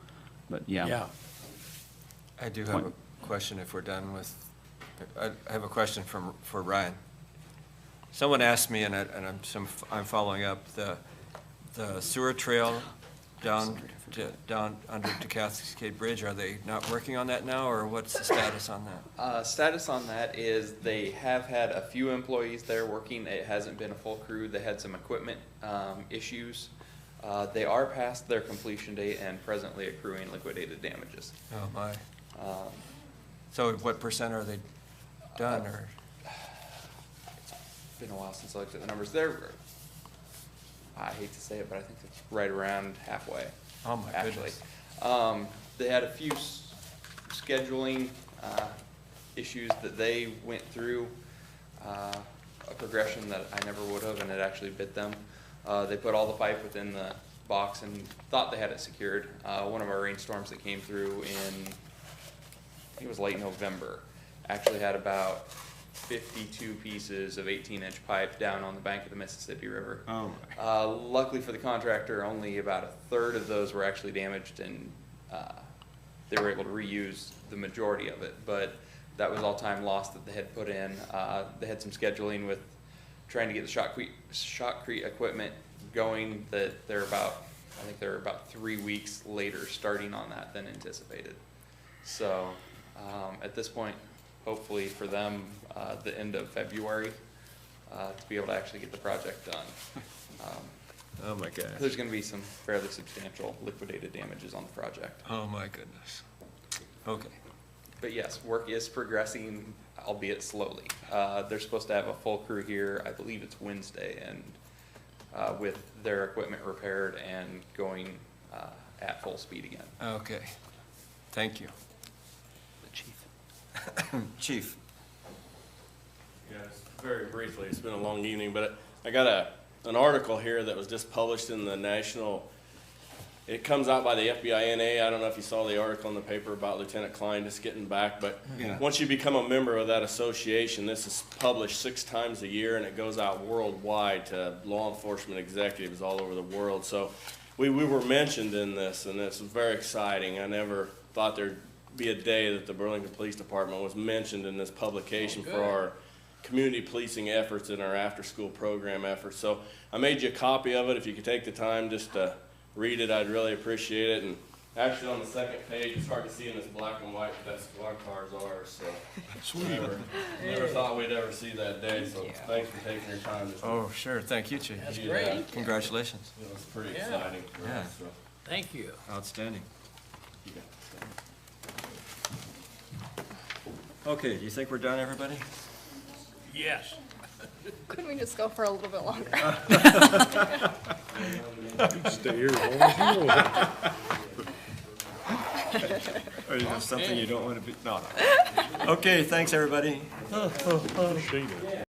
But yeah. I do have a question if we're done with, I have a question for Ryan. Someone asked me, and I'm following up, the sewer trail down under the Cascade Bridge, are they not working on that now, or what's the status on that? Status on that is they have had a few employees there working. It hasn't been a full crew. They had some equipment issues. They are past their completion date and presently accruing liquidated damages. Oh, my. So what percent are they done, or? It's been a while since I looked at the numbers. I hate to say it, but I think it's right around halfway. Oh, my Actually, goodness. they had a few scheduling issues that they went through, a progression that I never would have, and it actually bit them. They put all the pipe within the box and thought they had it secured. One of our rainstorms that came through in, I think it was late November, actually had about 52 pieces of 18-inch pipe down on the bank of the Mississippi River. Oh, Luckily for the contractor, only about a third of those were actually damaged, and they were able to reuse the majority of it. But that was all time lost that they had put in. They had some scheduling with trying to get the shotcrete equipment going that I think they're about 3 weeks later starting on that than anticipated. So at this point, hopefully for them, the end of February, to be able to actually get the project done. Oh, my gosh. There's going to be some fairly substantial liquidated damages on the project. Oh, my goodness. Okay. But yes, work is progressing, albeit slowly. They're supposed to have a full crew here, I believe it's Wednesday, and with their equipment repaired and going at full speed again. Okay. Thank you. The chief. Chief. Yes, very briefly, it's been a long evening, but I got an article here that was just published in the National, it comes out by the FBI-NA. I don't know if you saw the article in the paper about Lieutenant Klein just getting back, but Yeah. once you become a member of that association, this is published 6 times a year, and it goes out worldwide to law enforcement executives all over the world. So we were mentioned in this, and it's very exciting. I never thought there'd be a day that the Burlington Police Department was mentioned in this publication for our community policing efforts and our after-school program efforts. So I made you a copy of it. If you could take the time just to read it, I'd really appreciate it. And actually on the second page, it's hard to see in this black and white, but that's what our cars are. So never thought we'd ever see that day. So thanks for taking your time. Oh, sure. Thank you, Chief. That's Yeah. great. Congratulations. It was pretty Yeah. exciting for Yeah. us. So. Thank you. Outstanding. Okay, do you think we're done, everybody? Yes. Couldn't we just go for a little bit longer? Stay here as long as you want. Or is there something you don't want to be, no. Okay, thanks, everybody. Appreciate it.